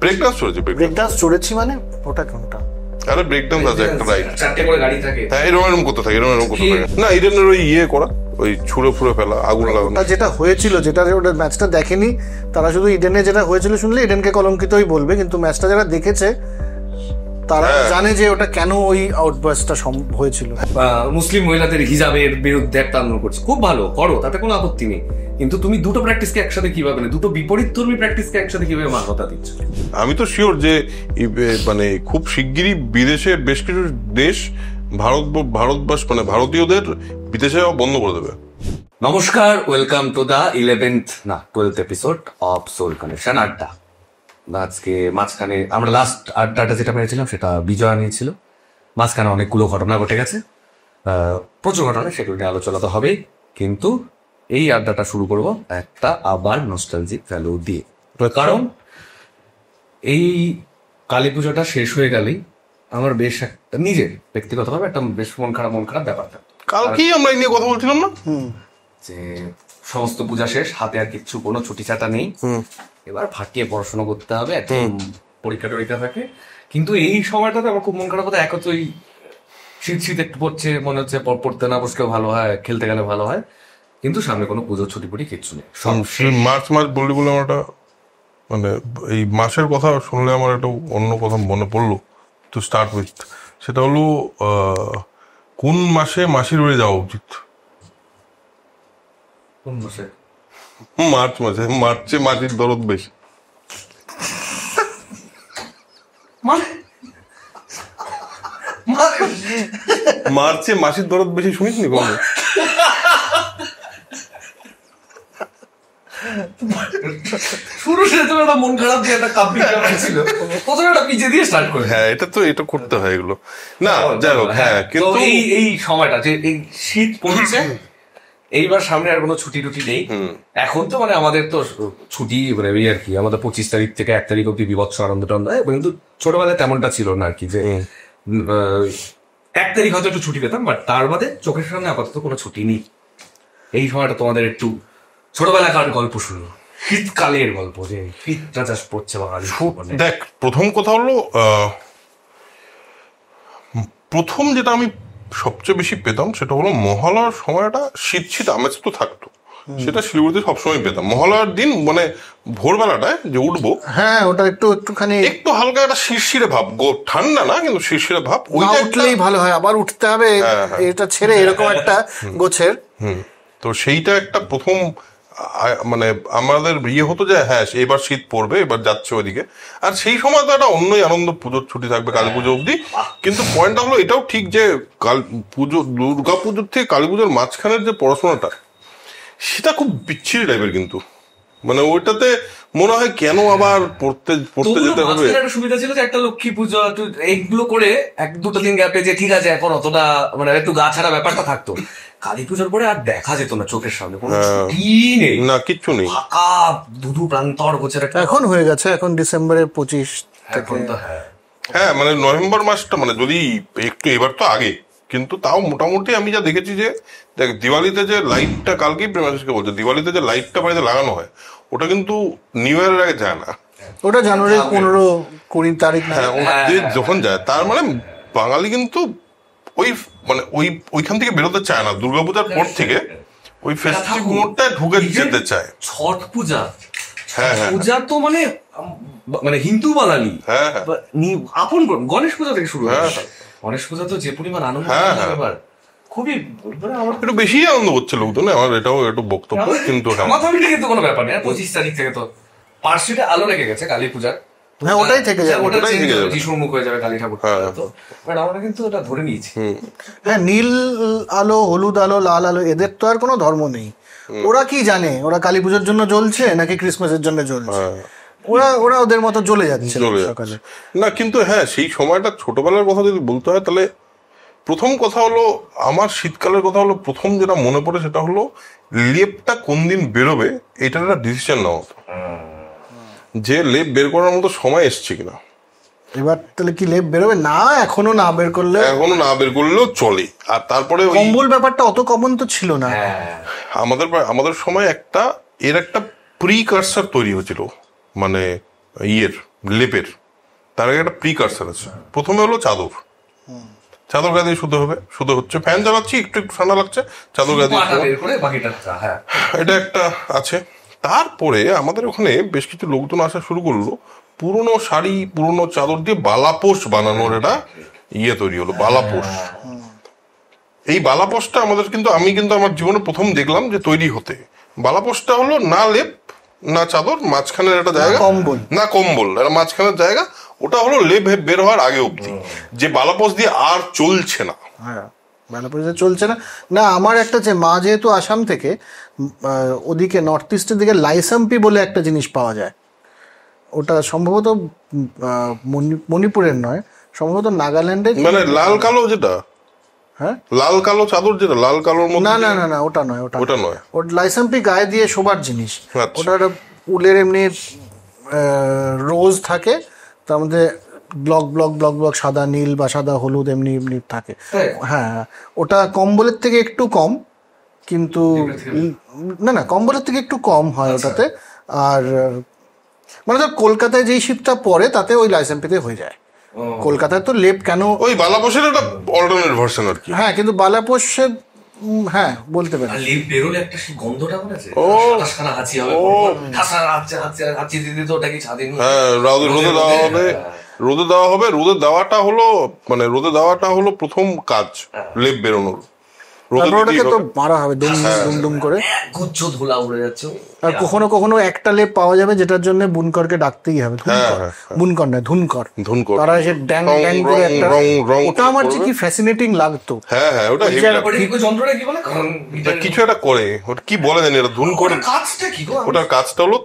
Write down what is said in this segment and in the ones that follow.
Break dance চড়েছি। Break dance চড়েছি মানে ওটা কোনটা? আরে ব্রেক ডান্স আছে একটা, রাইট? চারটে করে গাড়ি থাকে। হ্যাঁ, এরকম করতে থাকে, এরকম করতে থাকে না। ইডেনের ওই ইয়ে করা, ওই ছুঁড়ে ফুড়ে ফেলা, আগুন লাগানো। যেটা হয়েছিল, যেটা ওটা ম্যাচটা দেখেনি তারা শুধু ইডেনে যেটা হয়েছিল শুনলে ইডেনকে কলঙ্কিতই বলবে, কিন্তু ম্যাচটা যারা দেখেছে তারা জানে যে ওটা কেন ওই আউটবার্সটা হয়েছিল। মুসলিম মহিলাদের হিজাবের বিরুদ্ধে একটা আন্দোলন করছে, খুব ভালো করো, তাতে কোনো আপত্তি নেই, কিন্তু তুমি দুটো প্র্যাকটিসকে একসাথে কিভাবে, দুটো বিপরীতধর্মী প্র্যাকটিসকে একসাথে কিভাবে মান্যতা দিচ্ছ? আমি তো শিওর যে মানে খুব শিগগিরই বিদেশের বেশ কিছু দেশ ভারতবর্ষ মানে ভারতীয়দের বিদেশে বন্ধ করে দেবে। নমস্কার, welcome to the 12th episode of soul connection আড্ডা। আজকে মাঝখানে আমরা লাস্ট আড্ডাটা যেটা পেয়েছিলাম সেটা বিজয় নিয়েছিল। মাঝখানে অনেকগুলো ঘটনা ঘটে গেছে, প্রচুর ঘটনা, সেগুলো নিয়ে আলোচনা তো হবেই, কিন্তু এই আড্ডাটা শুরু করব একটা আবার নস্টালজিক ভ্যালু দিয়ে। কারণ এই কালী পুজোটা শেষ হয়ে গেলেই আমার বেশ একটা নিজের ব্যক্তিগতভাবে একটা বেশ মন খারাপ ব্যাপারটা। কালকেই আমরা এই নিয়ে কথা বলছিলাম না, যে সমস্ত পূজা শেষ, হাতে আর কিচ্ছু কোনো ছুটি ছাটা নেই, এবার ফাটিয়ে পড়াশোনা করতে হবে, পরীক্ষা টরীক্ষা থাকে। কিন্তু এই সময়টাতে আমার খুব মন খারাপ হতো। এক হচ্ছে ওই শীত একটু পড়ছে, মনে হচ্ছে পড়তে না বসলেও ভালো হয়, খেলতে গেলে ভালো হয়, কিন্তু সামনে কোনো পুজোর ছুটি ফুটি কিচ্ছু নেই। মার্চ বললি বলে আমার একটা মানে এই মাসের কথা শুনলে আমার একটা অন্য কথা মনে পড়লো টু স্টার্ট উইথ। সেটা হলো কোন মাসে মাসির বাড়ি যাওয়া উচিত? কোন মাসে? মার্চ মাসে। মার্চে মাসির দরদ বেশি। মার্চে মাসির দরদ বেশি শুনিসনি কখনো? শুরু সেটা একটা মন খারাপ দিয়ে একটা কাব্যিক ব্যাপার ছিল, প্রথমে একটা পিছিয়ে দিয়ে স্টার্ট করে। হ্যাঁ, এটা করতে হয় এগুলো না, যাই হোক। হ্যাঁ, কিন্তু এই সময়টা যে এই শীত পড়ছে, এইবার সামনে আর কোনো ছুটি টুটি নেই। এখন তো মানে আমাদের তো ছুটি মানে এই আর কি, আমাদের 25 তারিখ থেকে 1 তারিখ অব্দি বিভৎস আনন্দ টানন্দ, কিন্তু ছোটবেলায় তেমনটা ছিল না আর কি, যে 1 তারিখ হয়তো একটু ছুটি পেতাম, বাট তার বাদে চোখের সামনে আপাতত কোনো ছুটি নেই। এই সময়টা তোমাদের একটু ছোটবেলাকার গল্প শুরু, শীতকালের গল্প, যে শীতটা জাস্ট পড়ছে বাঙালি। দেখ, প্রথম কথা হলো প্রথম যেটা আমি সবচেয়ে বেশি পেতাম সেটা হলো মহালয়ার সময়টা শীত আমেজ তো থাকতো, সেটা শিলিগুড়িতে সবসময় পেতাম। মহালয়ার দিন মানে ভোরবেলাটায় যে উঠবো, হ্যাঁ ওটা একটুখানি একটু হালকা একটা শিরশিরে ভাব, ঠান্ডা না কিন্তু শিরশিরে ভাব, ওইটা উঠলেই ভালো হয়, আবার উঠতে হবে এটা ছেড়ে, এরকম একটা গোছের। তো সেইটা একটা প্রথম মানে আমাদের ইয়ে হতো যে হ্যাঁ এবার শীত পড়বে, এবার যাচ্ছে ওইদিকে। আর সেই সময় তো একটা অন্যই আনন্দ, পুজোর ছুটি থাকবে কালী পুজো অব্দি। কিন্তু পয়েন্টটা হলো এটাও ঠিক যে দুর্গা পুজোর থেকে কালী পুজোর মাঝখানের যে পড়াশোনাটা, সেটা খুব বিচ্ছিরি টাইপের। কিন্তু মানে ওইটাতে মনে হয় কেন আবার পড়তে যেতে হবে। একটা সুবিধা ছিল যে একটা লক্ষ্মী পুজো এইগুলো করে 1-2 দিন গ্যাপে, যে ঠিক আছে এখন অতটা মানে একটু গা ছাড়া ব্যাপারটা থাকতো। কালী পুজোর পরে আর দেখা যেত না চোখের সামনে, কোনো ছুটি নেই, না কিচ্ছু নেই, ফাঁকা ধুধু প্রান্তর গোছের একটা। এখন হয়ে গেছে, এখন ডিসেম্বরের 25 এখন তো হ্যাঁ মানে নভেম্বর মাসটা মানে যদি একটু, এবার তো আগে, কিন্তু তাও মোটামুটি আমি যা দেখেছি যে দেখ দিওয়ালিতে যে লাইটটা, কালকেই প্রেমাশিসকে বলছে, দিওয়ালিতে যে লাইটটা বাড়িতে লাগানো হয় ওটা কিন্তু নিউ ইয়ারের আগে যায় না, ওটা জানুয়ারি 15-20 তারিখ। হ্যাঁ যখন যায়, তার মানে বাঙালি কিন্তু ওই মানে ওইখান থেকে বেরোতে চায় না, দুর্গাপূজার পর থেকে ওই ফেস্টিভ মোডটা ঢুকে যেতে চায়। ছট পূজা, হ্যাঁ পূজা তো মানে হিন্দু বাঙালি আপন গণেশ পূজা থেকে শুরু হয়। গণেশ পূজা তো যে পরিমাণ আনন্দ, খুবই আমার একটু বেশি আনন্দ হচ্ছে লোকজন, আমার এটাও একটু বক্তব্য। কিন্তু কিন্তু কোনো ব্যাপার নেই, 25 তারিখ থেকে তো পার্শ্বিতে আলো লেগে গেছে কালী পূজার। হ্যাঁ ওটাই থেকে যাবে, ওটাই থেকে যাবে, যিশুর মুখ হয়ে যাবে কালী ঠাকুর। তো বাট আমরা কিন্তু ওটা ধরে নিয়েছি। হ্যাঁ, নীল আলো, হলুদ আলো, লাল আলো, এদের তো আর কোনো ধর্ম নেই। ওরা কি জানে ওরা কালী পুজোর জন্য জ্বলছে নাকি ক্রিসমাসের জন্য জ্বলছে, ওরা ওদের মতো জ্বলে যাচ্ছে সকালে না। কিন্তু হ্যাঁ সেই সময়টা ছোটবেলার কথা যদি বলতে হয়, তাহলে প্রথম কথা হলো আমার শীতকালের কথা হলো, প্রথম যেটা মনে পড়ে সেটা হলো লেপটা কোন দিন বেরোবে এটার একটা ডিসিশন নেওয়া হতো, যে লেপ বের করার মতো সময় এসছে কিনা। এবার তাহলে কি লেপ বেরোবে? না, এখনো না বের করলেও চলে। আর তারপরে কম্বল ব্যাপারটা অত কমন তো ছিল না। আমাদের সময় একটা প্রিকারসার তৈরি হয়েছিল, মানে ইয়ের লেপের, তার আগে একটা প্রিকারসার আছে। প্রথমে হলো চাদর গায়ে দিয়ে শুতে হবে, শুতে হচ্ছে, ফ্যান চালাচ্ছি, একটু একটু ঠান্ডা লাগছে, চাদর গায়ে দিয়ে এটা একটা আছে। তারপরে আমাদের ওখানে বেশ কিছু লোকজন আসা শুরু করলো, পুরোনো শাড়ি পুরোনো চাদর দিয়ে বালাপোষ বানানোর একটা তৈরি হলো, বালাপোষ। এই বালাপোষটা আমাদের আমি আমার জীবনে প্রথম দেখলাম যে তৈরি হতে। বালাপোষটা হলো না লেপ না চাদর, মাঝখানের একটা জায়গা, না কম্বল, একটা মাঝখানের জায়গা, ওটা হলো লেপ বের হওয়ার আগে অব্দি, যে বালাপোষ দিয়ে আর চলছে না। হ্যাঁ, বালাপোষ দিয়ে চলছে না। না, আমার একটা যে মা যেহেতু আসাম থেকে, ওদিকে নর্থ ইস্টের দিকে লাইসাম্পি বলে একটা জিনিস পাওয়া যায়, ওটা সম্ভবত মণিপুরের নয়, সম্ভবত নাগাল্যান্ডের, মানে লাল কালো যেটা, হ্যাঁ লাল কালো চাদর যেটা লাল কালোর মধ্যে, না না না না ওটা নয়, ওটা নয়, ওটা লাইসাম্পি গায়ে দিয়ে শোবার জিনিস। আচ্ছা। ওটা একটা উলের এমনি রোজ থাকে, তার মধ্যে ব্লক ব্লক ব্লক ব্লক সাদা নীল বা সাদা হলুদ এমনি এমনি থাকে। হ্যাঁ, ওটা কম্বলের থেকে একটু কম, কিন্তু না কম্বলের থেকে একটু কম হয় ওটাতে। আর মানে ধর কলকাতায় যেই শীতটা পড়ে তাতে ওই লাইসাম্পিতে হয়ে যায়। কলকাতায় তো লেপ কেন, ওই বালাপোষের একটা অল্টারনেট ভার্সন আর কি। হ্যাঁ, কিন্তু বালাপোষের হ্যাঁ বলতে পারি। লিপ বেরোলে একটা সেই গন্ধটা মনে আছে, হাসখানা হাঁচি হবে, হাঁচি দিতে তো ওটা কি ছাদে নিয়ে, হ্যাঁ, রোদে দেওয়া হবে, রোদে দেওয়া হবে। রোদে দেওয়াটা হলো প্রথম কাজ লেপ বেরোনোর। ওটাকে তো মারা হবে দুম দুম দুম করে, গুচ্ছ ধুলা উড়ে যাচ্ছে। আর কখনো কখনো একটা লেপ পাওয়া যাবে যেটার জন্য বুনকরকে ডাকতেই হবে, বুনকর নয় ধুনকর, তারা এসে ড্যাং ড্যাং করে একটা, ওটা আমার যে কি ফ্যাসিনেটিং লাগতো। হ্যাঁ হ্যাঁ, ওটা যন্ত্রটা কি বলে, কিছু একটা করে, ওটা কি বলে জানি, এটা ধুন করে। কাজটা কি গো? ওটার কাজটা হলো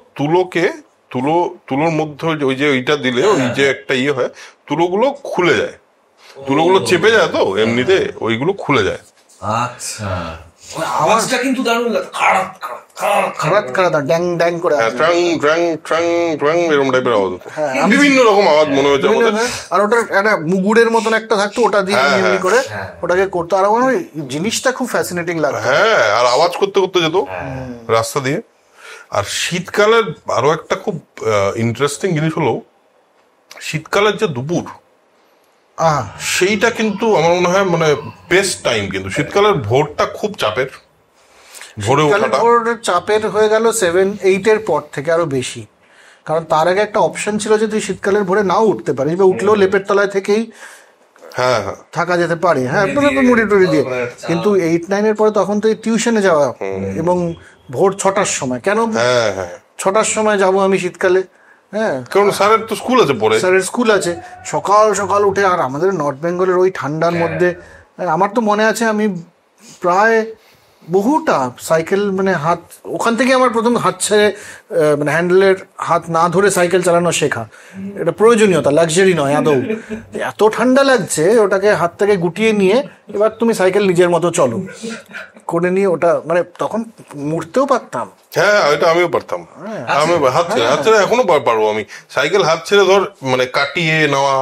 তুলোর মধ্যে ওই যে ওইটা দিলে ওই যে একটা হয়, তুলোগুলো খুলে যায়, তুলোগুলো চেপে যায় তো এমনিতে, ওইগুলো খুলে যায়। আচ্ছা, আওয়াজটা কিন্তু দারুণ লাগে, খারাপ খারাপ ড্যাং ড্যাং করে, ট্রাং ট্রাং ট্রাং ট্রাং এরকম টাইপের আওয়াজ হতো, বিভিন্ন রকম আওয়াজ মনে হয়েছে আমাদের। আর ওটার একটা মুগুরের মতন একটা থাকতো, ওটা দিয়ে এমনি করে ওটাকে করতো, আর আমার জিনিসটা খুব ফ্যাসিনেটিং লাগতো। হ্যাঁ, আর আওয়াজ করতে করতে যেত রাস্তা দিয়ে। আর শীতকালের আরো একটা খুব ইন্টারেস্টিং জিনিস হলো, শীতকালের যে দুপুর, সেইটা কিন্তু আমার মনে হয় মানে বেস্ট টাইম। কিন্তু শীতকালের ভোরটা খুব চাপের, ভোরে ওঠাটা চাপের হয়ে গেল 7-8 পর থেকে আরো বেশি, কারণ তার আগে একটা অপশন ছিল যে তুই শীতকালের ভোরে নাও উঠতে পারিস, বা উঠলেও লেপের তলায় থেকেই থাকা যেতে পারে, হ্যাঁ মুড়ি টুড়ি দিয়ে। কিন্তু 8-9 পরে তখন তো টিউশনে যাওয়া, এবং ভোর 6টার সময়, কেন 6টার সময় যাব আমি শীতকালে? হ্যাঁ, কারণ স্যারের তো স্কুল আছে, পরে স্যারের স্কুল আছে, সকাল সকাল উঠে। আর আমাদের নর্থ বেঙ্গলের ওই ঠান্ডার মধ্যে আমার তো মনে আছে আমি প্রায় বহুটা সাইকেল, মানে হাত, ওখান থেকে আমার প্রথম হাত ছেড়ে মানে হ্যান্ডেলের হাত না ধরে সাইকেল চালানো শেখা। এটা প্রয়োজনীয়তা, লাক্সারি নয় আদৌ। এত ঠান্ডা লাগছে, ওটাকে হাত থেকে গুটিয়ে নিয়ে এবার তুমি সাইকেল নিজের মতো চলো করে নিয়ে, ওটা মানে তখন মুড়তেও পারতাম। হ্যাঁ, ওইটা আমিও পারতাম। আমি হাত ছেড়ে এখনো পারবো, আমি সাইকেল হাত ছেড়ে ধর মানে কাটিয়ে নেওয়া,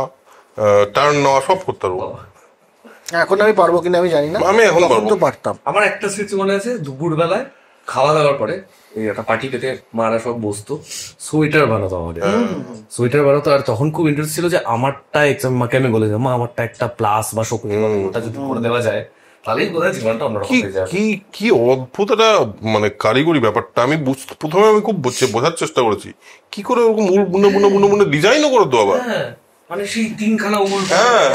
টার্ন নেওয়া সব করতে পারবো। এখন আমি পারবো কিনা আমি জানি না, আমি এখন পারতাম। আমার একটা স্মৃতি মনে আছে, দুপুর বেলায় খাওয়া দাওয়ার পরে এই একটা পার্টি পেতে মারা সব বসতো, সোয়েটার বানাতো আমাদের, সোয়েটার বানাতো। আর তখন খুব ইন্টারেস্ট ছিল যে আমারটা এক্সাম, মাকে আমি বলে মা আমারটা একটা প্লাস বা শোক ওটা যদি করে দেওয়া যায় তাহলেই বোধহয় জীবনটা অন্যরকম হয়ে যাবে। কি অদ্ভুত একটা মানে কারিগরি ব্যাপারটা। আমি প্রথমে আমি খুব বোঝার চেষ্টা করেছি কি করে ওরকম উল বুনে বুনে বুনে বুনে ডিজাইনও করে তো আবার, মানে সেই তিনখানা উল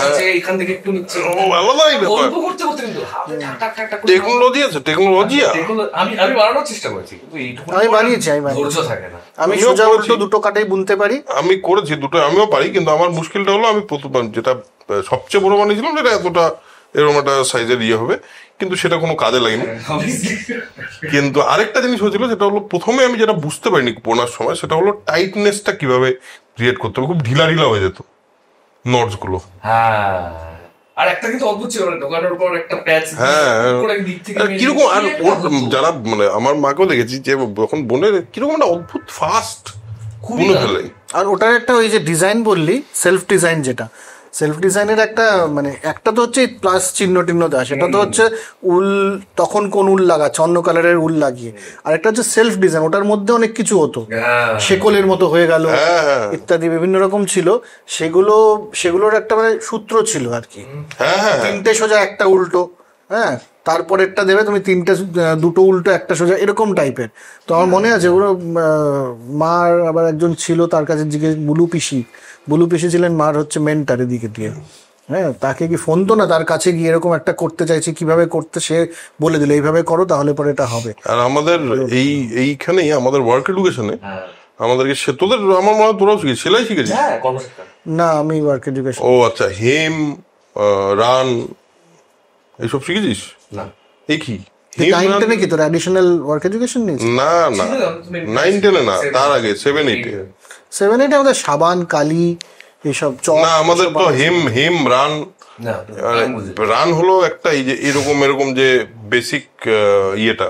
আছে, এখান থেকে একটু নিচ্ছে, আলাদাই ব্যাপার। গল্প করতে করতে কিন্তু টেকনোলজি আছে, টেকনোলজি। আমি বানানোর চেষ্টা করেছি, কিন্তু আমি বানিয়েছি, ধৈর্য থাকে না। আমি সোজা উল্টো দুটো কাটাই বুনতে পারি, আমি করেছি দুটো, আমিও পারি। কিন্তু আমার মুশকিলটা হলো আমি যেটা সবচেয়ে বড় বানিয়েছিলাম যেটা এতটা এরকম একটা সাইজের হবে, কিন্তু সেটা কোনো কাজে লাগেনি। কিন্তু আরেকটা জিনিস হয়েছিল, যেটা হলো প্রথমে আমি যেটা বুঝতে পারিনি বোনার সময়, সেটা হলো টাইটনেসটা কিভাবে ক্রিয়েট করতে হবে। খুব ঢিলা ঢিলা হয়ে যেত নটস গুলো। আর একটা কিন্তু অদ্ভুত ছিল, দোকানের উপর একটা প্যাচ, কিরকম। আর যারা মানে আমার মাকেও দেখেছি যে যখন বোনের কিরকম একটা অদ্ভুত ফাস্ট বুনে ফেলে। আর ওটার একটা ওই যে ডিজাইন বললি, সেলফ ডিজাইন, যেটা সেলফ ডিজাইনের একটা মানে একটা তো হচ্ছে প্লাস চিহ্ন টিহ্ন দেওয়া, সেটা তো হচ্ছে উল তখন কোন উল লাগাচ্ছে, অন্য কালারের উল লাগিয়ে। আর একটা হচ্ছে সেলফ ডিজাইন, ওটার মধ্যে অনেক কিছু হতো, শেকলের মতো হয়ে গেল ইত্যাদি বিভিন্ন রকম ছিল। সেগুলোর একটা মানে সূত্র ছিল আর কি, তিনটে সোজা একটা উল্টো, হ্যাঁ তারপরেরটা দেবে তুমি তিনটে, দুটো উল্টো একটা সোজা, এরকম টাইপের। তো আমার মনে আছে ওগুলো মার আবার একজন ছিল, তার কাছে জিজ্ঞেস, বুলু পিসি ছিলেন মার হচ্ছে মেন্টার এদিকে দিয়ে, হ্যাঁ তাকে কি ফোন তো না, তার কাছে গিয়ে এরকম একটা করতে চাইছি, কিভাবে করতে সে বলে দিল এইভাবে করো তাহলে পরে এটা হবে। আর আমাদের এইখানেই আমাদের ওয়ার্ক এডুকেশনে আমাদেরকে তোদের আমার মনে হয় তোরাও শিখেছিস, সেলাই শিখেছিস? না আমি ওয়ার্ক এডুকেশন। ও আচ্ছা, হেম, রান এইসব শিখেছিস? না। এই কি 9-10 কি তোর অ্যাডিশনাল ওয়ার্ক এডুকেশন নিয়েছিস? না না 9-10 না, তার আগে 7-8 7-8 আমাদের সাবান, কালি এইসব না, আমাদের তো হেম রান। রান হলো একটা এই যে এরকম যে বেসিক ইয়েটা,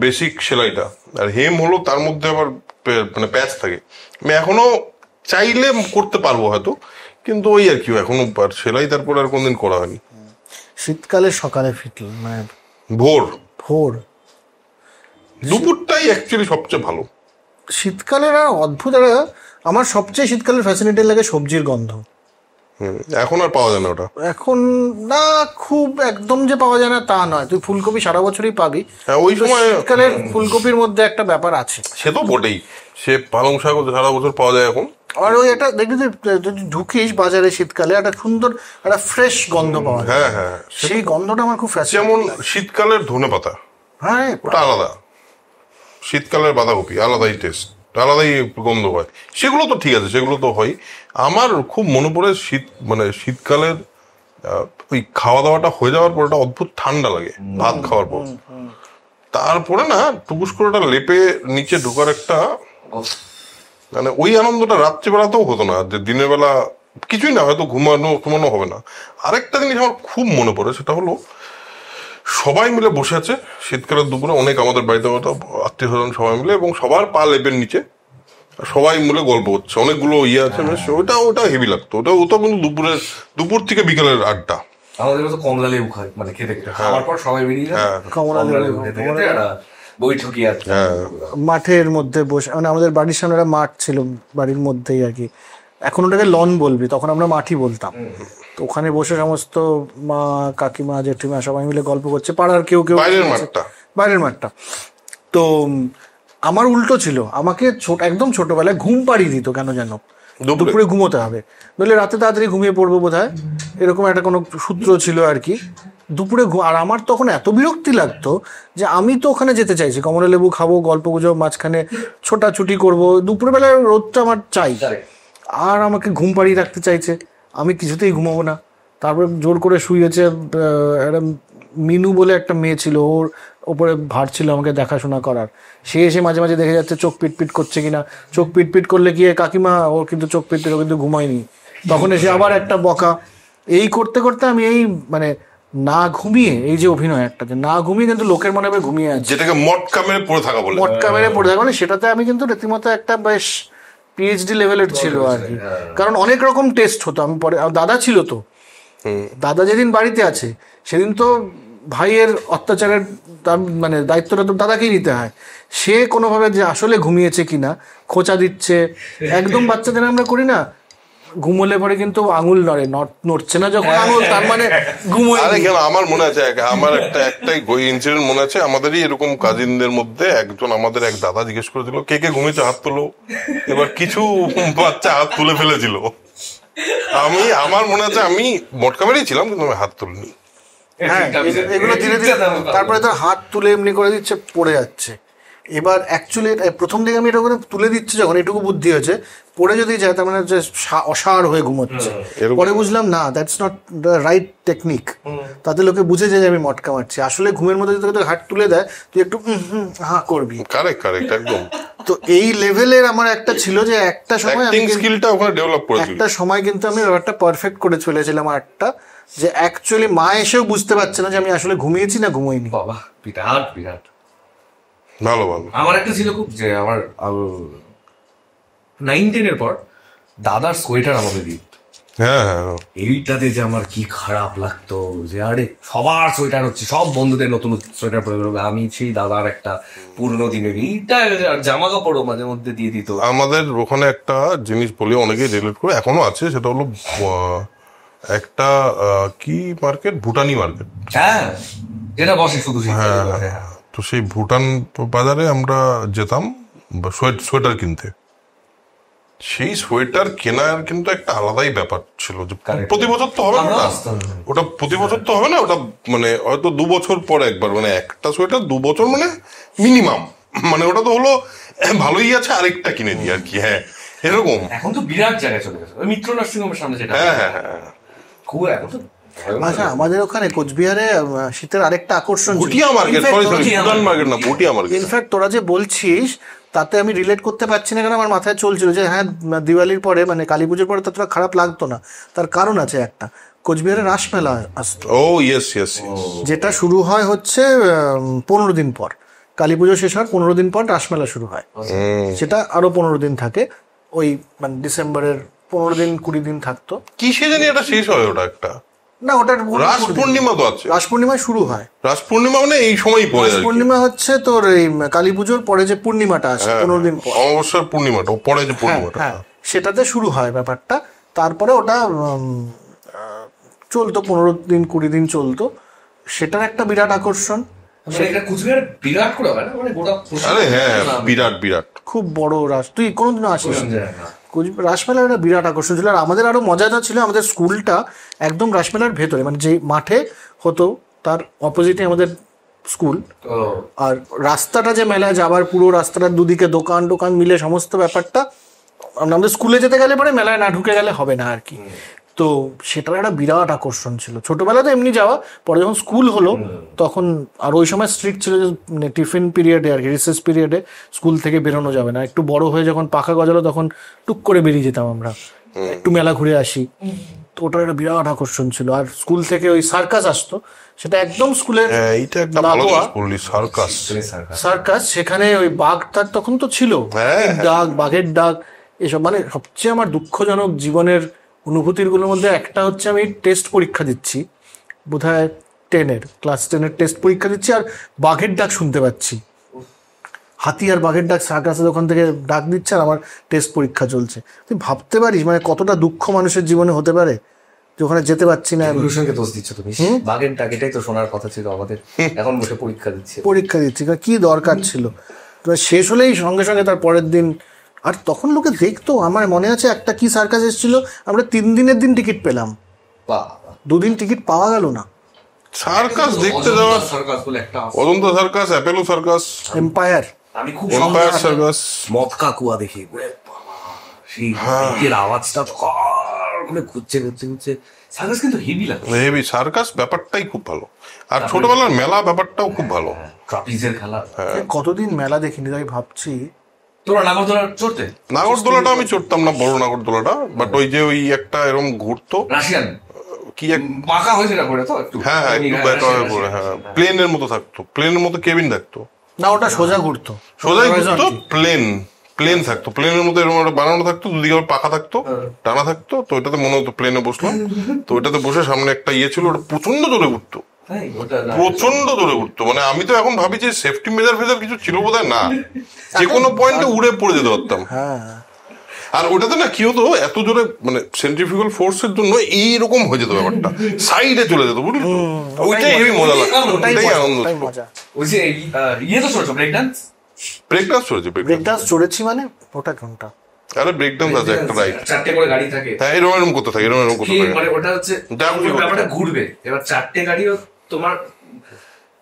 বেসিক সেলাইটা। আর হেম হলো তার মধ্যে আবার মানে প্যাচ থাকে। আমি এখনো চাইলে করতে পারবো হয়তো, কিন্তু ওই আর কি এখনো সেলাই তারপর আর কোনদিন করা হয়নি। শীতকালে সকালে ফিটল মানে ভোর দুপুরটাই অ্যাকচুয়ালি সবচেয়ে ভালো শীতকালের। আর অদ্ভুত আমার সবচেয়ে শীতকালের ফ্যাসিনেটিং লাগে সবজির গন্ধ। এখন আর পাওয়া যায় না ওটা, এখন না, খুব একদম যে পাওয়া যায় না তা নয়, তুই ফুলকপি সারা বছরই পাবি। ওই সময় শীতকালের ফুলকপির মধ্যে একটা ব্যাপার আছে। সে তো বটেই, সে পালং শাক সারা বছর পাওয়া যায় এখন। আর ওই একটা দেখবি যদি ঢুকিস বাজারে শীতকালে একটা সুন্দর একটা ফ্রেশ গন্ধ পাওয়া যায়। হ্যাঁ সেই গন্ধটা আমার খুব ফ্যাসিনেটিং। যেমন শীতকালের ধনেপাতা, হ্যাঁ ওটা আলাদা, শীতকালের বাঁধাকপি আলাদাই টেস্ট, আলাদাই গন্ধ হয়। সেগুলো তো ঠিক আছে, সেগুলো তো হয়। আমার খুব মনে পড়ে শীতকালের ওই খাওয়া দাওয়াটা হয়ে যাওয়ার পর একটা অদ্ভুত ঠান্ডা লাগে ভাত খাওয়ার পর, তারপরে না টুকুস করে একটা লেপে নিচে ঢোকার একটা মানে ওই আনন্দটা রাত্রিবেলাতেও হতো না, যে দিনের বেলা কিছুই না হয়তো ঘুমানো হবে না। আরেকটা জিনিস আমার খুব মনে পড়ে, সেটা হলো সবাই মিলে বসে আছে শীতকালের দুপুরে, অনেক আমাদের বাড়িতে আত্মীয় স্বজন সবাই মিলে, এবং সবার পা লেপের নিচে সবাই মিলে গল্প হচ্ছে, অনেকগুলো ইয়ে আছে, ওটা হেভি লাগতো। ওটা কিন্তু দুপুর থেকে বিকেলের আড্ডা। আমাদের তো কমলা লেবু খাই, মানে খেতে খাওয়ার পর সবাই বেরিয়ে যায় কমলা লেবু খেতে খেতে বৈঠকি আর মাঠের মধ্যে বসে, মানে আমাদের বাড়ির সামনে একটা মাঠ ছিল বাড়ির মধ্যেই আর কি, এখন ওটাকে লন বলবি, তখন আমরা মাঠই বলতাম। তো ওখানে বসে সমস্ত মা কাকিমা জেঠিমা সবাই মিলে গল্প করছে, পাড়ার কেউ বাইরের মাঠটা। তো আমার উল্টো ছিল, আমাকে একদম ছোটবেলায় ঘুম পাড়িয়ে দিত কেন যেন, দুপুরে ঘুমোতে হবে, নইলে রাতে তাড়াতাড়ি ঘুমিয়ে পড়বো বোধহয়, এরকম একটা কোনো সূত্র ছিল আর কি। দুপুরে আর আমার তখন এত বিরক্তি লাগতো যে আমি তো ওখানে যেতে চাইছি, কমলা লেবু খাবো, গল্প গুজব, মাঝখানে ছোটাছুটি করবো, দুপুরবেলায় রোদটা আমার চাই, আর আমাকে ঘুম পাড়িয়ে রাখতে চাইছে, আমি কিছুতেই ঘুমাবো না। তারপরে জোর করে শুয়েছে, একটা মিনু বলে একটা মেয়ে ছিল, ওর ওপরে ভার ছিল আমাকে দেখাশোনা করার, সে এসে মাঝে মাঝে দেখে যাচ্ছে চোখ পিটপিট করছে কিনা, চোখ পিটপিট করলে গিয়ে কাকিমা ওর কিন্তু চোখ পিটপিট, ও কিন্তু ঘুমায়নি, তখন এসে আবার একটা বকা। এই করতে করতে আমি এই মানে না ঘুমিয়ে, এই যে অভিনয় একটা যে না ঘুমিয়ে কিন্তু লোকের মনে হবে ঘুমিয়ে আছে, যেটাকে মটকা মেরে পড়ে থাকা মানে সেটাতে আমি কিন্তু রীতিমতো একটা বেশ পিএইচডি লেভেলের ছিল আর কি। কারণ অনেক রকম টেস্ট হতো। আমি পরে দাদা ছিল, তো দাদা যেদিন বাড়িতে আছে সেদিন তো ভাইয়ের অত্যাচারের মানে দায়িত্বটা তো দাদাকেই নিতে হয়। সে কোনোভাবে যে আসলে ঘুমিয়েছে কিনা খোঁচা দিচ্ছে, একদম বাচ্চাদের আমরা করি না, ঘুমোলে পরে কিন্তু আঙুল নড়ছে না যখন আঙুল, তার মানে ঘুমোয়। আমার মনে আছে, আমার একটাই ইনসিডেন্ট মনে আছে, আমাদেরই এরকম কাজিনদের মধ্যে একজন, আমাদের এক দাদা জিজ্ঞেস করেছিল কে কে ঘুমিয়েছে হাত তোলো, এবার কিছু বাচ্চা হাত তুলে ফেলেছিল। আমার মনে আছে আমি মটকা মেরেই ছিলাম, কিন্তু আমি হাত তুলিনি। হ্যাঁ, এগুলো ধীরে ধীরে তারপরে তার হাত তুলে এমনি করে দিচ্ছে, পড়ে যাচ্ছে। এবার অ্যাকচুয়ালি প্রথম দিকে আমি এটা করে তুলে দিচ্ছি যখন, এটুকু বুদ্ধি হয়েছে, পড়ে যদি যায় তার মানে হচ্ছে অসাড় হয়ে ঘুমোচ্ছে। পরে বুঝলাম না, that's not the right technique. তাতে লোকে বুঝে যায় যে আমি মটকা মারছি। আসলে ঘুমের মধ্যে যদি তোকে হাত তুলে দেয়, তুই একটু হা করবি। কারেক্ট একদম। তো এই লেভেলের আমার একটা ছিল যে একটা সময় স্কিলটা ওখানে ডেভেলপ করেছিল। একটা সময় কিন্তু আমি ব্যাপারটা পারফেক্ট করে চলেছিলাম আরটা, যে অ্যাকচুয়ালি মা এসেও বুঝতে পারছে না যে আমি আসলে ঘুমিয়েছি না ঘুমোইনি। বাবা বিরাট ভালো। আমার একটা ছিল খুব, যে আমার 9-10 এর পর দাদার সোয়েটার আমাকে দিত, হ্যাঁ হ্যাঁ এইটাতে যে আমার কি খারাপ লাগতো যে আরে সবার সোয়েটার হচ্ছে, সব বন্ধুদের নতুন সোয়েটার পরে বেরোবে, আমি সেই দাদার একটা পুরনো দিনের এইটা আর জামা কাপড়ও মাঝে মধ্যে দিয়ে দিত। আমাদের ওখানে একটা জিনিস বলি, অনেকেই রিলেট করে, এখনো আছে, সেটা হলো একটা কি মার্কেট, ভুটানি মার্কেট। হ্যাঁ, যেটা বসে শুধু তো সেই ভুটান বাজারে আমরা যেতাম সোয়েটার কিনতে। সেই সোয়েটার কেনার কিন্তু একটা আলাদাই ব্যাপার ছিল, যে প্রতি বছর তো হবে না ওটা, প্রতি বছর তো হবে না ওটা, মানে হয়তো 2 বছর পরে একবার, মানে একটা সোয়েটার 2 বছর মানে মিনিমাম, মানে ওটা তো হলো ভালোই আছে আরেকটা কিনে দিই আর কি। হ্যাঁ এরকম। এখন তো বিরাট জায়গায় চলে গেছে, ওই মিত্র নার্সিং হোমের সামনে যেটা। হ্যাঁ হ্যাঁ হ্যাঁ। খুব এখন তো। আচ্ছা, আমাদের ওখানে কোচবিহারে শীতের আরেকটা আকর্ষণ ছিল। ভুটিয়া মার্কেট, ভুটান মার্কেট না, ভুটিয়া মার্কেট। ইনফ্যাক্ট তোরা যে বলছিস তাতে আমি রিলেট করতে পারছি না, কারণ আমার মাথায় চলছিল যে হ্যাঁ দিওয়ালির পরে মানে কালী পুজোর পরে ততটা খারাপ লাগতো না। তার কারণ আছে একটা, কোচবিহারে রাসমেলা আসতো। ও ইয়েস ইয়েস, যেটা শুরু হয় হচ্ছে 15 দিন পর, কালী পুজো শেষ হওয়ার 15 দিন পর রাসমেলা শুরু হয়। সেটা আরো 15 দিন থাকে, ওই মানে ডিসেম্বরের 15 দিন 20 দিন থাকতো। কিসে জানি এটা শেষ হয় ওটা একটা, না ওটার রাস পূর্ণিমা তো আছে। রাস পূর্ণিমায় শুরু হয়। রাস পূর্ণিমা মানে এই সময় পড়ে, রাস পূর্ণিমা হচ্ছে তোর এই কালী পুজোর পরে যে পূর্ণিমাটা আসে 15 দিন পর, অমাবস্যার পূর্ণিমাটা পরে যে পূর্ণিমাটা, হ্যাঁ সেটাতে শুরু হয় ব্যাপারটা। তারপরে ওটা চলতো 15 দিন 20 দিন চলতো। সেটার একটা বিরাট আকর্ষণ। কুচবিহার বিরাট করে হয় না, মানে গোটা। আরে হ্যাঁ বিরাট বিরাট, খুব বড় রাস, তুই কোনোদিনও আসিস? রাসমেলার একটা বিরাট আকর্ষণ ছিল। আর আমাদের আরো মজাদার ছিল, আমাদের স্কুলটা একদম রাসমেলার ভেতরে, মানে যে মাঠে হতো তার অপোজিটে আমাদের স্কুল। আর রাস্তাটা যে মেলায় যাবার পুরো রাস্তাটার দুদিকে দোকান টোকান মিলে সমস্ত ব্যাপারটা, আমাদের স্কুলে যেতে গেলে পরে মেলায় না ঢুকে গেলে হবে না আর কি। তো সেটার একটা বিরাট আকর্ষণ ছিল ছোটবেলা তো এমনি যাওয়া, পরে যখন স্কুল হলো তখন আর ওই সময় স্ট্রিক্ট ছিল যে মানে টিফিন পিরিয়ডে আর কি, রিসেস পিরিয়ডে স্কুল থেকে বেরোনো যাবে না। একটু বড় হয়ে যখন পাখা গজালো তখন টুক করে বেরিয়ে যেতাম আমরা, একটু মেলা ঘুরে আসি। তো ওটার একটা বিরাট আকর্ষণ ছিল। আর স্কুল থেকে ওই সার্কাস আসতো, সেটা একদম স্কুলের এইটা একটা ভালো জিনিস বললি, সার্কাস। সার্কাস, সেখানে ওই বাঘ টাঘ তখন তো ছিল, ডাক, বাঘের ডাক, এসব। মানে সবচেয়ে আমার দুঃখজনক জীবনের অনুভূতির গুলোর মধ্যে একটা হচ্ছে, আমি টেস্ট পরীক্ষা দিচ্ছি, বোধহয় ক্লাস 10-এর টেস্ট পরীক্ষা দিচ্ছি, আর বাঘের ডাক শুনতে পাচ্ছি। হাতি আর বাঘের ডাক সার্কাসের ওখান থেকে ডাক দিচ্ছে, আর আমার টেস্ট পরীক্ষা চলছে। তুই ভাবতে পারিস মানে কতটা দুঃখ মানুষের জীবনে হতে পারে যে ওখানে যেতে পারছি না। এভলিউশনকে দোষ দিচ্ছ তুমি, বাঘের ডাক এটাই তো শোনার কথা ছিল আমাদের, এখন বসে পরীক্ষা দিচ্ছি, কি দরকার ছিল? তো শেষ হলেই সঙ্গে সঙ্গে তার পরের দিন। আর তখন লোকে দেখতো, আমার মনে আছে একটা কি সার্কাস এসেছিল, আমরা 3 দিনের দিন টিকিট পেলাম, 2 দিন টিকিট পাওয়া গেল না। সার্কাস দেখতে যাওয়া, Ajanta circus, Apollo circus, empire, আমি খুব এম্পায়ার সার্কাস, মদকা কুয়া দেখি, সেই দিকের আওয়াজটা করে ঘুরছে ঘুরছে ঘুরছে। সার্কাস কিন্তু হেভি লাগে, হেভি সার্কাস ব্যাপারটাই খুব ভালো। আর ছোটবেলার মেলা ব্যাপারটাও খুব ভালো, ট্রাপিজের খেলা। কতদিন মেলা দেখিনি, তাই ভাবছি। তোরা নাগরদোলা চড়তে? নাগরদোলাটা আমি চড়তাম না, বড় নাগরদোলাটা, বাট ওই যে ওই একটা এরকম ঘুরতো, রাশিয়ান কি এক বাঁকা হয়েছে না করে তো একটু, হ্যাঁ হ্যাঁ একটু ব্যাকা হয়ে পড়ে, হ্যাঁ প্লেনের মতো থাকতো, প্লেনের মতো কেবিন থাকতো না, ওটা সোজা ঘুরতো, সোজাই ঘুরতো, প্লেন থাকতো, প্লেনের মতো এরকম একটা বানানো থাকতো, দুদিকে আবার পাখা থাকতো, টানা থাকতো। তো ওটাতে মনে হতো প্লেনে বসলাম, তো ওটাতে বসে সামনে একটা ইয়ে ছিল, ওটা প্রচন্ড জোরে ঘুরতো, প্রচন্ড জোরে ঘুরতো। মানে আমি তো এখন ভাবি যে সেফটি মেজার ফেজার কিছু ছিল বোধহয় না, যে কোনো পয়েন্টে উড়ে পড়ে যেতে পারতাম। আর ওটাতে না কি হতো, এত জোরে মানে সেন্ট্রিফিউগাল ফোর্সের জন্য এইরকম হয়ে যেত ব্যাপারটা, সাইডে চলে যেত, বুঝলি তো? ওইটাই হেভি মজা লাগতো, ওইটাই আনন্দ। ওই যে ইয়ে তো চলছে ব্রেক ডান্স, ব্রেক ডান্স চলেছে, ব্রেক ডান্স চড়েছি মানে ওটা কোনটা? আরে ব্রেক ডান্স আছে একটা, রাইট, 4টে করে গাড়ি থাকে, হ্যাঁ এরকম করতে থাকে, এরকম করতে থাকে, মানে ওটা হচ্ছে ব্যাপারটা ঘুরবে। এবার 4টে গাড়িও তোমার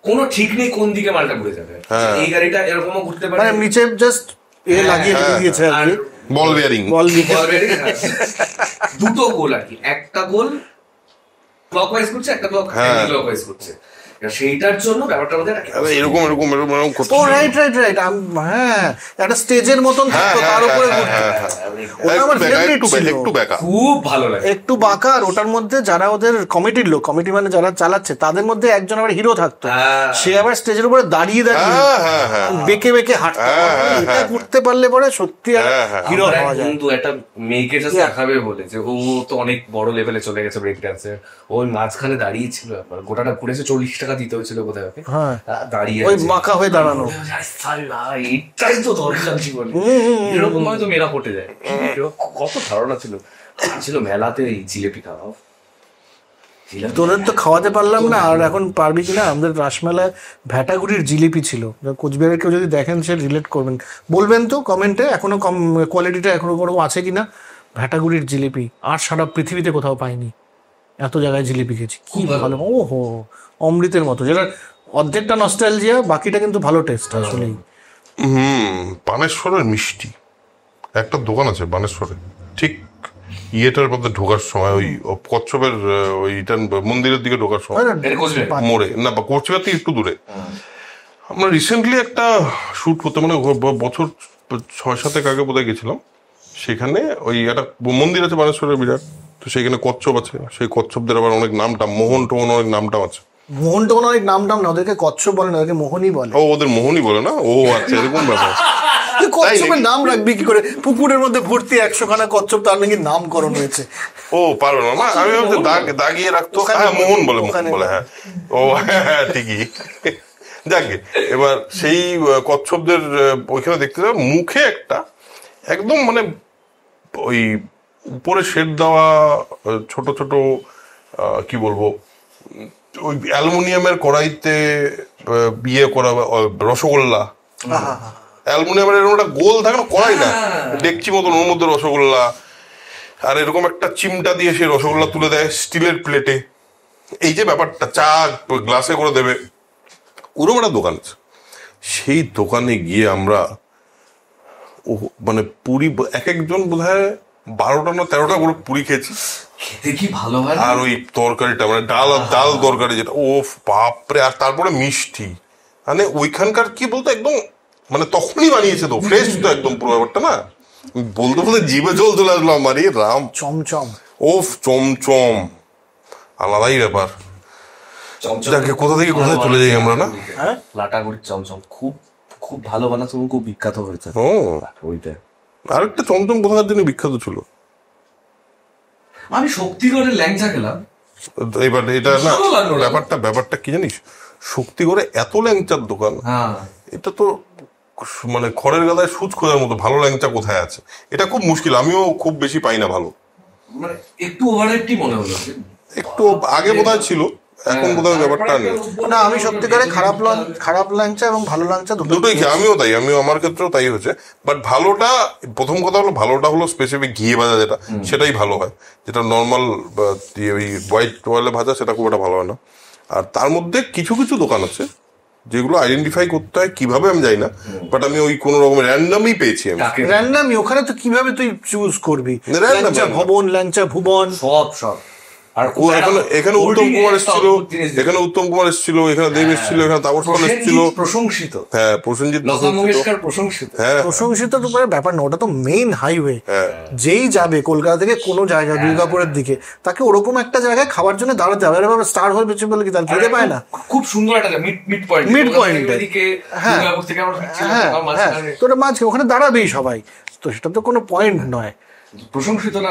কোনো ঠিক নেই কোন দিকে মালটা ঘুরে যাবে। এই গাড়িটা এরকমও ঘুরতে পারে, মানে নিচে জাস্ট এ লাগিয়ে দিয়েছে আর বল বিয়ারিং, দুটো গোল আর কি, একটা গোল ক্লকওয়াইজ করছে, একটা গোল ক্লকওয়াইজ করছে। সেইটার জন্য ব্যাপারটা আমাদের আরে এরকম এরকম এরকম এরকম করতে ও রাইট রাইট রাইট, হ্যাঁ একটা স্টেজের মতন থাকতো, তার উপরে ঘুরতো। ওটা আমার ফেভারিট ছিল, একটু বেকা। খুব ভালো লাগে। একটু বাঁকা, আর ওটার মধ্যে যারা ওদের কমিটির লোক, কমিটি মানে যারা চালাচ্ছে, তাদের মধ্যে একজন আবার হিরো থাকতো, সে আবার স্টেজের উপরে দাঁড়িয়ে দাঁড়িয়ে বেঁকে বেঁকে হাঁটতো। এটা ঘুরতে পারলে পরে সত্যি হিরো আমার এক হওয়া যায়। বন্ধু একটা মেয়েকে just দেখাবে বলে, যে ও তো অনেক বড় লেভেলে চলে গেছে ব্রেক ডান্সে, ওই মাঝখানে দাঁড়িয়ে ছিল, একবার গোটাটা ঘুরেছে, 40 টাকা দিতে হয়েছিল বোধহয় ওকে, হ্যাঁ দাঁড়িয়ে ওই আছে। বাঁকা হয়ে দাঁড়ানো। এটাই তো দরকার জীবনে, এরকম হয়তো মেয়েরা পটে যায়। কত ধারণা ছিল মেলাতে এই জিলেপি খাওয়া। তোদের তো খাওয়াতে পারলাম না, আর এখন পারবি কিনা? আমাদের রাসমেলায় ভ্যাটাগুড়ির জিলিপি ছিল, কোচবিহারের কেউ যদি দেখেন সে রিলেট করবেন, বলবেন তো কমেন্টে এখনো কম কোয়ালিটিটা এখনো কোনো আছে কিনা। ভ্যাটাগুড়ির জিলিপি আর সারা পৃথিবীতে কোথাও পাইনি, এত জায়গায় জিলিপি খেয়েছি, কি ভালো, ও হো অমৃতের মতো, যেটা অর্ধেকটা নস্টালজিয়া, বাকিটা কিন্তু ভালো টেস্ট আসলেই। বানেশ্বরের মিষ্টি একটা দোকান আছে বানেশ্বরে, ঠিক ইয়েটার মধ্যে ঢোকার সময়, ওই কচ্ছপের ওইটা মন্দিরের দিকে ঢোকার সময় মোড়ে, না কোচবিহার থেকে একটু দূরে। আমরা রিসেন্টলি একটা শুট করতে, মানে বছর 6-7 আগে বোধহয় গেছিলাম, সেখানে ওই একটা মন্দির আছে বানেশ্বরের বিরাট, তো সেখানে কচ্ছপ আছে, সেই কচ্ছপদের আবার অনেক নামটা, মোহন টোহন অনেক নামটাম আছে। মোহন টোহন অনেক নাম না, ওদেরকে কচ্ছপ বলে না, ওদেরকে মোহনই বলে। ও ওদের মোহনই বলে না, ও আচ্ছা এরকম ব্যাপার। কচ্ছপের নাম রাখবি কি করে? পুকুরের মধ্যে ভর্তি 100 খানা কচ্ছপ, তার নাকি নামকরণ হয়েছে। ও পারবে না, না আমি ভাবছি দাগিয়ে রাখতো, হ্যাঁ মোহন বলে, মোহন বলে, হ্যাঁ ও হ্যাঁ ঠিকই। যাকে এবার সেই কচ্ছপদের ওইখানে দেখতে যাবো, মুখে একটা একদম মানে ওই উপরে শেড দেওয়া ছোট ছোট কি বলবো, ওই অ্যালুমিনিয়ামের কড়াইতে বিয়ে করা রসগোল্লা, অ্যালুমিনিয়ামের এরকম একটা গোল থাকে না কড়াই, না ডেকচি মতন, ওর মধ্যে রসগোল্লা, আর এরকম একটা চিমটা দিয়ে সেই রসগোল্লা তুলে দেয় স্টিলের প্লেটে। এই যে ব্যাপারটা, চা গ্লাসে করে দেবে, ওরকম একটা দোকান আছে। সেই দোকানে গিয়ে আমরা ও মানে পুরি এক একজন বোধহয় 12টা না 13টা করে পুরি খেয়েছি। খেতে কি ভালো হয়, আর ওই তরকারিটা মানে ডাল তরকারি যেটা, ও বাপরে, আর তারপরে মিষ্টি, মানে ওইখানকার কি বলতো একদম মানে তখনই বানিয়েছে তো, ফ্রেশ তো একদম পুরো ব্যাপারটা, না বলতে বলতে জিভে জল চলে আসলো আমার, রাম চমচম, ওফ চমচম, আলাদাই ব্যাপার। যাকে কোথা থেকে কোথায় চলে যাই আমরা, না লাটাগুড়ির চমচম খুব খুব ভালো বানাতো, খুব বিখ্যাত হয়েছে ও। ওইটা আরেকটা চমচম কোথাকার জন্য বিখ্যাত ছিল, আমি শক্তিগড়ের ল্যাংচা খেলাম। এবার এটা না ব্যাপারটা কি জানিস, শক্তিগড়ে এত ল্যাংচার দোকান, এটা তো মানে খড়ের গাদায় সুচ খোঁজার মতো, ভালো ল্যাংচা কোথায় আছে এটা খুব মুশকিল, আমিও খুব বেশি পাই না ভালো, মানে একটু ওভাররেটেড মনে হলো, একটু আগে বোধহয় ছিল, এখন বোধহয় ব্যাপারটা নেই। না আমি সত্যিকারে খারাপ ল্যাংচা এবং ভালো ল্যাংচা দুটোই আমিও আমার ক্ষেত্রেও তাই হচ্ছে, বাট ভালোটা, প্রথম কথা হলো ভালোটা হলো স্পেসিফিক ঘিয়ে ভাজা যেটা, সেটাই ভালো হয়, যেটা নর্মাল ওই হোয়াইট অয়েলে ভাজা সেটা খুব একটা ভালো হয় না। আর তার মধ্যে কিছু কিছু দোকান আছে যেগুলো আইডেন্টিফাই করতে হয় কিভাবে আমি জানি না, বাট আমি ওই কোনো রকম র্যান্ডামই পেয়েছি আমি। র্যান্ডামই ওখানে তো কিভাবে তুই চুজ করবি, ল্যাংচা ভবন, ল্যাংচা ভুবন, সব। আর এখানে উত্তম কুমার এসেছিল, এখানে দেব এসেছিল, এখানে তাপস পাল এসেছিল, প্রশংসিত, হ্যাঁ প্রসেনজিৎ প্রশংসিত, হ্যাঁ প্রশংসিত তো ব্যাপার না, ওটা তো মেইন হাইওয়ে, যেই যাবে কলকাতা থেকে কোনো জায়গায় দুর্গাপুরের দিকে, তাকে ওরকম একটা জায়গায় খাবার জন্য দাঁড়াতে হবে, এবার স্টার হয়ে বেঁচে বলে কি তার খেতে পায় না। খুব সুন্দর একটা মিড পয়েন্ট, হ্যাঁ তো ওটা মাঝখানে ওখানে দাঁড়াবেই সবাই, তো সেটা তো কোনো পয়েন্ট নয়। প্রশংসিত না,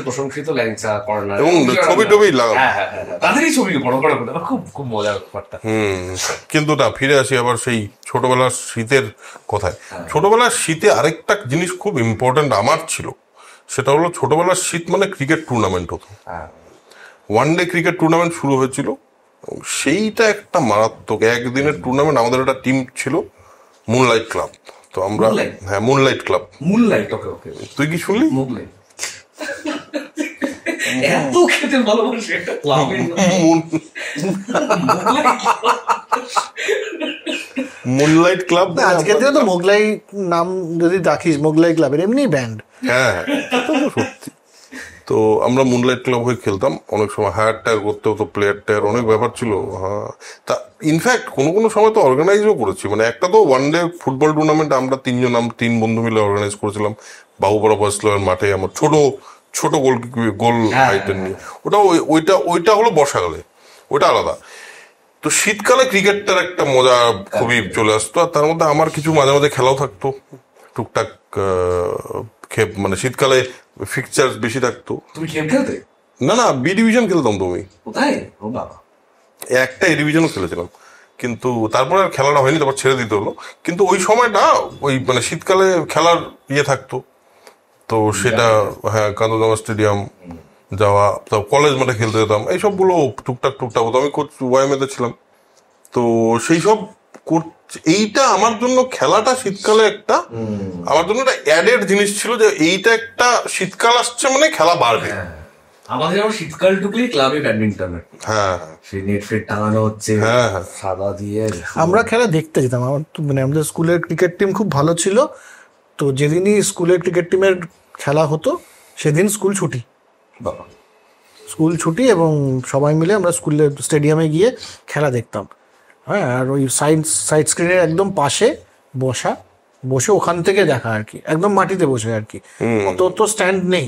প্রশংসিত ল্যাংচা কর্নার, এবং ছবি লাগানো, তাদেরই ছবি বড় বড় করে, খুব খুব মজার ব্যাপারটা। কিন্তু না, ফিরে আসি আবার সেই ছোটবেলার শীতের কথায়। ছোটবেলার শীতে আরেকটা জিনিস খুব ইম্পর্টেন্ট আমার ছিল, সেটা হলো ছোটবেলার শীত মানে ক্রিকেট টুর্নামেন্ট হতো, ওয়ানডে ক্রিকেট টুর্নামেন্ট শুরু হয়েছিল, সেইটা একটা মারাত্মক একদিনের টুর্নামেন্ট। আমাদের একটা টিম ছিল মুনলাইট ক্লাব, তো আমরা হ্যাঁ মুনলাইট ক্লাব, ওকে তুই কি শুনলি? এত খেতে ভালোবাসি একটা ক্লাবের মুনলাইট ক্লাব, আজকে তো মোগলাই নাম যদি রাখিস, মোগলাই ক্লাবের এমনি ব্যান্ড, হ্যাঁ সত্যি তো আমরা মুনলাইট ক্লাব হয়ে খেলতাম, অনেক সময় হায়ার টায়ার করতে হতো, প্লেয়ার টায়ার অনেক ব্যাপার ছিল। হ্যাঁ, তা ইনফ্যাক্ট কোনো কোনো সময় তো অর্গানাইজও করেছি, মানে একটা তো ওয়ান ডে ফুটবল টুর্নামেন্ট আমরা তিন বন্ধু মিলে অর্গানাইজ করেছিলাম বাবুপাড়া বয়েজ ক্লাবের মাঠে, আমার ছোট গোল হাইটের নিয়ে। ওইটা হলো বর্ষাকালে, ওইটা আলাদা। তো শীতকালে ক্রিকেটটার একটা মজা খুবই চলে আসতো, আর তার মধ্যে আমার কিছু মাঝে মাঝে খেলাও থাকতো টুকটাক, মানে শীতকালে ফিক্সচার বেশি থাকতো। তুমি গেম খেলতে? না, বি ডিভিশন খেলতাম। তুমি? কোথায়? ও বাবা। একটা এ ডিভিশনও খেলেছিলাম, কিন্তু তারপরে আর খেলাটা হয়নি, তারপর ছেড়ে দিতে হলো। কিন্তু ওই সময়টা ওই মানে শীতকালে খেলার থাকতো, তো সেটা হ্যাঁ কান্দরজঙ্ঘা স্টেডিয়াম যাওয়া, তো কলেজ মাঠে খেলতে যেতাম, এইসবগুলো টুকটাক হতো। আমি কোচ ওয়াইএমএতে ছিলাম, তো সেই সব এইটা আমার জন্য খেলাটা শীতকালে আমার জন্য একটা অ্যাডেড জিনিস ছিল, যে এইটা একটা শীতকাল আসছে মানে খেলা বাড়বে। আমাদের যেমন শীতকাল টুকলি ক্লাবে ব্যাডমিন্টন, হ্যাঁ সেই নেট ফেট টাঙানো হচ্ছে সাদা দিয়ে। আমরা খেলা দেখতে যেতাম। মানে আমাদের স্কুলের ক্রিকেট টিম খুব ভালো ছিল, তো যেদিনই স্কুলের ক্রিকেট টিমের খেলা হতো সেদিন স্কুল ছুটি, এবং সবাই মিলে আমরা স্কুলের স্টেডিয়ামে গিয়ে খেলা দেখতাম। হ্যাঁ, আর ওই সাইড স্ক্রিনের একদম পাশে বসে ওখান থেকে দেখা আর কি, একদম মাটিতে বসে আর কি, অত স্ট্যান্ড নেই।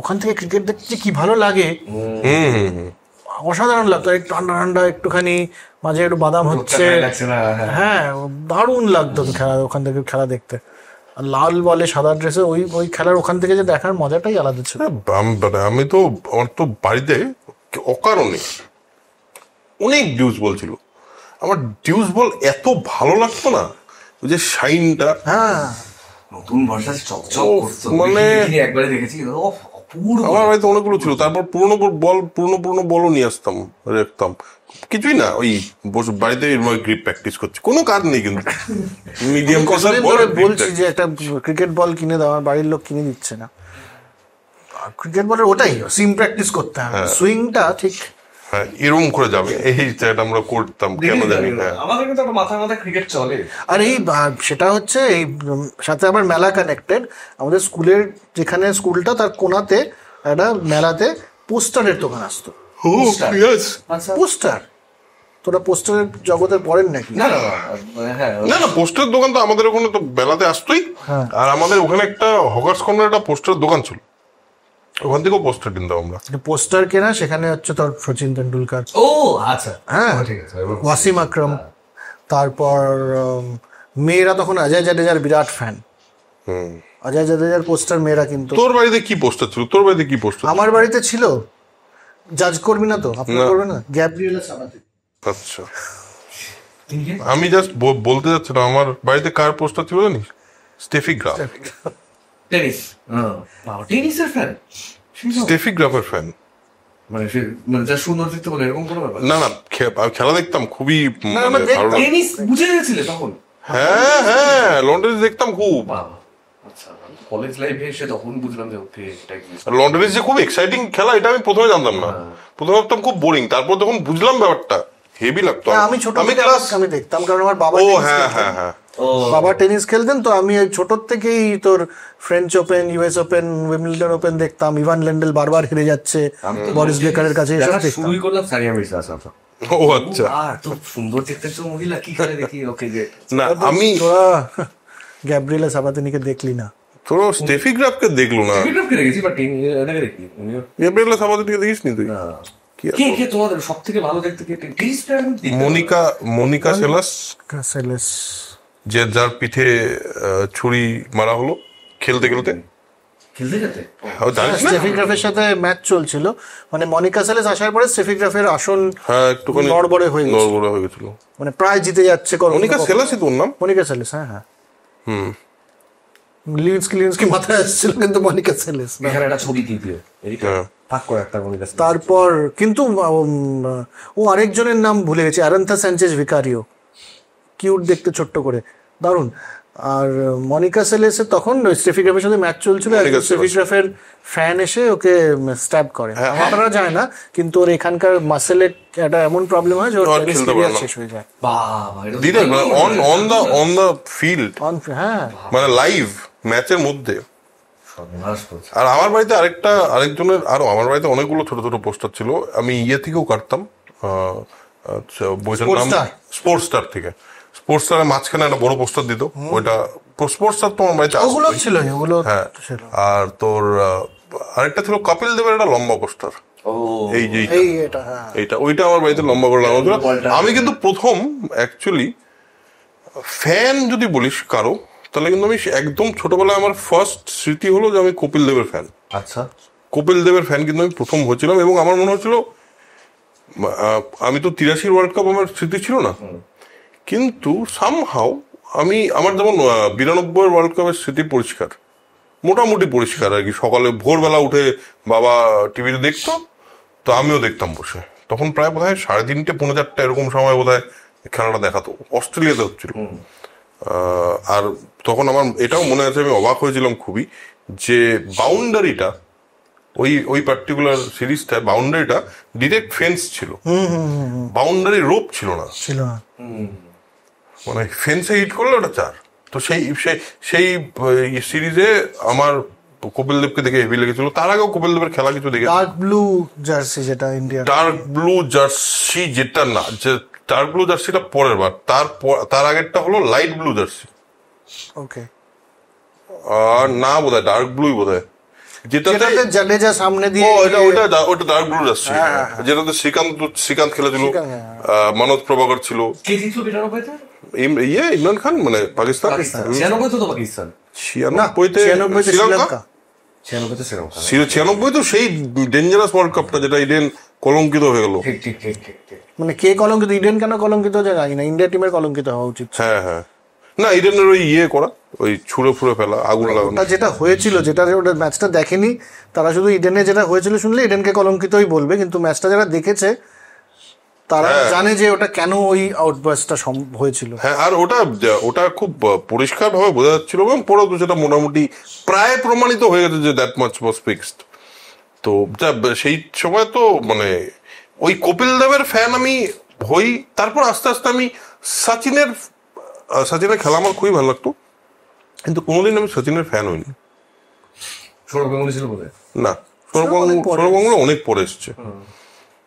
ওখান থেকে ক্রিকেট দেখতে কি ভালো লাগে, অসাধারণ লাগতো। একটু ঠান্ডা একটুখানি মাঝে একটু বাদাম হচ্ছে, হ্যাঁ দারুণ লাগতো ওখান থেকে খেলা দেখতে। আর লাল বলে সাদা ড্রেসে ওই খেলার ওখান থেকে যে দেখার মজাটাই আলাদা ছিল। আমি তো আমার তো বাড়িতে অকারণে অনেক ডিউস বল ছিল। আমার ডিউস বল এত ভালো লাগতো না, ওই যে শাইনটা, হ্যাঁ নতুন বর্ষা চকচক করতো, মানে একবারে দেখেছি আমার বাড়িতে অনেকগুলো ছিল। তারপর পুরনো বলও নিয়ে আসতাম, রাখতাম। কিছুই না, ওই বাড়িতে গ্রিপ প্র্যাকটিস করছি, কোনো কাজ নেই। কিন্তু মিডিয়াম বলছি যে একটা ক্রিকেট বল কিনে দাও, আমার বাড়ির লোক কিনে দিচ্ছে না। ক্রিকেট বলের ওটাই সিম প্র্যাকটিস করতে হবে, সুইংটা ঠিক হ্যাঁ এরকম করে যাবে, এই সেটা আমরা করতাম কেন জানি না। আমাদের কিন্তু মাথায় ক্রিকেট চলে। আর সেটা হচ্ছে এই সাথে আবার মেলা কানেক্টেড। আমাদের স্কুলের যেখানে স্কুলটা তার কোনাতে একটা মেলাতে পোস্টারের দোকান আসতো। পোস্টার, তোরা পোস্টারের জগতে পড়েন নাকি? না পোস্টারের দোকান তো আমাদের ওখানে তো বেলাতে আসতোই। আর আমাদের ওখানে একটা হকার্স কর্নার একটা পোস্টারের দোকান ছিল, ওখান থেকেও পোস্টার কিনতাম আমরা। পোস্টার কেনা, সেখানে হচ্ছে তোর সচিন তেন্ডুলকার, ও আচ্ছা হ্যাঁ, ওয়াসিম আকরাম, তারপর মেয়েরা তখন অজয় জাডেজার বিরাট ফ্যান। অজয় জাডেজার পোস্টার মেয়েরা কিন্তু। তোর বাড়িতে কি পোস্টার ছিল? আমার বাড়িতে ছিল, জাজ করবি না তো, আপনি করবে না, গ্যাব্রিয়েলা সাবাতি। আচ্ছা, আমি জাস্ট বলতে যাচ্ছিলাম আমার বাড়িতে কার পোস্টার ছিল জানিস? স্টেফি গ্রাফ। টেনিসের ফ্যান? স্টেফি গ্রাফের ফ্যান। মানে যা সুন্দর দেখতে বলে এরকম কোনো ব্যাপার না, খেলা দেখতাম খুবই ভালো। টেনিস বুঝে গেছিলে তখন? হ্যাঁ লন্ডনে দেখতাম খুব। আচ্ছা, কলেজ লাইফে এসে তখন বুঝলাম যে ওকে লন্ডনে যে খুব এক্সাইটিং খেলা, এটা আমি প্রথমে জানতাম না। প্রথমে ভাবতাম খুব বোরিং, তারপর যখন বুঝলাম ব্যাপারটা হেভি লাগতো। আমি দেখতাম, কারণ আমার বাবা বাবা টেনিস খেলতেন, তো আমি ছোট থেকেই তোর French open, US open, Wimbledon open দেখতাম। ইভান লেন্ডেল বারবার হেরে যাচ্ছে বরিস বেকারের কাছে, শুরুই করলাম সানিয়া মির্জা। ও আচ্ছা, তো সুন্দর দেখতে তো মহিলা, কি করে দেখি ওকে যে না আমি গ্যাব্রিয়েলা সাবাতিনিকে দেখলি না? তোরা স্টেফি গ্রাফকে দেখলো না? দেখেছি, বাট এটাকে দেখি। গ্যাব্রিয়েলা সাবাতিনিকে দেখিসনি তুই? কে তোমাদের সবথেকে ভালো দেখতে কে? মনিকা সেলেস, যে যার পিঠে ছুরি মারা হলো খেলতে স্টেফি গ্রাফের সাথে ম্যাচ চলছিল, মানে মনিকা সেলেস আসার পরে স্টেফি গ্রাফের আসন একটুখানি নড়বড়ে হয়ে গেছিল, মানে প্রায় জিতে যাচ্ছে। মনিকা সেলেসই তোর নাম? মনিকা সেলেস, হ্যাঁ। লিন্সকি মাথায় আসছিল, কিন্তু মনিকা সেলেস। এখানে একটা ছবি দিতে তারপর কিন্তু ও আরেকজনের নাম ভুলে গেছে, আরান্থা স্যাnchez ভিকারিও, কিউট দেখতে, ছোট্ট করে, দারুণ। আর মনিকা সেলেসের তখন স্টেফি গ্রাফের সাথে ম্যাচ চলছিল, স্টেফি গ্রাফের ফ্যান এসে ওকে স্ট্যাব করে। মারা যায় না, কিন্তু ওর এখানকার মাসেলের একটা এমন প্রবলেম হয় যে ওর শেষ হয়ে যায়। অন দ্য ফিল্ড, হ্যাঁ, মানে লাইভ ম্যাচের মধ্যে আর আমার বাড়িতে আরেকজনের আমার বাড়িতে অনেকগুলো ছোট ছোট পোস্টার ছিল। আমি থেকেও কাটতাম, বইটার নাম স্পোর্টস স্টার থেকে। স্পোর্টস স্টারের মাঝখানে একটা বড় পোস্টার দিত, ওইটা স্পোর্টস স্টার তোমার বাড়িতে ওগুলো ছিল, ওগুলো হ্যাঁ। ছিল। আর তোর আরেকটা ছিল কপিল দেবের একটা লম্বা পোস্টার, এই যে ওইটা আমার বাড়িতে লম্বা করে লাগানো ছিল। আমি কিন্তু প্রথম অ্যাকচুয়ালি ফ্যান যদি বলিস কারো, তাহলে কিন্তু আমি একদম ছোটবেলায় আমার ফার্স্ট স্মৃতি হলো যে আমি কপিল দেবের ফ্যান। আচ্ছা, কপিল দেবের ফ্যান কিন্তু আমি প্রথম হয়েছিলাম, এবং আমার মনে হচ্ছিল আমি তো 83 ওয়ার্ল্ড কাপ আমার স্মৃতি ছিল না, কিন্তু সামহাও আমার যেমন 92 ওয়ার্ল্ড কাপের স্মৃতি পরিষ্কার, মোটামুটি পরিষ্কার আর কি। সকালে ভোরবেলা উঠে বাবা টিভিতে দেখতো, তো আমিও দেখতাম বসে। তখন প্রায় বোধ হয় 3:30 পৌনে 4 এরকম সময় বোধ হয় খেলাটা দেখাতো, অস্ট্রেলিয়াতে হচ্ছিল। আর তখন আমার এটাও মনে আছে, আমি অবাক হয়েছিলাম খুবই, যে বাউন্ডারিটা ওই পার্টিকুলার সিরিজটা বাউন্ডারিটা ডিরেক্ট ফেন্স ছিল, বাউন্ডারি রোপ ছিল না, মানে ফেন্সে হিট করলে ওটা 4। তো সেই সিরিজে আমার কপিল দেবকে দেখে হেভি লেগেছিল। তার আগেও কপিল দেবের খেলা কিছু দেখে, ডার্ক ব্লু জার্সি যেটা ইন্ডিয়া, ডার্ক ব্লু জার্সি যেটা না, যে ডার্ক ব্লু জার্সিটা পরের বার, তার আগেরটা হলো লাইট ব্লু জার্সি। ওকে, আর না বোধহয় ডার্ক ব্লুই বোধহয়, যেটাতে জাডেজা সামনে দিয়ে, ওটা ডার্ক ব্লু জার্সি, যেটাতে শ্রীকান্ত খেলেছিল, মানব প্রভাকর ছিল, ইমরান খান, মানে পাকিস্তান। 96 তো পাকিস্তান, 96 তো সেই ডেঞ্জারাস ওয়ার্ল্ড কাপটা যেটা ইডেন কলঙ্কিত হয়ে গেল। মানে কে কলঙ্কিত, ইডেন কেন কলঙ্কিত জানি না, ইন্ডিয়া টিমের কলঙ্কিত হওয়া উচিত। হ্যাঁ হ্যাঁ, না ইডেনের ওই করা, ওই ছুঁড়ে ফুড়ে ফেলা, আগুন লাগানো, যেটা হয়েছিল, যেটা ওটা ম্যাচটা দেখেনি তারা শুধু ইডেনে যেটা হয়েছিল শুনলে ইডেনকে কলঙ্কিতই বলবে, কিন্তু ম্যাচটা যারা দেখেছে তারা জানে যে ওটা কেন ওই আউটবাস্টটা হয়েছিল। হ্যাঁ, আর ওটা খুব পরিষ্কার ভাবে বোঝা যাচ্ছিল, এবং পরেও তো সেটা মোটামুটি প্রায় প্রমাণিত হয়ে গেছে যে দ্যাট মাচ ওয়াজ ফিক্সড। তো সেই সময় তো মানে ওই কপিল দেবের ফ্যান আমি হই। তারপর আস্তে আস্তে আমি সচিনের খেলা আমার খুবই ভালো লাগতো, কিন্তু কোনোদিন আমি সচিনের ফ্যান হইনি। সৌরভ গাঙ্গুলি ছিল বোধহয় না, সৌরভ গাঙ্গুলি অনেক পরে এসছে,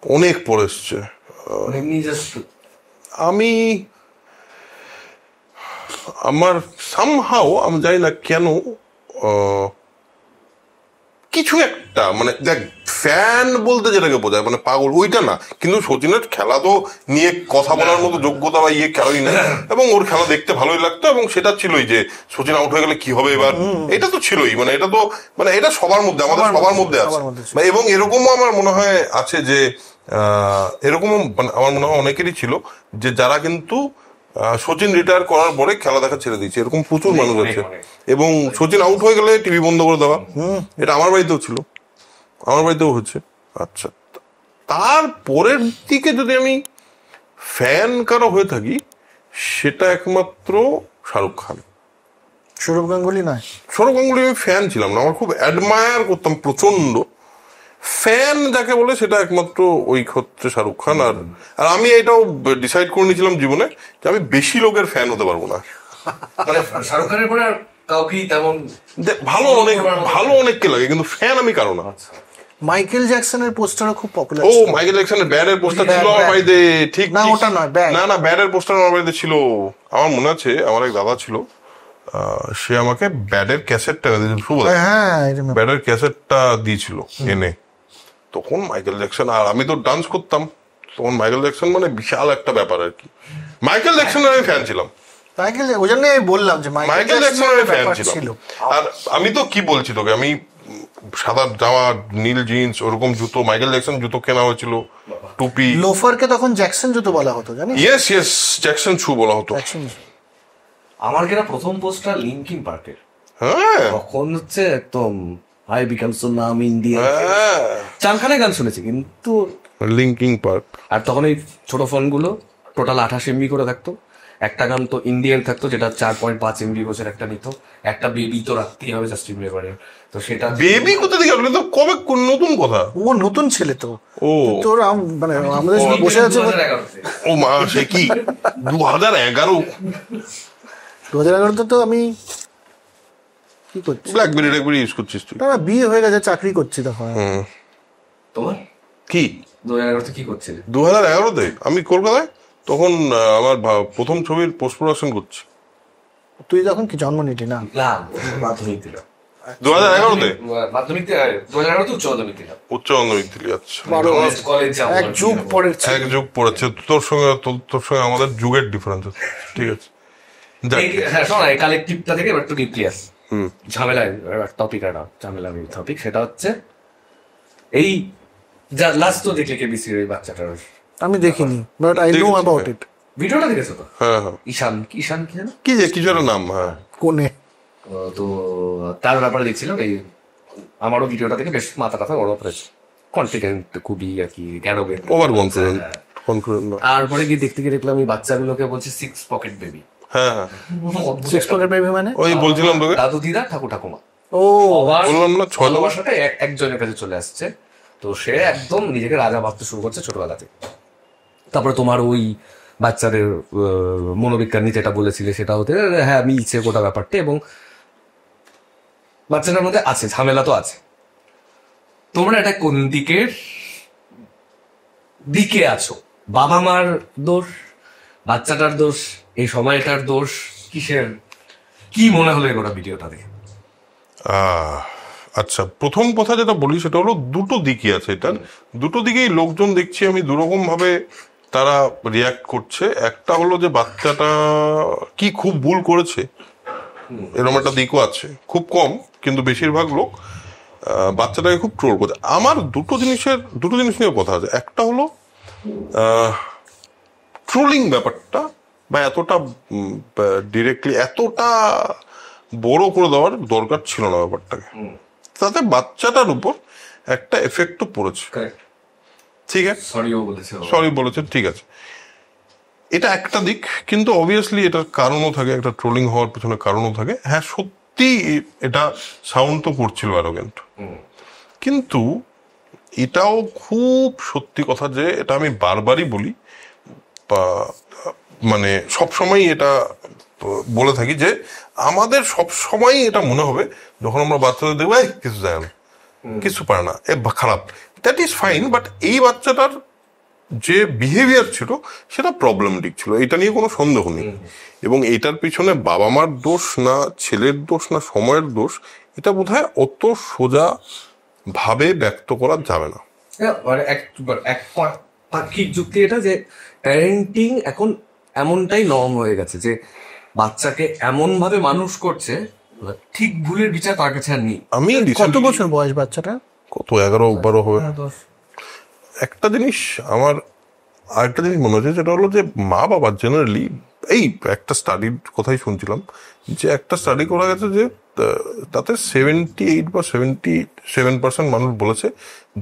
অনেক পরে এসছে। আমার সামহাও আমি জানি না কেন কিছু একটা, মানে দেখ ফ্যান বলতে যেটাকে বোঝায় মানে পাগল, ওইটা না, কিন্তু সচিনের খেলা তো নিয়ে কথা বলার মতো যোগ্যতা বা খেলাই না, এবং ওর খেলা দেখতে ভালোই লাগতো, এবং সেটা ছিলই যে সচিন আউট হয়ে গেলে কি হবে এবার, এটা তো ছিলই, মানে এটা তো মানে এটা সবার মধ্যে, আমাদের সবার মধ্যে আছে। এবং এরকমও আমার মনে হয় আছে যে এরকমও আমার মনে হয় অনেকেরই ছিল যে যারা কিন্তু সচিন রিটায়ার করার পরে খেলা দেখা ছেড়ে দিয়েছে, এরকম প্রচুর মানুষ আছে। এবং সচিন আউট হয়ে গেলে টিভি বন্ধ করে দেওয়া, এটা আমার বাড়িতেও ছিল, আমার বাড়িতেও হচ্ছে। আচ্ছা, তারপরের দিকে যদি আমি ফ্যান কারো হয়ে থাকি, সেটা একমাত্র শাহরুখ খান। সৌরভ গাঙ্গুলি নয়, সৌরভ গাঙ্গুলি আমি ফ্যান ছিলাম না, আমার খুব অ্যাডমায়ার করতাম প্রচন্ড। ফ্যান যাকে বলে সেটা একমাত্র ওই ক্ষেত্রে শাহরুখ খান। আর আমি এটাও ডিসাইড করে নিয়েছিলাম জীবনে যে আমি বেশি লোকের ফ্যান হতে পারবো না। শাহরুখ খানের পরে আর কাউকে তেমন ভালো অনেককে লাগে, কিন্তু ফ্যান আমি কারো না। মাইকেল জ্যাকসনের পোস্টারও খুব পপুলার। ও মাইকেল জ্যাকসনের ব্যাডের পোস্টার ছিল আমার বাড়িতে, ঠিক না ওটা নয়, না ব্যাডের পোস্টার আমার বাড়িতে ছিল। আমার মনে আছে আমার এক দাদা ছিল, সে আমাকে ব্যাডের ক্যাসেটটা দিয়েছিল, ব্যাডের ক্যাসেটটা দিয়েছিল এনে। তখন মাইকেল জ্যাকসন, আর আমি তো ডান্স করতাম তখন, মাইকেল জ্যাকসন মানে বিশাল একটা ব্যাপার আর কি। মাইকেল জ্যাকসনের আমি ফ্যান ছিলাম, ওই জন্য বললাম যে মাইকেল জ্যাকসনের ফ্যান ছিল। আর আমি তো কি বলছি তোকে, আমি সাদা জামা, নীল জিন্স, ওরকম জুতো, মাইকেল জ্যাকসন জুতো কেনা হয়েছিল, টুপি। লোফারকে তখন জ্যাকসন জুতো বলা হতো, জানিস? ইয়েস জ্যাকসন শু বলা হতো। আমার কেনা প্রথম পোস্টার লিঙ্কিং পার্কের, হ্যাঁ তখন হচ্ছে একদম হাই বিকামস নাম ইন্ডিয়া, চারখানে গান শুনেছি কিন্তু লিঙ্কিং পার্ক। আর তখন এই ছোট ফোনগুলো টোটাল 28 MB করে থাকতো, একটা গান তো ইন্ডিয়ান থাকতো যেটা 4.5 MB বছর একটা নিত, একটা বেবি তো রাখতেই হবে জাস্টিন বিবারের, তো সেটা বেবি কোথা থেকে আসলে, তো কবে নতুন কথা, ও নতুন ছেলে তো, ও তোর মানে আমাদের সাথে বসে আছে, ও মা সে কি 2011 2011 তো আমি কি করছিস? ব্ল্যাকবেরি ট্যাকবেরি ইউজ করছিস তুই? না, বিয়ে হয়ে গেছে, চাকরি করছি তখন। তোমার কি 2011 কি করছিলে? 2011-তে আমি কলকাতায় তখন আমার প্রথম ছবির পোস্ট প্রোডাকশন করছি। তুই যখন কি জন্ম নিলি না? না, মাধ্যমিক দিলাম। 2011-তে মাধ্যমিক 2011 উচ্চ মাধ্যমিক দিলাম। উচ্চ মাধ্যমিক দিলি? আচ্ছা, কলেজ এক যুগ পরের ছিল। এক যুগ পড়েছে তোর সঙ্গে আমাদের যুগের ডিফারেন্স আছে। ঠিক আছে, যাক। হ্যাঁ শোনা, এই কালেকটিভটা থেকে একটু নিউক্লিয়াস ঝামেলা টপিক, একটা ঝামেলা টপিক, সেটা হচ্ছে এই যা লাস্ট তো দেখলে কেবিসির ওই বাচ্চাটার আমি দেখিনি, but I know about it. ভিডিওটা দেখেছো তো? হ্যাঁ, ঈশান কি যেন, কি যে কিছু একটা নাম। হ্যাঁ, কোনে? তো তার ব্যাপারে দেখছিলাম। এই আমারও ভিডিওটা দেখে বেশ মাথা টাথা গরম করেছে। কনফিডেন্ট খুবই আর কি, অ্যারোগেন্ট, ওভার কনফিডেন্ট। তারপরে গিয়ে দেখতে গিয়ে দেখলাম এই বাচ্চাগুলোকে বলছে 6 পকেট বেবি। হ্যাঁ, হ্যাঁ, সিক্স পকেট বেবি মানে? ওই বলছিলাম তোকে, দাদু দিদা ঠাকুর ঠাকুমা। ও বললাম না 6 নম্বর। ভালোবাসাটা একজনের কাছে চলে আসছে। তো সে একদম নিজেকে রাজা ভাবতে শুরু করছে ছোটবেলা থেকে। তারপরে তোমার ওই বাচ্চাদের মনোবিজ্ঞানী যেটা বলেছিলে সেটা হতে, হ্যাঁ মিলছে গোটা ব্যাপারটা। এবং বাচ্চাটার মধ্যে আছে ঝামেলা তো আছে। তোমরা এটা কোন দিকে আছো? বাবা মার দোষ, বাচ্চাটার দোষ, এই সময়টার দোষ, কিসের? কি মনে হলো গোটা ভিডিওটা দেখে? আচ্ছা, প্রথম কথা যেটা বলি সেটা হলো দুটো দিকই আছে এটার। দুটো দিকেই লোকজন দেখছি আমি দুরকম ভাবে তারা রিয়াক্ট করছে। একটা হলো যে বাচ্চাটা কি খুব ভুল করেছে, এরকম একটা দিকও আছে, খুব কম কিন্তু বেশিরভাগ লোক বাচ্চাটাকে খুব ট্রোল করছে। আমার দুটো জিনিস নিয়ে কথা আছে। একটা হলো ট্রোলিং ব্যাপারটা, বা এতটা ডিরেক্টলি এতটা বড় করে দেওয়ার দরকার ছিল না ব্যাপারটাকে। তাতে বাচ্চাটার উপর একটা এফেক্টও পড়েছে। ঠিক আছে, সরি বলেছে, ঠিক আছে, এটা একটা দিক। কিন্তু অবভিয়াসলি এটার কারণও থাকে, একটা ট্রোলিং হওয়ার পিছনে কারণও থাকে। হ্যাঁ সত্যি এটা সাউন্ড তো করছিল অ্যারোগেন্ট, কিন্তু এটাও খুব সত্যি কথা যে এটা আমি বারবারই বলি, বা মানে সবসময় এটা বলে থাকি যে আমাদের সবসময় এটা মনে হবে যখন আমরা বাচ্চাদের দেখবো কিছু যায় না, কিছু পারে না, খারাপ, দ্যাট ইজ ফাইন। বাট এই বাচ্চাটার যে বিহেভিয়ার ছিল সেটা প্রবলেমেটিক ছিল, এটা নিয়ে কোনো সন্দেহ নেই। এবং এটার পিছনে বাবা মার দোষ না ছেলের দোষ না সময়ের দোষ, এটা বোধহয় অত সোজা ভাবে ব্যক্ত করা যাবে না। এক পাক্ষিক যুক্তি এটা যে প্যারেন্টিং এখন এমনটাই নরম হয়ে গেছে যে বাচ্চাকে এমন ভাবে মানুষ করছে, ঠিক ভুলের বিচার তার কাছে আর নেই। আমি কত বছর বয়স বাচ্চাটা? কত 11-12 হবে। একটা জিনিস আমার আরেকটা জিনিস মনে হচ্ছে, যেটা হলো যে মা বাবা জেনারেলি, এই একটা স্টাডির কথাই শুনছিলাম যে একটা স্টাডি করা গেছে যে তাতে 78 বা 77% মানুষ বলেছে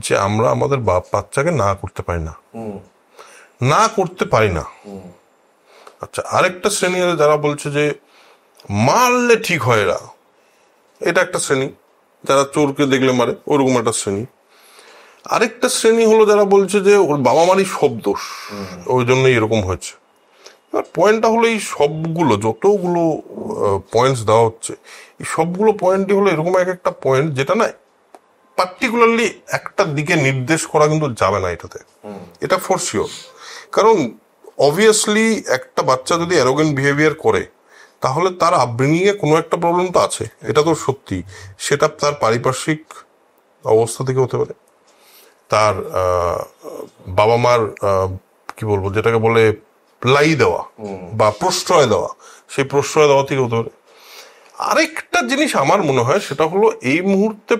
যে আমরা আমাদের বাচ্চাকে না করতে পারি না। আচ্ছা, আরেকটা শ্রেণী আছে যারা বলছে যে মারলে ঠিক হয় এরা, এটা একটা শ্রেণী। যারা চোরকে দেখলে মারে, ওরকম একটা শ্রেণী। আরেকটা শ্রেণী হলো যারা বলছে যে ওর বাবা মারই সব দোষ, ওই জন্যই এরকম হয়েছে। পয়েন্টটা হলো এই সবগুলো যতগুলো পয়েন্টস দেওয়া হচ্ছে, এই সবগুলো পয়েন্টই হলো এরকম একটা পয়েন্ট যেটা না পার্টিকুলারলি একটা দিকে নির্দেশ করা কিন্তু যাবে না এটাতে, এটা ফর শিওর। কারণ অবভিয়াসলি একটা বাচ্চা যদি অ্যারোগেন্ট বিহেভিয়ার করে তাহলে তার আপব্রিঙ্গিং এ কোনো একটা প্রবলেম তো আছে, এটা তো সত্যি। সেটা তার পারিপার্শ্বিক অবস্থা থেকে হতে পারে, তার বাবা মার কি বলবো যেটাকে বলে লাই দেওয়া বা প্রশ্রয় দেওয়া, সেই প্রশ্রয় দেওয়া থেকে হতে পারে। আরেকটা জিনিস আমার মনে হয় সেটা হলো এই মুহূর্তে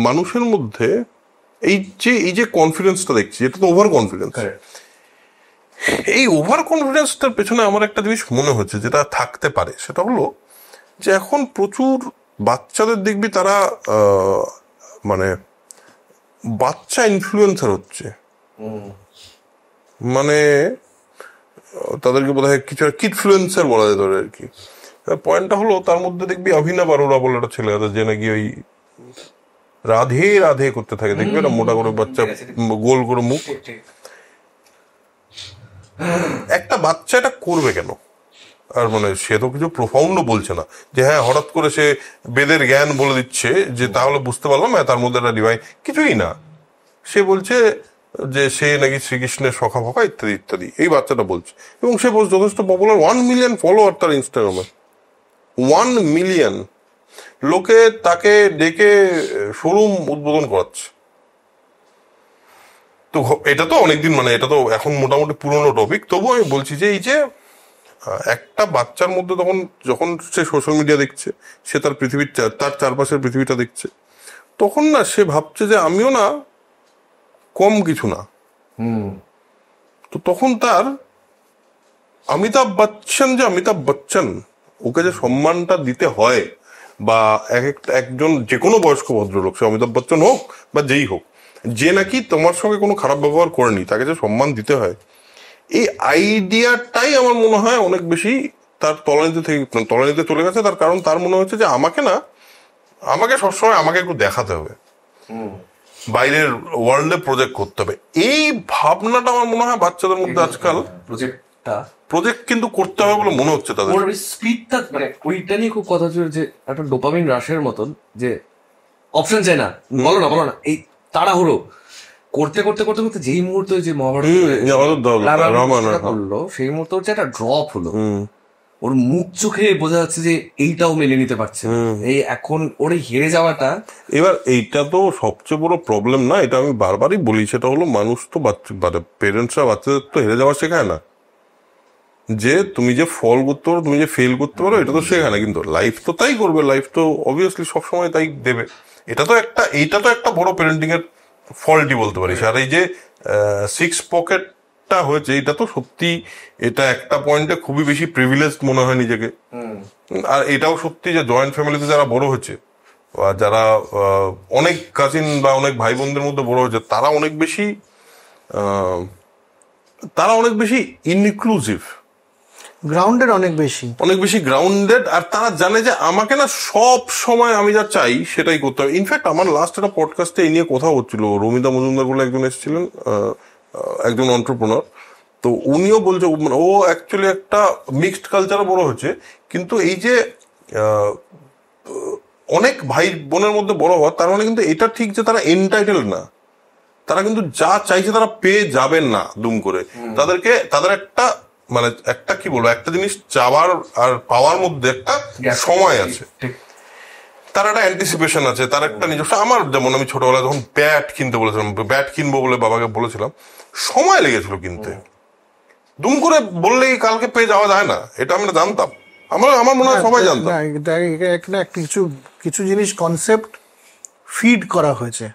মানুষের মধ্যে এই যে কনফিডেন্সটা দেখছি, এটা তো ওভার কনফিডেন্স। এই ওভার কনফিডেন্সটার পেছনে আমার একটা জিনিস মনে হচ্ছে যেটা থাকতে পারে, সেটা হলো যে এখন প্রচুর বাচ্চাদের দেখবি তারা মানে বাচ্চা ইনফ্লুয়েন্সার হচ্ছে, মানে তাদেরকে বোধ হয় কিছু কিডফ্লুয়েন্সার বলা যেত আর কি। পয়েন্টটা হলো তার মধ্যে দেখবি অভিনব আরোরা বলে একটা ছেলে আছে যে নাকি ওই রাধে রাধে করতে থাকে, দেখবি একটা মোটা করে বাচ্চা, গোল করে মুখ। একটা বাচ্চা এটা করবে কেন? আর মানে সে তো কিছু প্রোফাউন্ডও বলছে না যে হ্যাঁ হঠাৎ করে সে বেদের জ্ঞান বলে দিচ্ছে যে তাহলে বুঝতে পারলাম হ্যাঁ তার মধ্যে একটা ডিভাইন, কিছুই না। সে বলছে যে সে নাকি শ্রীকৃষ্ণের সখা ফখা ইত্যাদি ইত্যাদি, এই বাচ্চাটা বলছে। এবং সে যথেষ্ট পপুলার, 1 মিলিয়ন ফলোয়ার তার ইনস্টাগ্রামে, 1 মিলিয়ন। লোকে তাকে ডেকে শোরুম উদ্বোধন করাচ্ছে। তো এটা তো অনেকদিন, মানে এটা তো এখন মোটামুটি পুরনো টপিক, তবুও আমি বলছি যে এই যে একটা বাচ্চার মধ্যে তখন যখন সে সোশ্যাল মিডিয়া দেখছে, সে তার পৃথিবীর তার চারপাশের পৃথিবীটা দেখছে, তখন না সে ভাবছে যে আমিও না কম কিছু না। তো তখন তার অমিতাভ বচ্চন, যে অমিতাভ বচ্চন, ওকে যে সম্মানটা দিতে হয়, বা একজন যে কোনো বয়স্ক ভদ্রলোক, সে অমিতাভ বচ্চন হোক বা যেই হোক, যে নাকি তোমার সঙ্গে কোনো খারাপ ব্যবহার করেনি, তাকে যে সম্মান দিতে হয়, এই আইডিয়াটাই আমার মনে হয় অনেক বেশি তার তলানিতে চলে গেছে। তার কারণ তার মনে হচ্ছে যে আমাকে সবসময় আমাকে একটু দেখাতে হবে, বাইরের ওয়ার্ল্ডে প্রজেক্ট করতে হবে। এই ভাবনাটা আমার মনে হয় বাচ্চাদের মধ্যে আজকাল প্রজেক্ট কিন্তু করতে হবে বলে মনে হচ্ছে তাদের। স্পিডটা মানে ওইটা নিয়ে খুব কথা ছিল যে একটা ডোপামিন রাশের মতন, যে অপশন চাই না, বলো না, এই তাড়াহুড়ো করতে করতে করতে করতে যেই মুহূর্তে যে মহাভারত করলো, সেই মুহূর্তে হচ্ছে একটা ড্রপ হলো। ওর মুখ চোখে বোঝা যাচ্ছে যে এইটাও মেনে নিতে পারছে, এই এখন ওর হেরে যাওয়াটা। এবার এইটা তো সবচেয়ে বড় প্রবলেম না, এটা আমি বারবারই বলি, সেটা হলো মানুষ তো পেরেন্টসরা বাচ্চাদের তো হেরে যাওয়া শেখায় না, যে তুমি যে ফল করতে পারো, তুমি যে ফেল করতে পারো, এটা তো শেখায় না। কিন্তু লাইফ তো তাই করবে, লাইফ তো অবভিয়াসলি সবসময় তাই দেবে। এইটা তো একটা বড় প্যারেন্টিং এর ফল্টই বলতে পারিস। আর এই যে 6 পকেটটা হয়েছে, এটা তো সত্যি, এটা একটা পয়েন্টে খুবই বেশি প্রিভিলেজড মনে হয় নিজেকে। আর এটাও সত্যি যে জয়েন্ট ফ্যামিলিতে যারা বড় হয়েছে, বা যারা অনেক কাজিন বা অনেক ভাই বোনদের মধ্যে বড় হয়েছে, তারা অনেক বেশি ইনক্লুসিভ, গ্রাউন্ডেড, অনেক বেশি গ্রাউন্ডেড। আর তারা জানে যে আমাকে না সব সময় আমি যা চাই সেটাই করতে হবে। ইনফ্যাক্ট আমার লাস্ট একটা পডকাস্টে এই নিয়ে কথা হচ্ছিল, রমিতা মজুমদার বলে একজন এসেছিলেন, একজন এন্টারপ্রেনার। তো উনিও বলছে, ও অ্যাকচুয়ালি একটা মিক্সড কালচারে বড় হয়েছে, কিন্তু এই যে অনেক ভাই বোনের মধ্যে বড় হওয়া, তার মানে কিন্তু এটা ঠিক যে তারা এনটাইটেল না, তারা কিন্তু যা চাইছে তারা পেয়ে যাবেন না দুম করে। তাদের একটা কি বলবো, একটা জিনিস চাওয়ার আর পাওয়ার মধ্যে একটা সময় আছে, তার একটা অ্যান্টিসিপেশন আছে, তার একটা নিজস্ব। আমার যেমন, আমি ছোটবেলায় যখন ব্যাট কিনতে বলেছিলাম, ব্যাট কিনবো বলে বাবাকে বলেছিলাম, সময় লেগেছিল কিনতে। দুম করে বললেই কালকে পেয়ে যাওয়া যায় না, এটা আমি জানতাম, আমার মনে হয় সবাই জানতাম। কিছু জিনিস কনসেপ্ট ফিড করা হয়েছে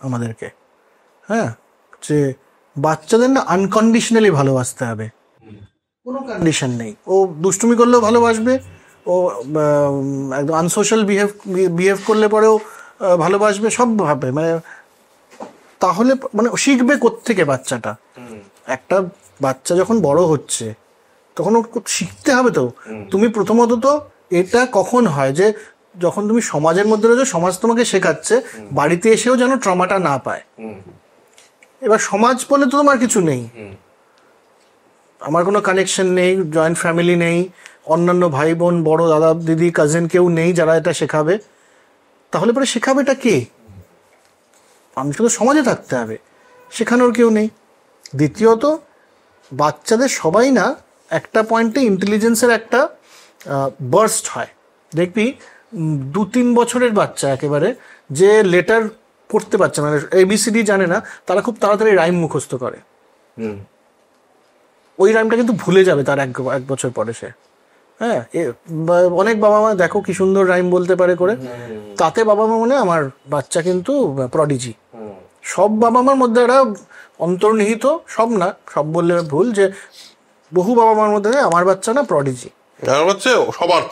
আমাদেরকে, হ্যাঁ, যে বাচ্চাদের না আনকন্ডিশনালি ভালোবাসতে হবে, কোনো কন্ডিশন নেই। ও দুষ্টুমি করলেও ভালোবাসবে, ও একদম আনসোশ্যাল বিহেভ করলে পরেও ভালোবাসবে, সব ভাবে। মানে তাহলে মানে শিখবে কোত্থেকে বাচ্চাটা? একটা বাচ্চা যখন বড় হচ্ছে তখন ওর শিখতে হবে। তো তুমি প্রথমত তো এটা কখন হয়, যে যখন তুমি সমাজের মধ্যে রয়েছো, সমাজ তোমাকে শেখাচ্ছে, বাড়িতে এসেও যেন ট্রমাটা না পায়। এবার সমাজ বলে তো তোমার কিছু নেই, আমার কোনো কানেকশন নেই, জয়েন্ট ফ্যামিলি নেই, অন্যান্য ভাই বোন, বড় দাদা দিদি কাজিন কেউ নেই যারা এটা শেখাবে। তাহলে পরে শেখাবেটা কে? মানুষকে তো সমাজে থাকতে হবে, শেখানোর কেউ নেই। দ্বিতীয়ত, বাচ্চাদের সবাই না একটা পয়েন্টে ইন্টেলিজেন্সের একটা বার্স্ট হয়। দেখবি 2-3 বছরের বাচ্চা একেবারে যে লেটার পড়তে পারছে, মানে ABCD জানে না, তারা খুব তাড়াতাড়ি রাইম মুখস্থ করে। ওই রাইমটা কিন্তু ভুলে যাবে তার 1 বছর পরে সে। হ্যাঁ, অনেক বাবা মা দেখো কি সুন্দর রাইম বলতে পারে করে, তাতে বাবা মা মনে আমার বাচ্চা কিন্তু প্রডিজি। সব বাবা মার মধ্যে একটা অন্তর্নিহিত, সব না, সব বললে ভুল, যে বহু বাবা মার মধ্যে আমার বাচ্চা না প্রডিজি, সবার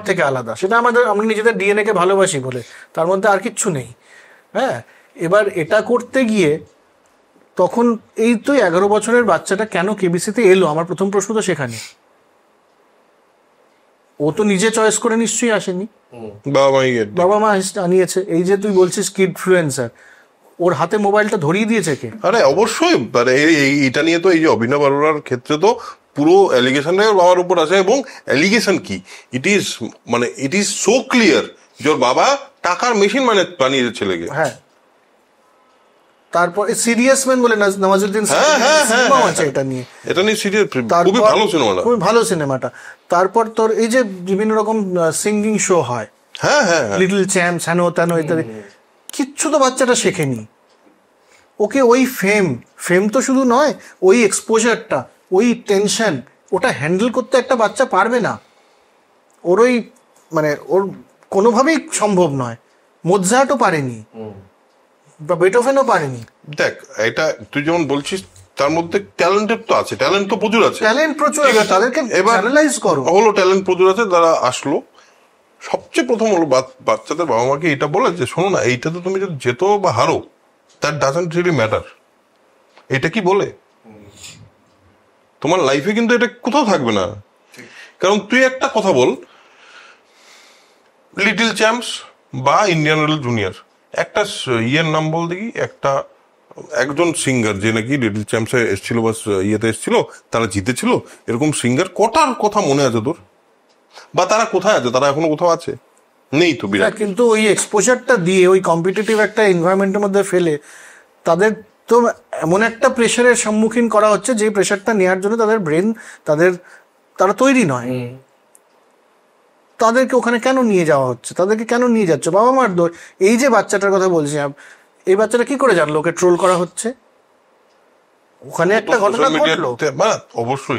থেকে আলাদা। সেটা আমরা নিজেদের DNA কে ভালোবাসি বলে, তার মধ্যে আর কিচ্ছু নেই। হ্যাঁ, এবার এটা করতে গিয়ে তখন এই তো 11 বছরের বাচ্চাটা কেন KBC-তে এলো, আমার প্রথম প্রশ্ন তো সেখানে। ও তো নিজে চয়েস করে নিশ্চয়ই আসেনি, বাবা মা আনিয়েছে। এই যে তুই বলছিস কিডফ্লুয়েন্সার, ওর হাতে মোবাইলটা ধরিয়ে দিয়েছে কে? আরে অবশ্যই, এটা নিয়ে তো এই যে অভিনব আরোরার ক্ষেত্রে তো পুরো অ্যালিগেশনটাই ওর বাবার উপর আছে, এবং অ্যালিগেশন কি, ইট ইজ সো ক্লিয়ার যে ওর বাবা টাকার মেশিন বানিয়েছে ছেলেকে। হ্যাঁ, তারপর সিরিয়াস ম্যান বলে নওয়াজুদ্দিন সিনেমা আছে এটা নিয়ে সিরিয়াস, খুবই ভালো সিনেমাটা, খুবই ভালো সিনেমাটা। তারপর তোর এই যে বিভিন্ন রকম সিঙ্গিং শো হয়, হ্যাঁ হ্যাঁ, লিটল চ্যাম্পস, হ্যানো ত্যানো ইত্যাদি, কিচ্ছু তো বাচ্চাটা শেখেনি। ওকে ওই ফেম তো শুধু নয়, ওই এক্সপোজারটা, ওই টেনশন, ওটা হ্যান্ডেল করতে একটা বাচ্চা পারবে না। ওর ওই ওর কোনোভাবেই সম্ভব নয়। মোৎসার্টও পারেনি বা বেটোফেনও পারেনি। দেখ, এটা তুই যেমন বলছিস তার মধ্যে ট্যালেন্টেড তো আছে, ট্যালেন্ট তো প্রচুর আছে, ট্যালেন্ট প্রচুর আছে, তাদেরকে চ্যানেলাইজ করো। হলো ট্যালেন্ট প্রচুর আছে, তারা আসলো। সবচেয়ে প্রথম হলো বাচ্চাদের বাবা মাকে এটা বলে যে শোনো না, এইটাতে তুমি যদি যেতো বা হারো, দ্যাট ডাজন্ট রিয়েলি ম্যাটার। এটা কি বলে তোমার লাইফে কিন্তু এটা কোথাও থাকবে না। কারণ তুই একটা কথা বল, লিটল চ্যাম্পস বা ইন্ডিয়ান আইডল জুনিয়র, একটা ইয়ের নাম বল দেখি, একজন সিঙ্গার যে নাকি লিটল চ্যাম্পসে এসেছিল বা ইয়েতে এসেছিল, তারা জিতেছিল, এরকম সিঙ্গার কটার কথা মনে আছে তোর? বা তারা কোথায় আছে? তারা এখনো কোথাও আছে? নেই তো। বিরাট। কিন্তু ওই এক্সপোজারটা দিয়ে ওই কম্পিটিটিভ একটা এনভায়রনমেন্টের মধ্যে ফেলে তাদের তো এমন একটা প্রেশারের সম্মুখীন করা হচ্ছে যে প্রেশারটা নেওয়ার জন্য তাদের ব্রেন, তারা তৈরি নয়। তাদেরকে ওখানে কেন নিয়ে যাওয়া হচ্ছে? তাদেরকে কেন নিয়ে যাচ্ছে? বাবা মার দোষ। এই যে বাচ্চাটার কথা বলছি, এই বাচ্চাটা কি করে জানলো ওকে ট্রোল করা হচ্ছে? ওখানে একটা ঘটনা ঘটলো, অবশ্যই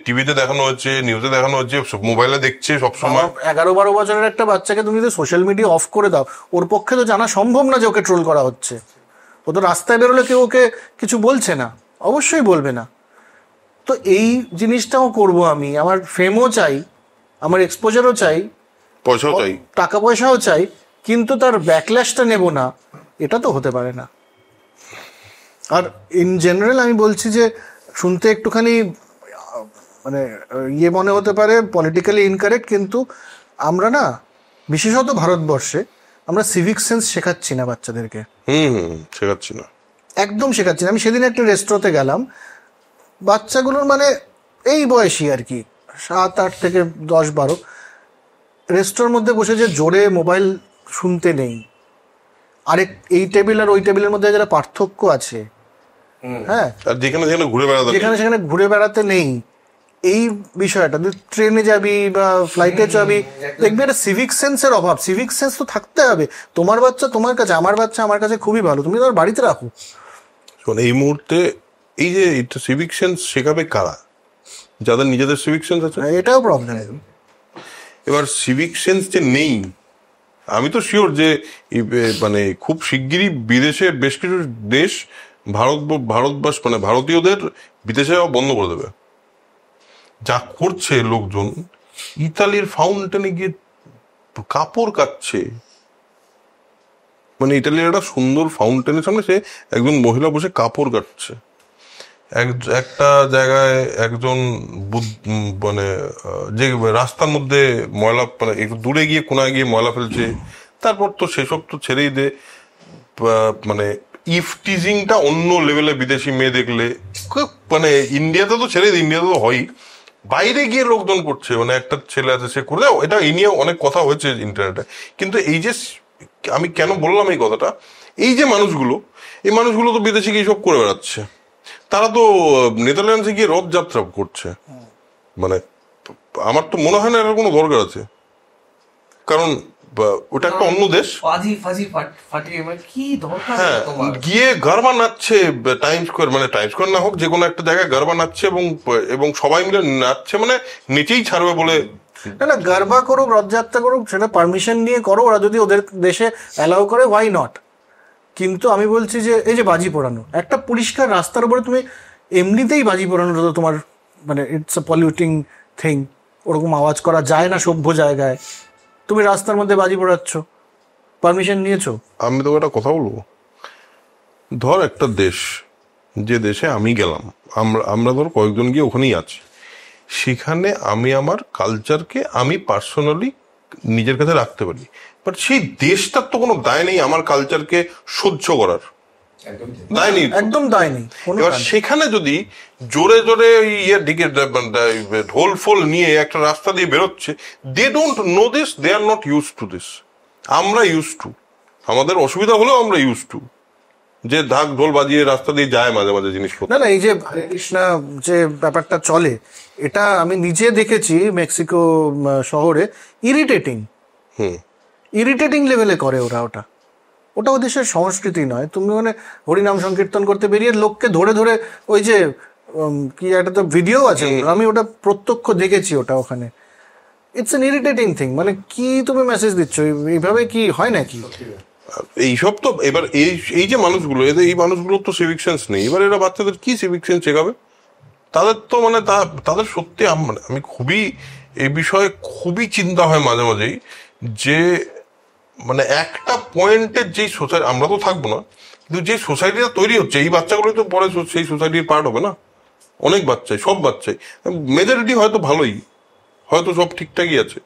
টিভিতে দেখানো হচ্ছে, নিউজে দেখানো হচ্ছে, মোবাইলে দেখছে সবসময়। 11-12 বছরের একটা বাচ্চাকে তুমি যদি সোশ্যাল মিডিয়া অফ করে দাও, ওর পক্ষে তো জানা সম্ভব না যে ওকে ট্রোল করা হচ্ছে। ও তো রাস্তায় বেরোলে কেউ ওকে কিছু বলছে না, অবশ্যই বলবে না। তো এই জিনিসটাও করব আমি, আমার ফেমও চাই, আমার এক্সপোজারও চাই, পয়সাও চাই, টাকা পয়সাও চাই, কিন্তু তার ব্যাকল্যাশটা নেব না, এটা তো হতে পারে না। আর ইন জেনারেল আমি বলছি যে শুনতে একটুখানি মনে হতে পারে পলিটিক্যালি ইনকারেক্ট, কিন্তু আমরা না, বিশেষত ভারতবর্ষে, আমরা সিভিক সেন্স শেখাচ্ছি না বাচ্চাদেরকে। শেখাচ্ছি না, একদম শেখাচ্ছি না। আমি সেদিন একটা রেস্টুরেন্টে গেলাম, বাচ্চাগুলোর এই বয়সী আর কি, 7-8 থেকে 10-12, রেস্টুরেন্টের মধ্যে বসে যে জোরে মোবাইল শুনতে নেই, এই টেবিল আর ওই টেবিলের মধ্যে যারা পার্থক্য আছে, হ্যাঁ, যেখানে সেখানে ঘুরে বেড়াতে নেই, এই বিষয়টা। তুই ট্রেনে যাবি বা ফ্লাইটে যাবি, দেখবি একটা সিভিক সেন্সের অভাব। সিভিক সেন্স তো থাকতে হবে। তোমার বাচ্চা তোমার কাছে, আমার বাচ্চা আমার কাছে খুবই ভালো, তুমি তোমার বাড়িতে রাখো। এই মুহূর্তে এই যে সিভিক সেন্স শেখাবে কারা? যাদের নিজেদের সিভিক সেন্স আছে, এটাও প্রবলেম। এবার সিভিক সেন্স যে নেই, আমি তো শিওর যে খুব শিগগিরই বিদেশে বেশ কিছু দেশ ভারতবর্ষ ভারতীয়দের বিদেশে বন্ধ করে দেবে। যা করছে লোকজন, ইতালির ফাউন্টেনে গিয়ে কাপড় কাচ্ছে, ইটালির একটা সুন্দর ফাউন্টেনের সামনে সে একজন মহিলা বসে কাপড় কাটছে। একটা জায়গায় একজন যে রাস্তার মধ্যে ময়লা, একটু দূরে গিয়ে কোনায় গিয়ে ময়লা ফেলছে। তারপর তো সেসব তো ছেড়েই দে, ইফটিজিংটা অন্য লেভেলে বিদেশি মেয়ে দেখলে, ইন্ডিয়াতে তো ছেড়ে দে, ইন্ডিয়াতে তো হয়ই, বাইরে গিয়ে লোকজন করছে। একটা ছেলে আছে, সে করে, এটা এই নিয়ে অনেক কথা হয়েছে ইন্টারনেটে। কিন্তু এই যে আমি কেন বললাম এই কথাটা, এই যে মানুষগুলো তো বিদেশে গিয়ে সব করে বেড়াচ্ছে। তারা তো নেদারল্যান্ডসে গিয়ে রথযাত্রা করছে। আমার তো মনে হয় না এটার কোনো দরকার আছে, কারণ ওটা একটা অন্য দেশ। হ্যাঁ, গিয়ে গারবা নাচছে টাইম স্কোয়ার না হোক, যে কোনো একটা জায়গায় গারবা নাচছে, এবং সবাই মিলে নাচছে, নেচেই ছাড়বে বলে। না, গারবা করুক, রথযাত্রা করুক, সেটা পারমিশন নিয়ে করো, ওরা যদি ওদের দেশে অ্যালাউ করে, হোয়াই নট। কিন্তু আমি বলছি যে এই যে বাজি পোড়ানো, একটা পরিষ্কার রাস্তার উপরে তুমি এমনিতেই বাজি পোড়ানোটা তো তোমার ইটস আ পলিউটিং থিং। ওরকম আওয়াজ করা যায় না সভ্য জায়গায়, তুমি রাস্তার মধ্যে বাজি পোড়াচ্ছ, পারমিশন নিয়েছো? আমি তো একটা কথা বলবো, ধর একটা দেশ, যে দেশে আমি গেলাম, আমরা ধর কয়েকজন গিয়ে ওখানেই আছি, সেখানে আমি আমার কালচারকে আমি পার্সোনালি নিজের কাছে রাখতে পারি, বাট সেই দেশটার তো কোনো দায় নেই আমার কালচারকে সহ্য করার। দেয়নি। একদম দেয়নি কোনো এবার কারণে। সেখানে যদি জোরে জোরে ওই ইয়ের দিকে ঢোল ফোল নিয়ে একটা রাস্তা দিয়ে বেরোচ্ছে, they don't know this, they are not use to this. আমরা ইউজ টু, আমাদের অসুবিধা হলেও আমরা ইউজ টু, যে ঢাক ঢোল বাজিয়ে রাস্তা দিয়ে যায় মাঝে মাঝে জিনিসপত্র। না না, এই যে হরে কৃষ্ণা যে ব্যাপারটা চলে, এটা আমি নিজে দেখেছি মেক্সিকো শহরে। ইরিটেটিং, ইরিটেটিং লেভেলে করে ওরা। ওটা ওটা ও দেশের সংস্কৃতি নয়। তুমি মানে হরিনাম সংকীর্তন করতে বেরিয়ে লোককে ধরে ধরে ওই যে কি একটা তো ভিডিও আছে, আমি ওটা প্রত্যক্ষ দেখেছি ওটা ওখানে। It's an irritating thing. মানে কি তুমি মেসেজ দিচ্ছ? এইভাবে কি হয় নাকি? এইসব তো এবার এই যে মানুষগুলো, এই মানুষগুলোর তো সিভিক সেন্স নেই। এবার এরা বাচ্চাদের কি সিভিক সেন্স শেখাবে? তাদের তো মানে তাদের সত্যি আমি খুবই এই বিষয়ে খুবই চিন্তা হয় মাঝে মাঝেই, যে মানে একটা পয়েন্টের যেই সোসাইটি, আমরা তো থাকবো না, কিন্তু যে সোসাইটিটা তৈরি হচ্ছে, এই বাচ্চাগুলোই তো পরে সেই সোসাইটির পার্ট হবে না। অনেক বাচ্চাই, সব বাচ্চাই, মেজরিটি হয়তো ভালোই, হয়তো সব ঠিকঠাকই আছে,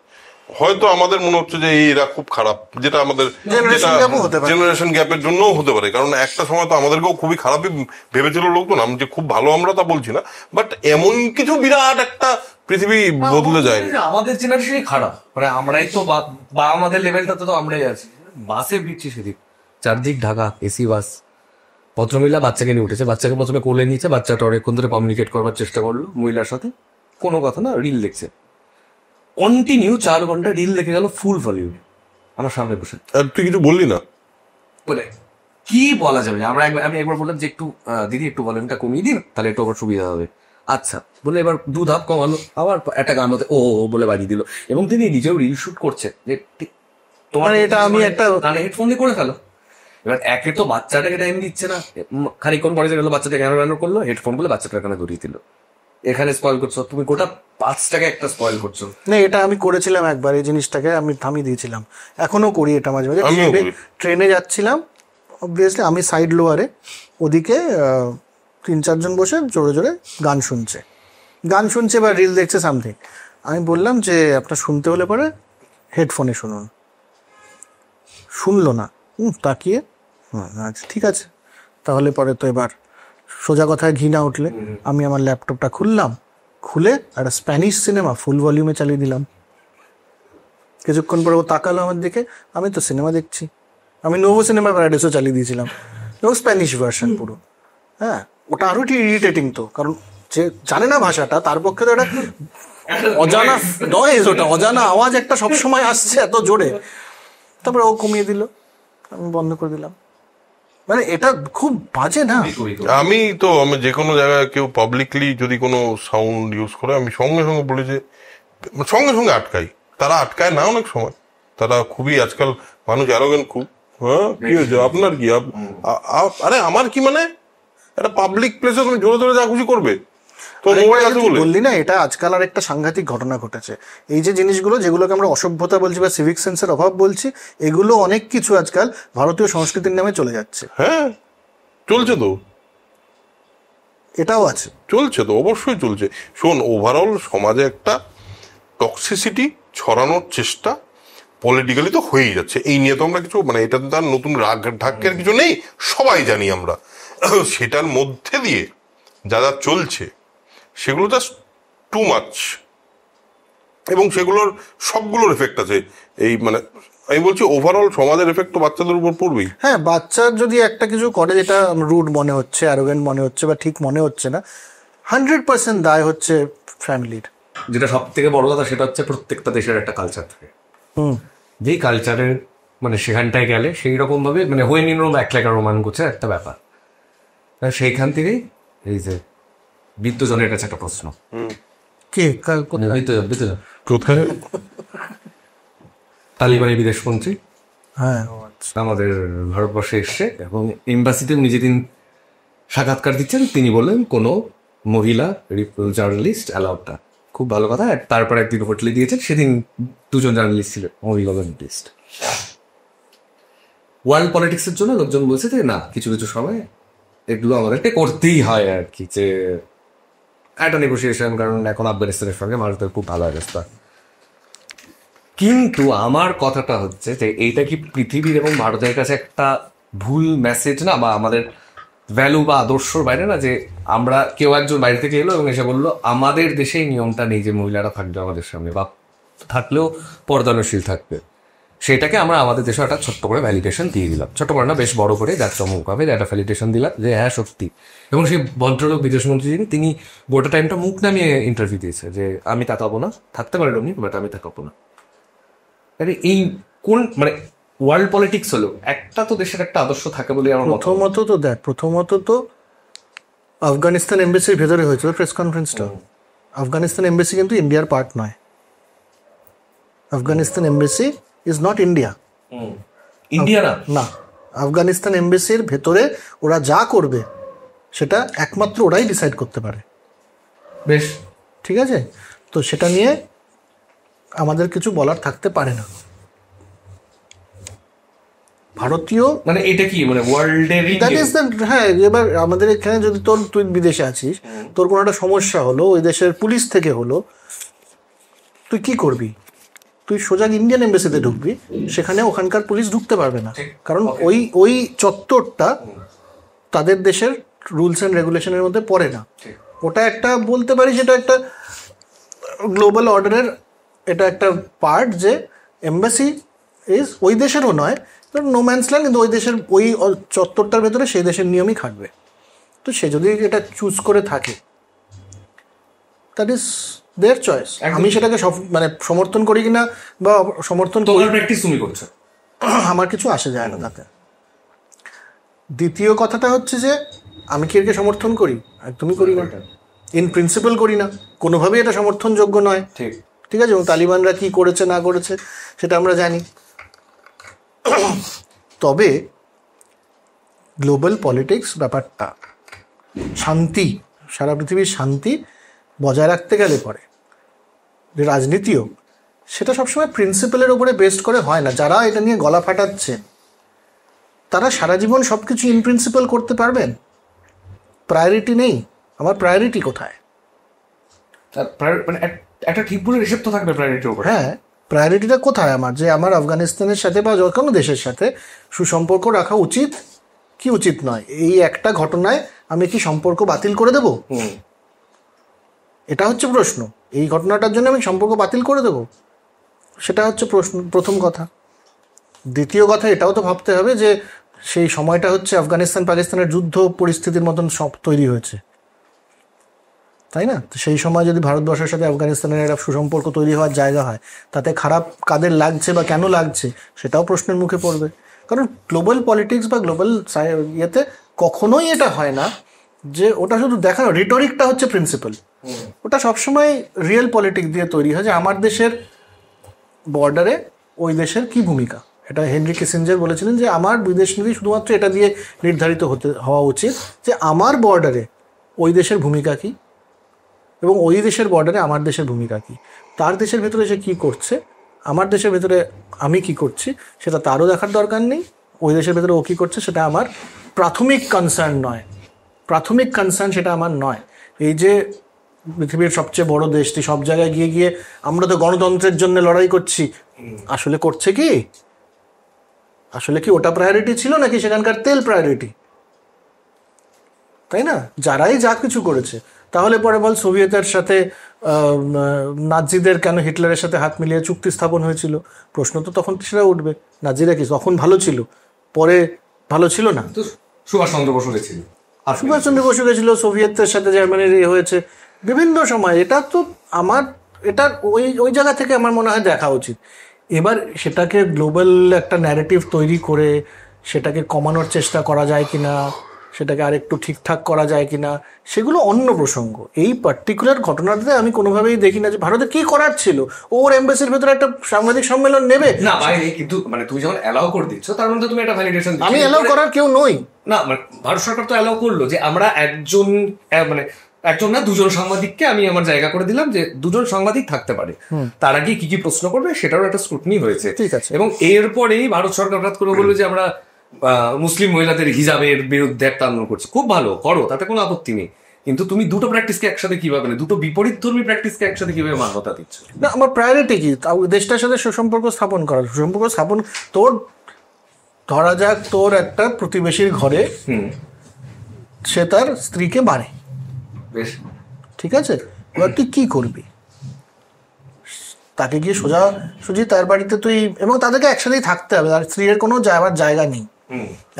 হয়তো আমাদের মনে হচ্ছে যে এরা খুব খারাপ, যেটা আমাদের জেনারেশন গ্যাপের জন্যও হতে পারে। কারণ একটা সময় তো আমাদেরকেও খুবই খারাপই ভেবেছিল লোকজন, আমি যে খুব ভালো আমরা তা বলছি না, বাট এমন কিছু বিরাট একটা পৃথিবী বদলে যায়। আমাদের জেনারেশনই খারাপ, মানে আমরাই তো বা আমাদের লেভেলটাতে তো আমরাই আছি। বাসে ভিড়ছি সেদিক, চারদিক ঢাকা, এসি বাস। ভদ্রমহিলা বাচ্চাকে নিয়ে উঠেছে, বাচ্চাকে প্রথমে কোলে নিয়েছে, বাচ্চাটা অনেকক্ষণ ধরে কমিউনিকেট করবার চেষ্টা করলো মহিলার সাথে, কোনো কথা না, রিল দেখছে। কন্টিনিউ 4 ঘন্টা রিল দেখে গেল ফুল ভলিউম আমার সামনে বসে। আর তুই কিছু বললি না বলে কি বলা যাবে? আমি একবার বললাম যে একটু দিদি একটু ভলিউমটা কমিয়ে দিন, তাহলে একটু আবার সুবিধা হবে। আচ্ছা বলে এবার 2 ধাপ কমালো, আবার একটা গান হতে ও বলে বাজিয়ে দিল। এবং তিনি নিজেও রিল শুট করছে যে তোমার এটা আমি একটা গানে হেডফোন দিয়ে করে ফেলো। এবার একে তো বাচ্চাটাকে টাইম দিচ্ছে না, খানিকক্ষণ পরে গেলো বাচ্চাটা কেন করলো, হেডফোন গুলো বাচ্চাটার কানে ধরিয়ে দিল। এখানে স্পয়েল করছো তুমি, গোটা 5 টাকা একটা স্পয়েল করছো। না, এটা আমি করেছিলাম একবার, এই জিনিসটাকে আমি থামিয়ে দিয়েছিলাম। এখনো করি এটা মাঝে মাঝে। ট্রেনে যাচ্ছিলাম, অবভিয়াসলি আমি সাইড লোয়ারে, ওদিকে 3-4 জন বসে জোরে জোরে গান শুনছে বা রিল দেখছে সামথিং। আমি বললাম যে আপনার শুনতে হলে পরে হেডফোনে শুনুন। শুনলো না, তাকিয়ে আচ্ছা ঠিক আছে তাহলে। পরে তো এবার সোজা কথায় ঘি না উঠলে আমি আমার ল্যাপটপটা খুলে একটা স্প্যানিশ সিনেমা ফুল ভলিউমে চালিয়ে দিলাম। কিছুক্ষণ পরে ও তাকালো আমার দিকে, আমি তো সিনেমা দেখছি। আমি নোভো সিনেমা প্যারাডাইসও চালিয়ে দিয়েছিলাম, স্প্যানিশ ভার্সন পুরো। হ্যাঁ, ওটা আরো ইরিটেটিং তো, কারণ যে জানে না ভাষাটা তার পক্ষে তো এটা অজানা নয়েজ, ওটা অজানা আওয়াজ একটা সবসময় আসছে এত জোরে। তারপরে ও কমিয়ে দিল, আমি বন্ধ করে দিলাম। মানে এটা খুব বাজে না? আমি যে কোনো জায়গায় কেউ পাবলিকলি যদি কোনো সাউন্ড ইউজ করে, আমি সঙ্গে সঙ্গে বলি যে সঙ্গে সঙ্গে আটকাই। তারা আটকায় না, অনেক সময় তারা খুবই, আজকাল মানুষ অ্যারোগেন্ট খুব। হ্যাঁ, কি হয়েছে আপনার কি? আরে আমার কি, মানে একটা পাবলিক প্লেসে তুমি জোরে জোরে যা খুশি করবে, তো মোবাইল আছে বলে। বললি না, এটা আজকাল আর একটা সাংঘাতিক ঘটনা ঘটেছে। এই যে জিনিসগুলো যেগুলোকে আমরা অসভ্যতা বলছি বা সিভিক সেন্সের অভাব বলছি, এগুলো অনেক কিছু আজকাল ভারতীয় সংস্কৃতির নামে চলে যাচ্ছে। হ্যাঁ, চলছে তো, এটাও আছে, চলছে তো, অবশ্যই চলছে। শোন, ওভারঅল সমাজে একটা টক্সিসিটি ছড়ানোর চেষ্টা পলিটিক্যালি তো হয়েই যাচ্ছে। এই নিয়ে তো আমরা কিছু, মানে এটা তো তার নতুন রাগ ঢাকের কিছু নেই, সবাই জানি আমরা। সেটার মধ্যে দিয়ে যা যা চলছে সেগুলো জাস্ট টু মাচ, এবং সেগুলোর সবগুলোর এফেক্ট আছে। এই মানে আমি বলছি ওভারঅল সমাজের এফেক্ট তো বাচ্চাদের উপর পড়বেই। হ্যাঁ, বাচ্চার যদি একটা কিছু করে যেটা রুড মনে হচ্ছে, অ্যারোগেন্ট মনে হচ্ছে বা ঠিক মনে হচ্ছে না, 100% দায় হচ্ছে ফ্যামিলির। যেটা সব থেকে বড় কথা সেটা হচ্ছে প্রত্যেকটা দেশের একটা কালচার থাকে, যেই কালচারের মানে সেখানটায় গেলে সেই রকম ভাবে মানে হয়ে নিন এক লেখা রোমান গোছে একটা ব্যাপার। সেইখান থেকেই এই যে বিদ্যুজনের কাছে একটা প্রশ্ন, কে কোথায় তালিবানের বিদেশমন্ত্রী হ্যাঁ আমাদের ভারতবর্ষে এসছে এবং এম্বাসিতে উনি যেদিন সাক্ষাৎকার দিচ্ছেন তিনি বললেন কোনো মহিলা জার্নালিস্ট অ্যালাউড না। খুব ভালো কথা। তারপর একদিন হোটেলে দিয়েছেন, সেদিন 2 জন জার্নালিস্ট ছিল, মহিলা জার্নালিস্ট। ওয়ার্ল্ড পলিটিক্সের জন্য লোকজন বলছে যে না, কিছু কিছু সময় এগুলো আমাদেরকে করতেই হয় আর কি, যে একটা নেগোসিয়েশন। কারণ এখন আফগানিস্তানের সঙ্গে ভারতের খুব ভালো অবস্থা। কিন্তু আমার কথাটা হচ্ছে যে এইটা কি পৃথিবীর এবং ভারতের কাছে একটা ভুল মেসেজ না, বা আমাদের ভ্যালু বা আদর্শর বাইরে না, যে আমরা কেউ একজন বাইরে থেকে এলো এবং এসে বললো আমাদের দেশে এই নিয়মটা নেই যে মহিলারা থাকবে আমাদের সামনে, বা থাকলেও পর্দানশীল থাকবে, সেটাকে আমরা আমাদের দেশে একটা ছোট্ট করে ভ্যালিডেশন দিয়ে দিলাম, ছোট্ট করে না বেশ বড় করে, যার চমকাবে একটা ভ্যালিডেশন দিলাম যে হ্যাঁ সত্যি। এবং সেই ভদ্রলোক বিদেশমন্ত্রী তিনি গোটা টাইমটা মুখ নামিয়ে ইন্টারভিউ দিয়েছে যে আমি তাকাবো না, থাকতে পারি উনি, বাট আমি তাকাবো না। আরে এই কোন মানে ওয়ার্ল্ড পলিটিক্স হলো, একটা তো দেশের একটা আদর্শ থাকে বলে আমার মত। প্রথমত তো আফগানিস্তান এমবেসির ভেতরে হয়েছিল প্রেস কনফারেন্সটা। আফগানিস্তান এমবেসি কিন্তু ইন্ডিয়ার পার্ট নয়। Afghanistan embassy is not India. India না, আফগানিস্তান এমবেসির ভেতরে ওরা যা করবে সেটা একমাত্র ওরাই ডিসাইড করতে পারে। বেশ ঠিক আছে, তো সেটা নিয়ে আমাদের কিছু বলার থাকতে পারে না। ভারতীয় মানে এটা কি মানে ওয়ার্ল্ডের, দ্যাট ইজ দ্য, হ্যাঁ, এবার আমাদের এখানে যদি তুই বিদেশে আছিস, তোর কোনো একটা সমস্যা হলো, ওই দেশের পুলিশ থেকে হলো, তুই কি করবি? তুই সোজা ইন্ডিয়ান এমবেসিতে ঢুকবি, সেখানে ওখানকার পুলিশ ঢুকতে পারবে না, কারণ ওই চত্বরটা তাদের দেশের রুলস অ্যান্ড রেগুলেশনের মধ্যে পড়ে না। ওটা একটা বলতে পারি সেটা একটা গ্লোবাল অর্ডারের এটা একটা পার্ট, যে এমবাসি ইজ ওই দেশেরও নয়, নো ম্যানস ল্যান্ড, কিন্তু ওই দেশের ওই চত্বরটার ভেতরে সেই দেশের নিয়মই খাটবে। তো সে যদি এটা চুজ করে থাকে, দ্যাট ইজ দেয়ার চয়েস। আমি সেটাকে মানে সমর্থন করি কিনা বা সমর্থন করি, প্র্যাকটিস তুমি করছো, আমার কিছু আসে যায় না তাতে। দ্বিতীয় কথাটা হচ্ছে যে আমি কি একে সমর্থন করি? একদমই করি না, ইন প্রিন্সিপাল করি না, কোনোভাবেই এটা সমর্থনযোগ্য নয়। ঠিক আছে, এবং তালিবানরা কি করেছে না করেছে সেটা আমরা জানি। তবে গ্লোবাল পলিটিক্স ব্যাপারটা শান্তি, সারা পৃথিবীর শান্তি বজায় রাখতে গেলে পরে যে রাজনীতিও, সেটা সবসময় প্রিন্সিপালের উপরে বেস্ট করে হয় না। যারা এটা নিয়ে গলা ফাটাচ্ছেন তারা সারা জীবন সব কিছু ইন প্রিন্সিপাল করতে পারবেন? প্রায়োরিটি নেই। আমার প্রায়োরিটি কোথায়? মানে একটা ঠিক বলে রিসেপ্ট তো থাকবে প্রায়োরিটির উপর। হ্যাঁ, প্রায়োরিটিটা কোথায় আমার? যে আমার আফগানিস্তানের সাথে বা কোনো দেশের সাথে সুসম্পর্ক রাখা উচিত কি উচিত নয়, এই একটা ঘটনায় আমি কি সম্পর্ক বাতিল করে দেব? এটা হচ্ছে প্রশ্ন। এই ঘটনাটার জন্য আমি সম্পর্ক বাতিল করে দেব, সেটা হচ্ছে প্রশ্ন, প্রথম কথা। দ্বিতীয় কথা, এটাও তো ভাবতে হবে যে সেই সময়টা হচ্ছে আফগানিস্তান পাকিস্তানের যুদ্ধ পরিস্থিতির মতন সব তৈরি হয়েছে, তাই না? তো সেই সময় যদি ভারতবর্ষের সাথে আফগানিস্তানের একটা সুসম্পর্ক তৈরি হওয়ার জায়গা হয়, তাতে খারাপ কাদের লাগছে বা কেন লাগছে সেটাও প্রশ্নের মুখে পড়বে। কারণ গ্লোবাল পলিটিক্স বা গ্লোবাল ইয়েতে কখনোই এটা হয় না যে ওটা শুধু দেখানো, রিটরিকটা হচ্ছে প্রিন্সিপাল। ওটা সবসময় রিয়েল পলিটিক্স দিয়ে তৈরি হয়, যে আমার দেশের বর্ডারে ওই দেশের কি ভূমিকা। এটা হেনরি কিসিঞ্জার বলেছিলেন যে আমার বিদেশ নীতি শুধুমাত্র এটা দিয়ে নির্ধারিত হওয়া উচিত যে আমার বর্ডারে ওই দেশের ভূমিকা কী এবং ওই দেশের বর্ডারে আমার দেশের ভূমিকা কী। তার দেশের ভেতরে সে কী করছে, আমার দেশের ভেতরে আমি কি করছি, সেটা তারও দেখার দরকার নেই। ওই দেশের ভেতরে ও কী করছে সেটা আমার প্রাথমিক কনসার্ন নয়, প্রাথমিক কনসার্ন সেটা আমার নয়। এই যে পৃথিবীর সবচেয়ে বড় দেশটি সব জায়গায় গিয়ে গিয়ে আমরা তো গণতন্ত্রের জন্য লড়াই করছি, আসলে করছে কি? আসলে কি ওটা প্রায়োরিটি ছিল নাকি সেখানকার তেল প্রায়োরিটি? তাই না? যারাই যা কিছু করেছে, তাহলে পরে বল সোভিয়েতের সাথে নাজিদের কেন হিটলারের সাথে হাত মিলিয়ে চুক্তি স্থাপন হয়েছিল? প্রশ্ন তো তখন সেটা উঠবে। নাজিরা কি তখন ভালো ছিল, পরে ভালো ছিল না? সুভাষচন্দ্র বসু গেছিল, সুভাষচন্দ্র বসু গেছিল, সোভিয়েতের সাথে জার্মানির হয়েছে বিভিন্ন সময়। এটা তো আমার এটা ওই জায়গা থেকে আমার মনে হয় দেখা উচিত। এবার সেটাকে গ্লোবাল একটা ন্যারেটিভ তৈরি করে সেটাকে কমানোর চেষ্টা করা যায় কিনা, সেটাকে আরেকটু ঠিকঠাক করা যায় কিনা, সেগুলো অন্য প্রসঙ্গ। এই পার্টিকুলার ঘটনাটাতে আমি কোনোভাবেই দেখি না যে ভারতে কি করার ছিল। ওর এমবাসির ভেতরে একটা সাংবাদিক সম্মেলন নেবে না বাইরে, কিন্তু মানে তুমি যখন অ্যালাউ করে দিচ্ছ তার মধ্যে তুমি একটা ভ্যালিডেশন। আমি অ্যালাউ করার কেউ নই না, মানে ভারত সরকার তো অ্যালাউ করলো যে আমরা একজন না দুজন সাংবাদিককে আমি আমার জায়গা করে দিলাম, যে দুজন সাংবাদিক থাকতে পারে। তার আগে কি কি প্রশ্ন করবে সেটারও একটা স্ক্রুটনি হয়েছে। ঠিক আছে, এবং এরপরেই ভারত সরকার হঠাৎ করে বললো যে আমরা মুসলিম মহিলাদের হিজাবের বিরুদ্ধে একটা আন্দোলন করছি। খুব ভালো, করো, তাতে কোনো আপত্তি নেই, কিন্তু তুমি দুটো প্র্যাকটিসকে একসাথে কিভাবে, দুটো বিপরীত ধর্মী প্র্যাকটিসকে একসাথে কিভাবে মান্যতা দিচ্ছ? না, আমার প্রায়োরিটি কি? দেশটার সাথে সুসম্পর্ক স্থাপন করা। সুসম্পর্ক স্থাপন, তোর ধরা যাক তোর একটা প্রতিবেশীর ঘরে সে তার স্ত্রীকে মারে, বেশ। ঠিক আছে? এবার তুই কি করবি? তাকে গিয়ে সোজাসুজি তার বাড়িতে তুই, এবং তাদেরকে একসাথেই থাকতে হবে, আর স্ত্রীর কোনো যাওয়ার জায়গা নেই।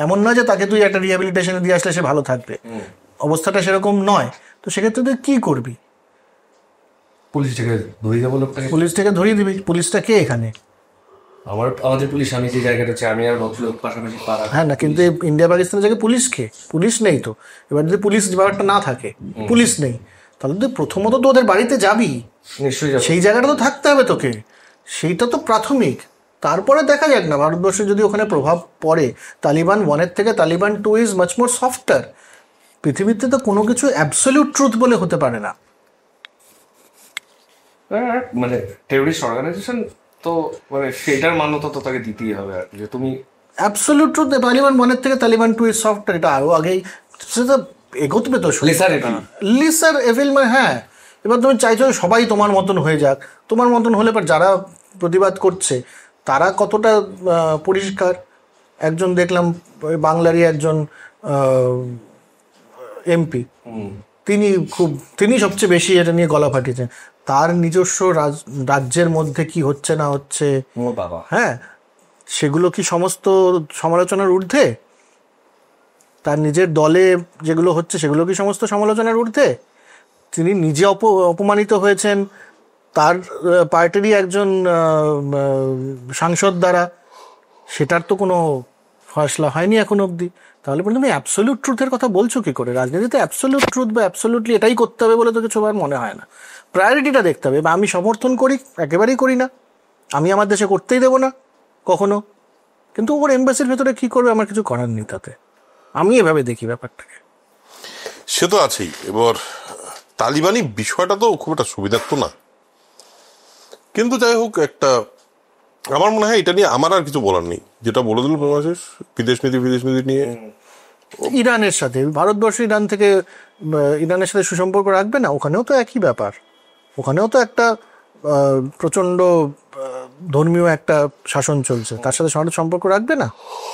এমন নয় যে তাকে তুই একটা রিহ্যাবিলিটেশনে দিয়ে আসলে সে ভালো থাকবে, অবস্থাটা সেরকম নয়। তো সেক্ষেত্রে তুই কি করবি? পুলিশ থেকে ধরিয়ে দেবো লোকটাকে। পুলিশ থেকে ধরিয়ে দিবি। পুলিশটা কে এখানে? আমাদের পুলিশ, আমি যে জায়গাটা হচ্ছে আমি আর ভদ্রলোক পাশাপাশি পাড়া। হ্যাঁ না, কিন্তু ইন্ডিয়া পাকিস্তানের জায়গায় পুলিশ কে? পুলিশ নেই তো। এবার যদি পুলিশ ব্যাপারটা না থাকে, পুলিশ নেই, তাহলে তুই প্রথমত তো ওদের বাড়িতে যাবি, নিশ্চয়ই যাবো। সেই জায়গাটা তো থাকতে হবে তোকে, সেইটা তো প্রাথমিক। তারপরে দেখা যাক না ভারতবর্ষে যদি ওখানে প্রভাব পড়ে। তালিবান 1-এর থেকে Taliban 2 is much more softer. পৃথিবীতে তো কোনো কিছু অ্যাবসলিউট ট্রুথ বলে হতে পারে না। মানে টেররিস্ট অর্গানাইজেশন তো মানে সেটার মান্যতা তো তাকে দিতেই হবে আর যে তুমি অ্যাবসলিউট ট্রুথ তালিবান 1-এর থেকে তালিবান 2 ইজ সফটার, এটা আরও আগেই সেটা এগোতবে তো। লিসার এভিল, মানে হ্যাঁ। এবার তুমি চাইছো সবাই তোমার মতন হয়ে যাক, তোমার মতন হলে পর যারা প্রতিবাদ করছে তারা কতটা পরিষ্কার। একজন দেখলাম ওই বাংলারই একজন এমপি, তিনি সবচেয়ে বেশি এটা নিয়ে গলা ফাটিয়েছেন। তার নিজস্ব রাজ্যের মধ্যে কি হচ্ছে না হচ্ছে, হ্যাঁ, সেগুলো কি সমস্ত সমালোচনার ঊর্ধ্বে? তার নিজের দলে যেগুলো হচ্ছে সেগুলো কি সমস্ত সমালোচনার ঊর্ধ্বে? তিনি নিজে অপমানিত হয়েছেন তার পার্টিরই একজন সাংসদ দ্বারা, সেটার তো কোনো ফয়সলা হয়নি এখন অবধি। তাহলে তুমি অ্যাবসলিউট ট্রুথের কথা বলছো কি করে? রাজনীতিতে অ্যাবসলিউট ট্রুথ বা অ্যাবসলিউটলি এটাই করতে হবে বলে তো কিছু আর মনে হয় না। প্রায়োরিটিটা দেখতে হবে। বা আমি সমর্থন করি, একেবারেই করি না, আমি আমার দেশে করতেই দেবো না কখনো, কিন্তু ওর এমবাসির ভেতরে কি করবে আমার কিছু করার নেই তাতে। আমি এভাবে দেখি ব্যাপারটাকে। সে তো আছেই। এবার তালিবানি বিষয়টা তো খুব একটা সুবিধার তো না, কিন্তু যাই হোক, একটা আমার মনে হয় এটা নিয়ে আমার আর কিছু বলার নেই। যেটা বলে দিল বিদেশ নীতি নিয়ে ইরানের সাথে ভারতবর্ষ ইরানের সাথে সুসম্পর্ক রাখবে না, ওখানেও তো একই ব্যাপার। ওখানেও তো একটা প্রচণ্ড ধর্মীয় একটা শাসন চলছে, তার সাথে ভারত সম্পর্ক রাখবে না?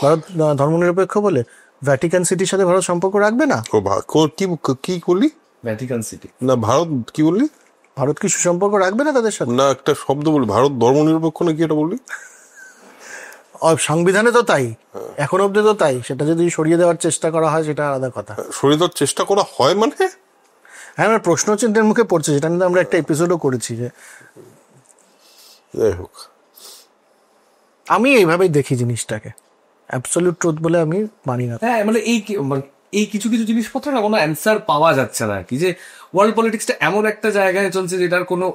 ভারত ধর্মনিরপেক্ষ বলে ভ্যাটিকান সিটির সাথে ভারত সম্পর্ক রাখবে না? কি করলি? ভ্যাটিকান সিটি না, ভারত কি বললি? ভারত কি সুসম্পর্ক রাখবে না তাদের সাথে? না, একটা শব্দ বলি, ভারত ধর্মনিরপেক্ষ না কি এটা বললি? সংবিধানে তো তাই, এখন অব্দি তো তাই। সেটা যদি সরিয়ে দেওয়ার চেষ্টা করা হয় সেটা আলাদা কথা। সরিয়ে দেওয়ার চেষ্টা করা হয় মানে? হ্যাঁ, আমার প্রশ্নচিহ্নের মুখে পড়ছে, যেটা নিয়ে আমরা একটা এপিসোডও করেছি। যে যাই হোক, আমি এইভাবেই দেখি জিনিসটাকে, অ্যাবসলিউট ট্রুথ বলে আমি মানি না। হ্যাঁ, মানে এই কিছু কিছু জিনিসপত্র না কোনো অ্যান্সার পাওয়া যাচ্ছে না কি, যে ওয়ার্ল্ড পলিটিক্সটা এমন একটা জায়গায় চলছে যেটার কোনো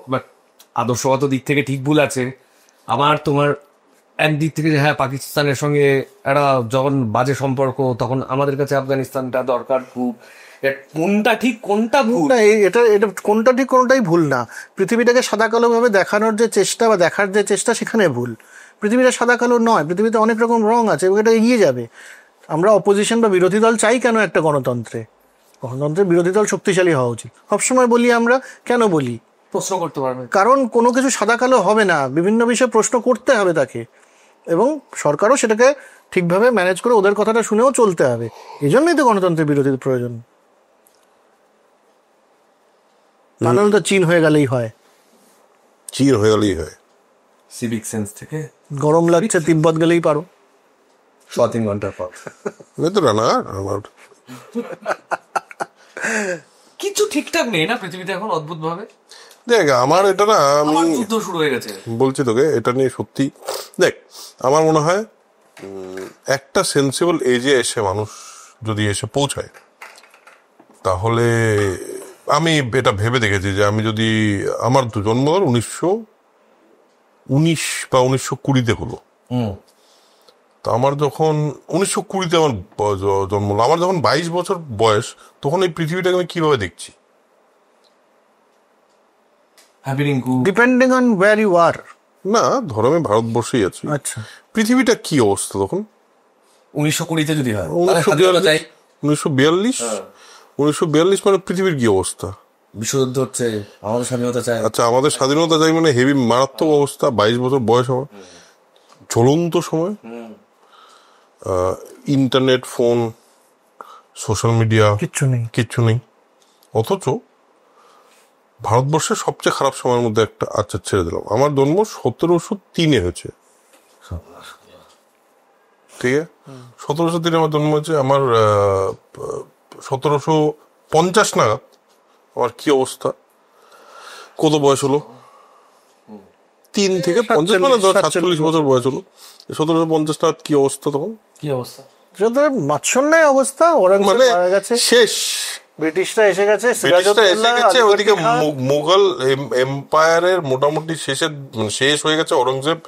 আদর্শগত দিক থেকে ঠিক ভুল আছে, আমার তোমার এক দিক থেকে যে হ্যাঁ পাকিস্তানের সঙ্গে একটা যখন বাজে সম্পর্ক, তখন আমাদের কাছে আফগানিস্তানটা দরকার খুব। কোনটা ঠিক কোনটা ভুল না, এটা কোনটা ঠিক কোনটাই ভুল না। পৃথিবীটাকে সাদা কালো ভাবে দেখানোর যে চেষ্টা বা দেখার যে চেষ্টা, সেখানে ভুল। পৃথিবীটা সাদা কালো নয়, পৃথিবীতে অনেক রকম রং আছে এবং এটা এগিয়ে যাবে। আমরা অপোজিশন বা বিরোধী দল চাই কেন একটা গণতন্ত্রে? গণতন্ত্রের বিরোধী দল শক্তিশালী হওয়া উচিত সবসময় বলি আমরা। কেন বলি? প্রশ্ন করতে পারবে, কারণ কোনো কিছু সাদা কালো হবে না, বিভিন্ন বিষয়ে প্রশ্ন করতে হবে তাকে, এবং সরকারও সেটাকে ঠিকভাবে ম্যানেজ করে ওদের কথাটা শুনেও চলতে হবে। এই জন্যই তো গণতন্ত্রের বিরোধীর প্রয়োজন। তাহলে তো চীন হয়ে গেলেই হয়। সিভিক সেন্স থেকে গরম লাগছে, তিব্বত গেলেই পারো 3 ঘন্টার পর। কিছু ঠিকঠাক নেই না পৃথিবীতে এখন, অদ্ভুত ভাবে। দেখ, আমার এটা না, আমি যুদ্ধ শুরু হয়ে গেছে বলছি তোকে এটা নিয়ে সত্যি। দেখ, আমার মনে হয় একটা সেন্সিবল এজে এসে মানুষ যদি এসে পৌঁছায়, তাহলে আমি এটা ভেবে দেখেছি যে আমি যদি আমার জন্ম 1919 বা 1920 হলো, তো আমার যখন 1920 আমার জন্ম হলো, আমার যখন 22 বছর বয়স, তখন এই পৃথিবীটাকে আমি কিভাবে দেখছি? Depending on where you are. না, ধরো আমি ভারতবর্ষেই আছি, আচ্ছা, পৃথিবীটা কি অবস্থা তখন? 1920 যদি হয় 1942 মানে পৃথিবীর কি অবস্থা? বিশ্বযুদ্ধ হচ্ছে, আমাদের স্বাধীনতা চাই। আচ্ছা, আমাদের স্বাধীনতা চাই মানে হেভি মারাত্মক অবস্থা। 22 বছর বয়স আমার, জ্বলন্ত সময়, ইন্টারনেট, ফোন সোশ্যাল মিডিয়া, কিচ্ছু নেই। অথচ ভারতবর্ষের সবচেয়ে খারাপ সময়ের মধ্যে একটা, আচ্ছা ছেড়ে দিলাম, আমার জন্ম 1703 হয়েছে, ঠিক আছে, 1703 আমার জন্ম হয়েছে। আমার 1750 নাগাদ আমার কি অবস্থা, কত বয়স হলো, 3 থেকে 50, মানে 47 বছর বয়স হলো। 1750 নাগাদ কি অবস্থা, তখন কি অবস্থা, মাৎসন্যায় অবস্থা, মানে শেষ, ব্রিটিশরা এসে গেছে, ওইদিকে মুঘল এম্পায়ারের মোটামুটি শেষ হয়ে গেছে, ঔরঙ্গজেব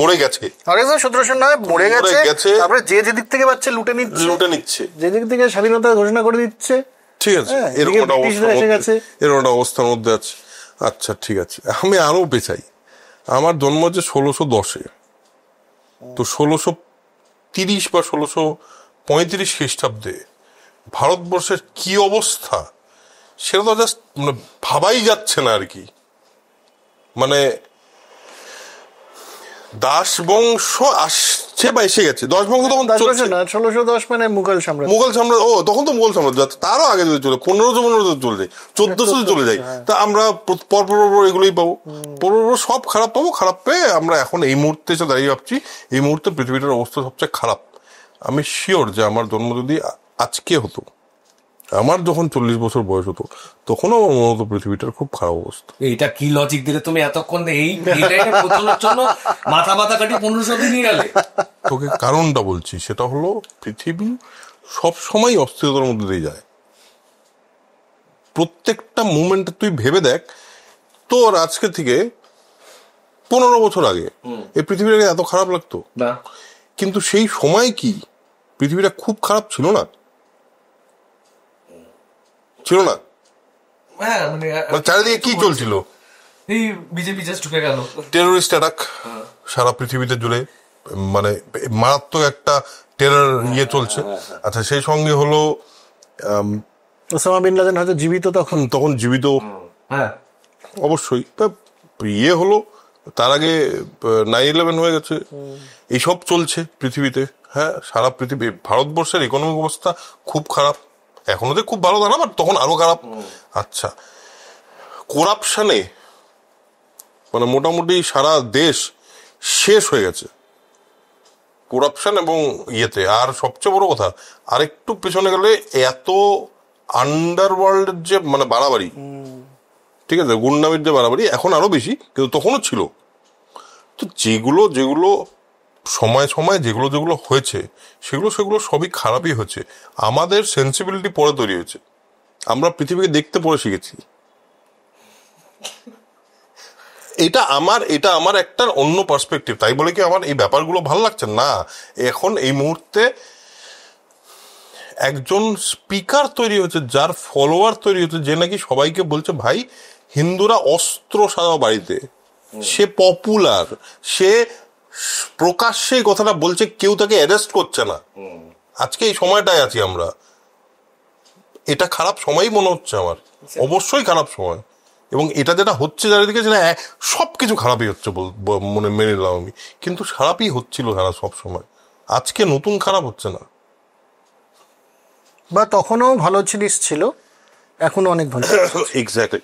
মরে গেছে, 1709 মরে গেছে, তারপরে যে যেদিক থেকে পাচ্ছে লুটে নিচ্ছে, যেদিক থেকে স্বাধীনতা ঘোষণা করে দিচ্ছে, ঠিক আছে, এরকম একটা অবস্থার মধ্যে আছে। আচ্ছা ঠিক আছে, আমি আরো পেছাই, আমার জন্ম হচ্ছে 1610-এ, তো 1630 বা 1635 খ্রিস্টাব্দে ভারতবর্ষের কি অবস্থা সেটা তো জাস্ট মানে ভাবাই যাচ্ছে না আর কি। মানে দাস বংশ আসছে বা এসে গেছে, দাস বংশ তখন 1610 মানে মুঘল সাম্রাজ্য, তখন তো মুঘল সাম্রাজ্য, তারও আগে যদি চলে 1500 চলে যায়, 1400 চলে যায়, তা আমরা পরপর এগুলোই পাবো, পরপর সব খারাপ পাবো, খারাপ পেয়ে আমরা এখন এই মুহূর্তে এসে দাঁড়িয়ে ভাবছি এই মুহূর্তে পৃথিবীটার অবস্থা সবচেয়ে খারাপ। আমি শিওর যে আমার জন্ম যদি আজকে হতো, আমার যখন 40 বছর বয়স হতো, তখনও আমার মনে হতো পৃথিবীটার খুব খারাপ অবস্থা। এইটা কি লজিক দিলে তুমি এতক্ষণ এই বোঝানোর জন্য মাথা কাটি 1500 দিনই গেলে? তোকে কারণটা বলছি, সেটা হলো পৃথিবী সবসময় অস্থিরতার মধ্যে দিয়ে যায়, প্রত্যেকটা মুভমেন্টে। তুই ভেবে দেখ, তোর আজকে থেকে 15 বছর আগে এই পৃথিবীটাকে এত খারাপ লাগতো না, কিন্তু সেই সময় কি পৃথিবীটা খুব খারাপ ছিল না? হ্যাঁ, মানে চারিদিকে কি চলছিল? এই বিজেপি জাস্ট ঢুকে গেল, টেরোরিস্ট অ্যাটাক সারা পৃথিবীতে জুড়ে, মানে মারাত্মক একটা টেরর চলছে। আচ্ছা, সেই সঙ্গে হলো ওসামা বিন লাদেন হয়তো জীবিত, তখন জীবিত, হ্যাঁ অবশ্যই। হলো তার আগে 9/11 হয়ে গেছে, এইসব চলছে পৃথিবীতে। হ্যাঁ, সারা পৃথিবী, ভারতবর্ষের ইকোনমিক অবস্থা খুব খারাপ, এখনো তো খুব ভালো দাঁড়া, বাট তখন আরো খারাপ। আচ্ছা, করাপশনে মানে মোটামুটি সারা দেশ শেষ হয়ে গেছে করাপশন এবং ইয়েতে। আর সবচেয়ে বড় কথা, আরেকটু পেছনে গেলে এত আন্ডারওয়ার্ল্ডের যে মানে বাড়াবাড়ি, ঠিক আছে, গুন্ডামির যে বাড়াবাড়ি এখন আরো বেশি, কিন্তু তখনও ছিল। তো যেগুলো সময় যেগুলো হয়েছে, সেগুলো সবই খারাপই হয়েছে। আমাদের সেন্সিবিলিটি পরে তৈরি হয়েছে, আমরা পৃথিবীকে দেখতে পরে শিখেছি। এটা আমার একটা অন্য পার্সপেক্টিভ, তাই বলে কি আমার এই ব্যাপারগুলো ভালো লাগছে না। এখন এই মুহূর্তে একজন স্পিকার তৈরি হচ্ছে, যার ফলোয়ার তৈরি হচ্ছে, যে নাকি সবাইকে বলছে ভাই হিন্দুরা অস্ত্র সাজাও বাড়িতে, সে পপুলার, সে প্রকাশ্যে কথাটা বলছে, কেউ তাকে অ্যারেস্ট করছে না। আজকে এই সময়টায় আছি আমরা, এটা খারাপ সময়ই মনে হচ্ছে আমার, অবশ্যই খারাপ সময়। এবং এটা যেটা হচ্ছে চারিদিকে, যেটা সবকিছু খারাপই হচ্ছে মনে মেনে নিলাম আমি, কিন্তু খারাপই হচ্ছিল সারা সব সময়। আজকে নতুন খারাপ হচ্ছে না, বা তখনও ভালো জিনিস ছিল, এখনো অনেক ভালো। এক্স্যাক্টলি।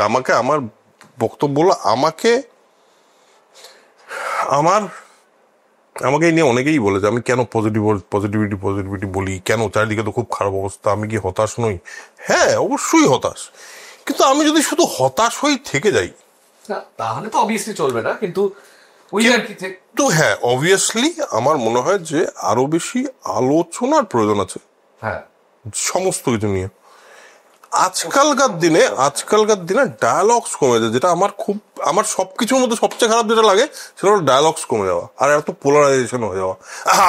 আমাকে আমার বক্তব্য হলো, আমাকে এই নিয়ে অনেকেই বলেছে আমি কেন পজিটিভিটি বলি, কেন চারিদিকে তো খুব খারাপ অবস্থা, আমি কি হতাশ নই? হ্যাঁ, অবশ্যই হতাশ, কিন্তু আমি যদি শুধু হতাশ হই থেকে যাই তাহলে তো অবভিয়াসলি চলবে না। কিন্তু হ্যাঁ, অবভিয়াসলি আমার মনে হয় যে আরো বেশি আলোচনার প্রয়োজন আছে, হ্যাঁ, সমস্ত কিছু নিয়ে। আজকালকার দিনে ডায়ালগস কমে যায়, যেটা আমার সবকিছুর মধ্যে সবচেয়ে খারাপ যেটা লাগে সেটা হলো ডায়ালগস কমে যাওয়া, আর এত পোলারাইজেশন হয়ে যাওয়া।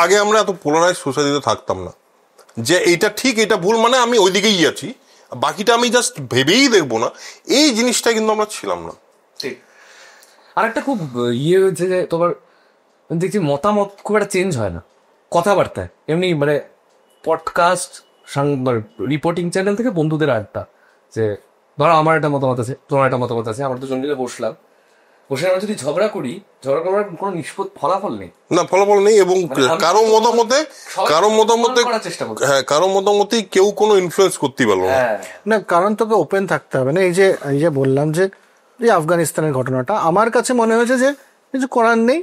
আগে আমরা এত পোলারাইজ সোসাইটিতে থাকতাম না, যে এইটা ঠিক এইটা ভুল, মানে আমি ওইদিকেই আছি, বাকিটা আমি জাস্ট ভেবেই দেখবো না, এই জিনিসটা কিন্তু আমরা ছিলাম না। ঠিক। আর একটা খুব হয়েছে যে তোমার দেখছি মতামত খুব একটা চেঞ্জ হয় না কথাবার্তায়, এমনি মানে পডকাস্ট, রিপোর্টিং চ্যানেল থেকে বন্ধুদের আড্ডা, যে ধরো আমার একটা মতামত আছে, তোমার একটা মতামত আছে, আমরা দুজন মিলে বসলাম, বসে আমরা যদি ঝগড়া করার কোনো ফলাফল নেই। না, ফলাফল নেই, এবং কারো মতামতে কারো মতামতেই কেউ কোনো ইনফ্লুয়েন্স করতেই পারলো না। না, কারণ তোকে ওপেন থাকতে হবে না। এই যে বললাম যে আফগানিস্তানের ঘটনাটা, আমার কাছে মনে হয়েছে যে কিছু করার নেই,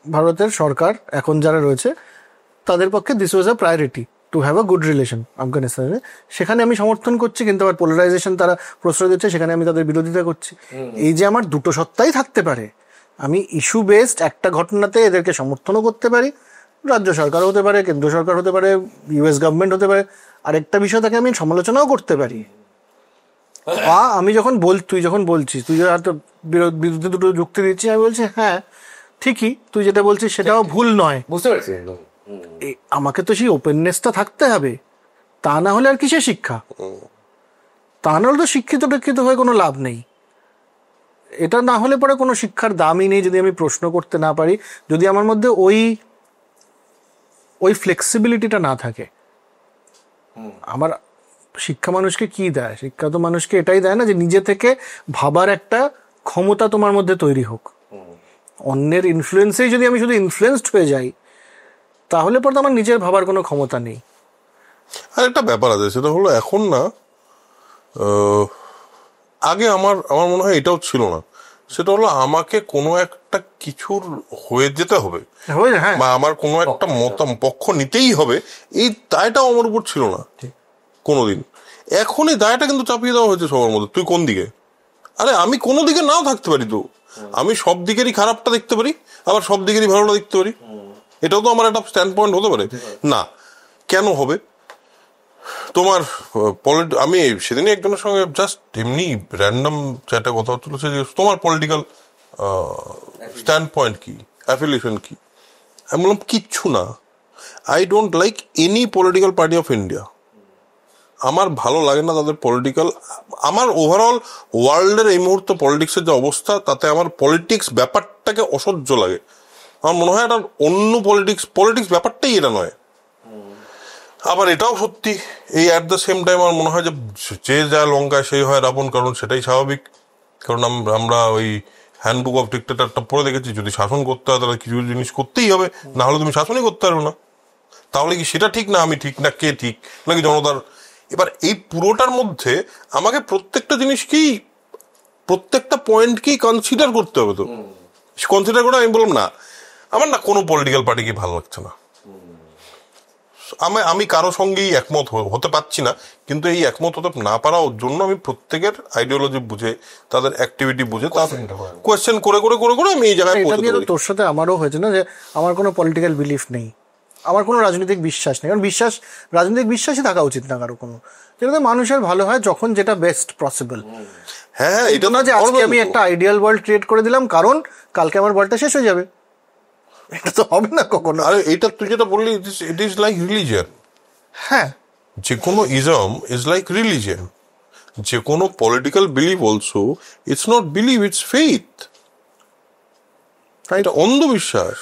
ভারতের সরকার এখন যারা রয়েছে তাদের পক্ষে this was a priority to have a good relation আফগানিস্তানে। সেখানে আমি সমর্থন করছি, কিন্তু আবার পোলারাইজেশন তারা প্রশ্রয় দিচ্ছে, সেখানে আমি তাদের বিরোধিতা করছি। এই যে আমার দুটো সত্তাই থাকতে পারে, আমি ইস্যু বেসড একটা ঘটনাতে এদেরকে সমর্থনও করতে পারি, রাজ্য সরকার হতে পারে, কেন্দ্র সরকার হতে পারে, ইউএস গভর্নমেন্ট হতে পারে, আরেকটা বিষয় তাকে আমি সমালোচনাও করতে পারি। বা আমি তুই যখন বলছিস, তুই হয়তো বিরুদ্ধে দুটো যুক্তি দিচ্ছিস, আমি বলছি হ্যাঁ ঠিকই, তুই যেটা বলছিস সেটাও ভুল নয়, বুঝতে পারছি। আমাকে তো সেই ওপেননেসটা থাকতে হবে, তা না হলে আর কিসের শিক্ষা? তা না হলে তো শিক্ষিত হয়ে কোনো লাভ নেই। এটা না হলে পরে কোনো শিক্ষার দামই নেই যদি আমি প্রশ্ন করতে না পারি, যদি আমার মধ্যে ওই ফ্লেক্সিবিলিটিটা না থাকে। আমার শিক্ষা মানুষকে কি দেয়? শিক্ষা তো মানুষকে এটাই দেয় না যে নিজে থেকে ভাবার একটা ক্ষমতা তোমার মধ্যে তৈরি হোক। অন্যের ইনফ্লুয়েন্সেই যদি আমি শুধু ইনফ্লুয়েন্সড হয়ে যাই, তাহলে পরে তো আমার নিজের ভাবার কোনো ক্ষমতা নেই। আর একটা ব্যাপার আছে, সেটা হলো এখন না, আগে আমার মনে হয় এটাও ছিল না, সেটা হলো আমাকে কোনো একটা কিছুর হয়ে যেতে হবে, বা আমার কোনো একটা পক্ষ নিতেই হবে, এই দায়টাও আমার উপর ছিল না কোনোদিন। এখন এই দায়টা কিন্তু চাপিয়ে দেওয়া হয়েছে সবার মধ্যে, তুই কোন দিকে? আরে আমি কোনো দিকে নাও থাকতে পারি, তো আমি সব দিকেরই খারাপটা দেখতে পারি, আবার সব দিকেরই ভালোটা দেখতে পারি। এটাও তো আমার একটা স্ট্যান্ড পয়েন্ট হতে পারে না? কেন হবে? তোমার আমি সেদিনই একজনের সঙ্গে জাস্ট এমনি র্যান্ডম চ্যাটে কথা হচ্ছিল, যে তোমার পলিটিক্যাল স্ট্যান্ড পয়েন্ট কি, অ্যাফিলিয়েশন কি? আমি বললাম কিচ্ছু না, I don't like any political party of India. আমার ভালো লাগে না তাদের পলিটিক্যাল, আমার ওভারঅল ওয়ার্ল্ডের এই মুহূর্তে পলিটিক্সের যে অবস্থা, তাতে আমার পলিটিক্স ব্যাপারটাকে অসহ্য লাগে। আমার মনে হয় এটা অন্য পলিটিক্স ব্যাপারটাই এটা নয়। আবার এটাও সত্যি, এই অ্যাট দ্য সেম টাইম আমার মনে হয় যে যা লঙ্কায় সেই হয় রাবণ, কারণ সেটাই স্বাভাবিক। কারণ আমরা ওই হ্যান্ডবুক অফ ডিক্টেটরটা পড়ে দেখেছি, যদি শাসন করতে হয় তাহলে কিছু জিনিস করতেই হবে, না হলে তুমি শাসনই করতে পারবে না। তাহলে কি সেটা ঠিক না আমি ঠিক, না কে ঠিক, নাকি জনতার? এবার এই পুরোটার মধ্যে আমাকে প্রত্যেকটা পয়েন্টকেই কনসিডার করতে হবে। তো কনসিডার করে আমি বললাম না, আমার না কোনো পলিটিক্যাল পার্টিকে ভালো লাগছে না, আমি কারো সঙ্গেই একমত হতে পারছি না, কিন্তু এই একমত হতে না পারার জন্য আমি প্রত্যেকের আইডিওলজি বুঝে, তাদের অ্যাক্টিভিটি বুঝে, তার কোয়েশ্চেন করে করে করে করে আমি এই জায়গায় পৌঁছতে পারি। তোর সাথে আমারও হয়েছে না, যে আমার কোনো পলিটিক্যাল বিলিফ নেই, আমার কোনো রাজনৈতিক বিশ্বাস নেই। কারণ রাজনৈতিক বিশ্বাসই থাকা উচিত না কারো কোনো, যেটাতে মানুষের ভালো হয় যখন যেটা বেস্ট পসিবল। হ্যাঁ, এটা না যে আজকে আমি একটা আইডিয়াল ওয়ার্ল্ড ক্রিয়েট করে দিলাম কারণ কালকে আমার ওয়ার্ল্ডটা শেষ হয়ে যাবে, এটা তো হবে না কখনো। আরে এটা তুই যেটা বললি, ইট ইজ লাইক রিলিজিয়ন। হ্যাঁ, যে কোনো ইজম ইজ লাইক রিলিজিয়ন, যে কোনো political believe also it's not believe, it's faith. এটা অন্ধবিশ্বাস,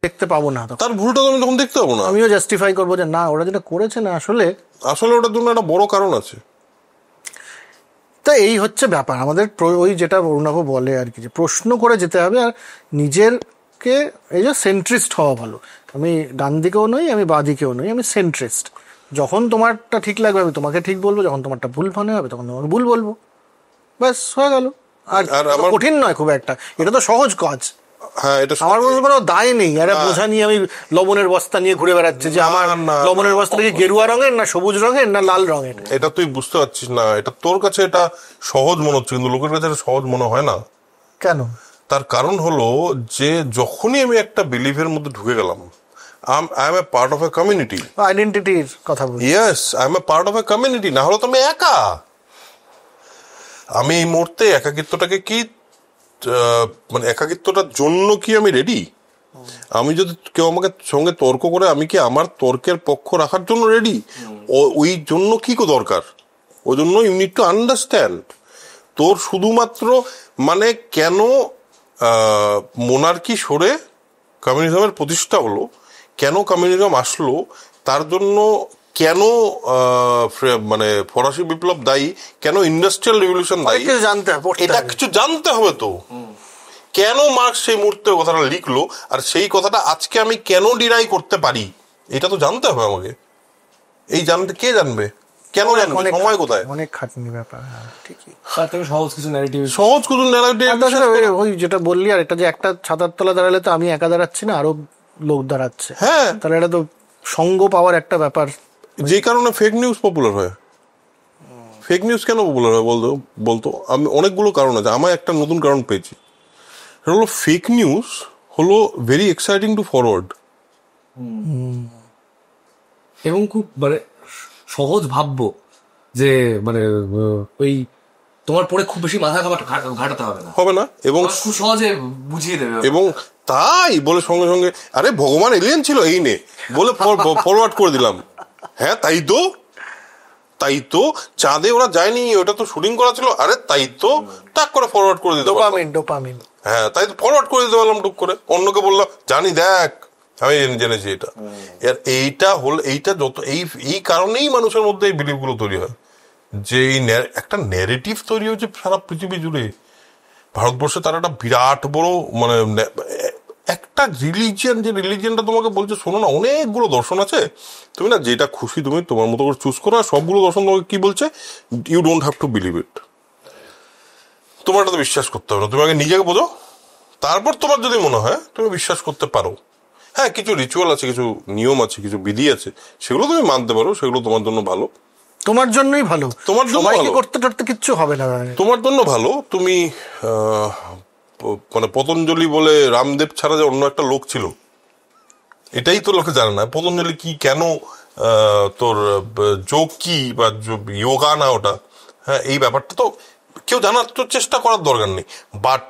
দেখতে পাবো না, তার ভুলটা তো আমি তখন দেখতে পাবো না, আমিও জাস্টিফাই করবো যে না ওরা যেটা করেছে না আসলে ওটার জন্য একটা বড় কারণ আছে। তা এই হচ্ছে ব্যাপার আমাদের, ওই যেটা অরুণাভ বলে আর কি, যে প্রশ্ন করে যেতে হবে, আর নিজেরকে এই যে সেন্ট্রিস্ট হওয়া ভালো। আমি ডান দিকেও নই, আমি বাঁ দিকেও নই, আমি সেন্ট্রিস্ট। যখন তোমারটা ঠিক লাগবে আমি তোমাকে ঠিক বলবো, যখন তোমারটা ভুল মনে হবে তখন তোমাকে ভুল বলবো, ব্যাস হয়ে গেল। আর কঠিন নয় খুব একটা, এটা তো সহজ কাজ। হ্যাঁ, এটা আমার কোনো দায় নেই, একটা বোঝা নিয়ে আমি লবণের বস্তা নিয়ে ঘুরে বেড়াচ্ছে যে আমার লবণের বস্তাটা কি গেরুয়া রঙের না সবুজ রঙের না লাল রঙের। এটা তুই বুঝতে পারছিস না, এটা তোর কাছে এটা সহজ মনে হচ্ছে, কিন্তু লোকের কাছে এটা সহজ মনে হয় না। কেন? তার কারণ হলো যে যখনই আমি একটা বিলিভের মধ্যে ঢুকে গেলাম, I am a part of a community. আইডেন্টিটির কথা বলছি। Yes, I am a part of a community, না হলে তো আমি একা। আমি এই মুহূর্তে একাকিত্বটাকে কি মানে একাকিত্বটার জন্য কি আমি রেডি? আমি যদি কেউ আমাকে সঙ্গে তর্ক করে, আমি কি আমার তর্কের পক্ষ রাখার জন্য রেডি? ওই জন্য কি দরকার? ওই জন্য ইউ নিড টু আন্ডারস্ট্যান্ড তোর শুধুমাত্র মানে কেন মোনার্কি সরে কমিউনিজমের প্রতিষ্ঠা হলো, কেন কমিউনিজম আসলো, তার জন্য কেন মানে ফরাসি বিপ্লব দায়ী, কেন ইন্ডাস্ট্রিয়াল রিভলিউশন দায়ী, জানতে হবে, এটা কিছু জানতে হবে তো। কেন মার্কস সেই মুহূর্তে কথাটা লিখলো, আর সেই কথাটা আজকে আমি কেন ডিনাই করতে পারি, এটা তো জানতে হবে আমাকে। এই জানতে কে জানবে, কেন জানবে, সময় কোথায়? অনেক খাটনি ব্যাপার। ঠিকই, সহজ কিছু ন্যারেটিভ, ওই যেটা বললি, আর এটা যে একটা ছাতার তলা দাঁড়ালে তো আমি একা দাঁড়াচ্ছি না, আরো লোক দাঁড়াচ্ছে। হ্যাঁ, তাহলে এটা তো সঙ্গ পাওয়ার একটা ব্যাপার। যে কারণে ফেক নিউজ পপুলার হয়। ফেক নিউজ কেন পপুলার হয় বলতো আমি অনেকগুলো কারণ আছে। আমার একটা নতুন কারণ পেয়েছি, সেটা হলো ফেক নিউজ হলো ভেরি এক্সাইটিং টু ফরওয়ার্ড, এবং খুব মানে সহজ ভাববো যে মানে ওই তোমার পরে খুব বেশি মাথা ঘাটাতে হবে না, এবং খুব সহজে বুঝিয়ে দেবে, এবং তাই বলে সঙ্গে সঙ্গে আরে ভগবান এলিয়েন ছিল এই নে বলে ফরওয়ার্ড করে দিলাম। হ্যাঁ তাই তো চাঁদে ওরা যায়নি, ওটা তো শুটিং করা ছিল, আরে তাই তো টাক করে ফরওয়ার্ড করে দিতে ডোপামিন। হ্যাঁ, তাই তো ফরওয়ার্ড করে দিতে পারলাম টুক করে। অন্যকে বললাম জানি দেখ আমি জেনেছি এটা। এইটা হল এইটা যত এই কারণেই মানুষের মধ্যে এই বিলিভ গুলো তৈরি হয়, যে এই একটা ন্যারেটিভ তৈরি হয়েছে সারা পৃথিবী জুড়ে। ভারতবর্ষে তার একটা বিরাট বড় মানে একটা রিলিজিয়ান, যে রিলিজিয়ানটা তোমাকে বলছে শোনো না, অনেকগুলো দর্শন আছে, তুমি না যেটা খুশি তুমি তোমার মতো করে চুজ করো, আর সবগুলো দর্শন তোমাকে কি বলছে, you don't have to believe it, তোমার এটা তো বিশ্বাস করতে হবে না, তুমি আগে নিজেকে বোঝো, তারপর তোমার যদি মনে হয় তুমি বিশ্বাস করতে পারো। হ্যাঁ, কিছু রিচুয়াল আছে, কিছু নিয়ম আছে, কিছু বিধি আছে, সেগুলো তুমি মানতে পারো, সেগুলো তোমার জন্য ভালো, তোমার জন্যই ভালো, তোমার জন্য ভালো, করতে টরতে কিচ্ছু হবে না, তোমার জন্য ভালো। তুমি মানে পতঞ্জলি বলে রামদেব ছাড়া যে অন্য একটা লোক ছিল, এটাই তো লোকে জানে না। পতঞ্জলি কি, কেন তোর যোগ কি বা যোগা না ওটা, হ্যাঁ, এই ব্যাপারটা তো কেউ জানার তো চেষ্টা করার দরকার নেই। বাট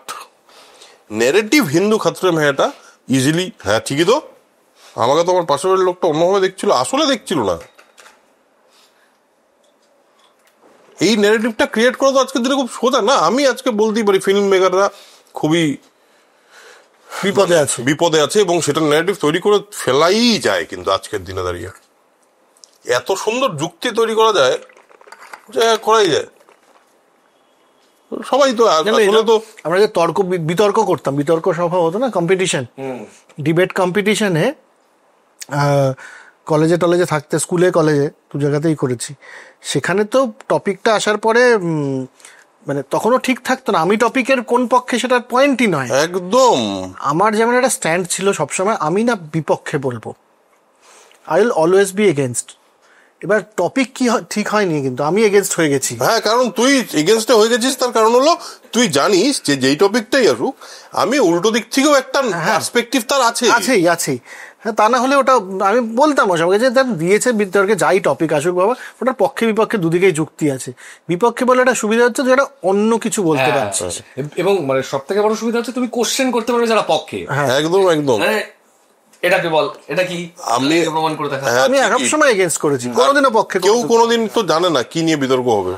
ন্যারেটিভ হিন্দু খাতরে মেয়েটা ইজিলি, হ্যাঁ ঠিকই তো, আমাকে তো আমার পাশের লোকটা অন্যভাবে দেখছিল, আসলে দেখছিল না। এই ন্যারেটিভটা ক্রিয়েট করা তো আজকের দিনে খুব সোজা না। আমি আজকে বলতেই পারি ফিল্ম মেকাররা খুবই বিপদে আছে, এবং সেটা ন্যারেটিভ তৈরি করে ফেলাই যায়। কিন্তু আজকের দিনে দাঁড়িয়ে এত সুন্দর যুক্তি তৈরি করা যায় যে করাই যায়, সবাই তো। আমরা যে বিতর্ক করতাম, বিতর্ক সভা হতো না, কম্পিটিশন, ডিবেট কম্পিটিশনে, কলেজে টলেজে থাকতে, স্কুলে কলেজে দু জায়গাতেই করেছি। সেখানে তো টপিকটা আসার পরে মানে তখনও ঠিক থাকতো না, আমি টপিকের কোন পক্ষে সেটার পয়েন্টই নয় একদম। আমার যেমন একটা স্ট্যান্ড ছিল সবসময়, আমি না বিপক্ষে বলবো, I will always be against. এবার টপিক কি ঠিক হয়নি, কিন্তু আমি এগেনস্ট হয়ে গেছি। হ্যাঁ, কারণ তুই এগেনস্টে হয়ে গেছিস, তার কারণ হলো তুই জানিস যে যেই টপিকটাই আসুক, আমি উল্টো দিক থেকেও একটা পার্সপেক্টিভ তার আছেই। হ্যাঁ, তা না হলে ওটা আমি বলতাম সবাইকে যে দিয়েছে বিতর্কে, যাই টপিক আসুক বাবা, ওটার পক্ষে বিপক্ষে দুদিকেই যুক্তি আছে। বিপক্ষে বলে একটা সুবিধা হচ্ছে যে এটা অন্য কিছু বলতে পারছিস, এবং মানে সব থেকে বড় সুবিধা হচ্ছে তুমি কোশ্চেন করতে পারবে যারা পক্ষে। একদম এটাকে বল, এটা কি, আমি প্রমাণ করে দেখা। আমি সবসময় এগেইনস্ট করেছি, কোনোদিনও পক্ষে। কেউ কোনোদিন তো জানে না কি নিয়ে বিতর্ক হবে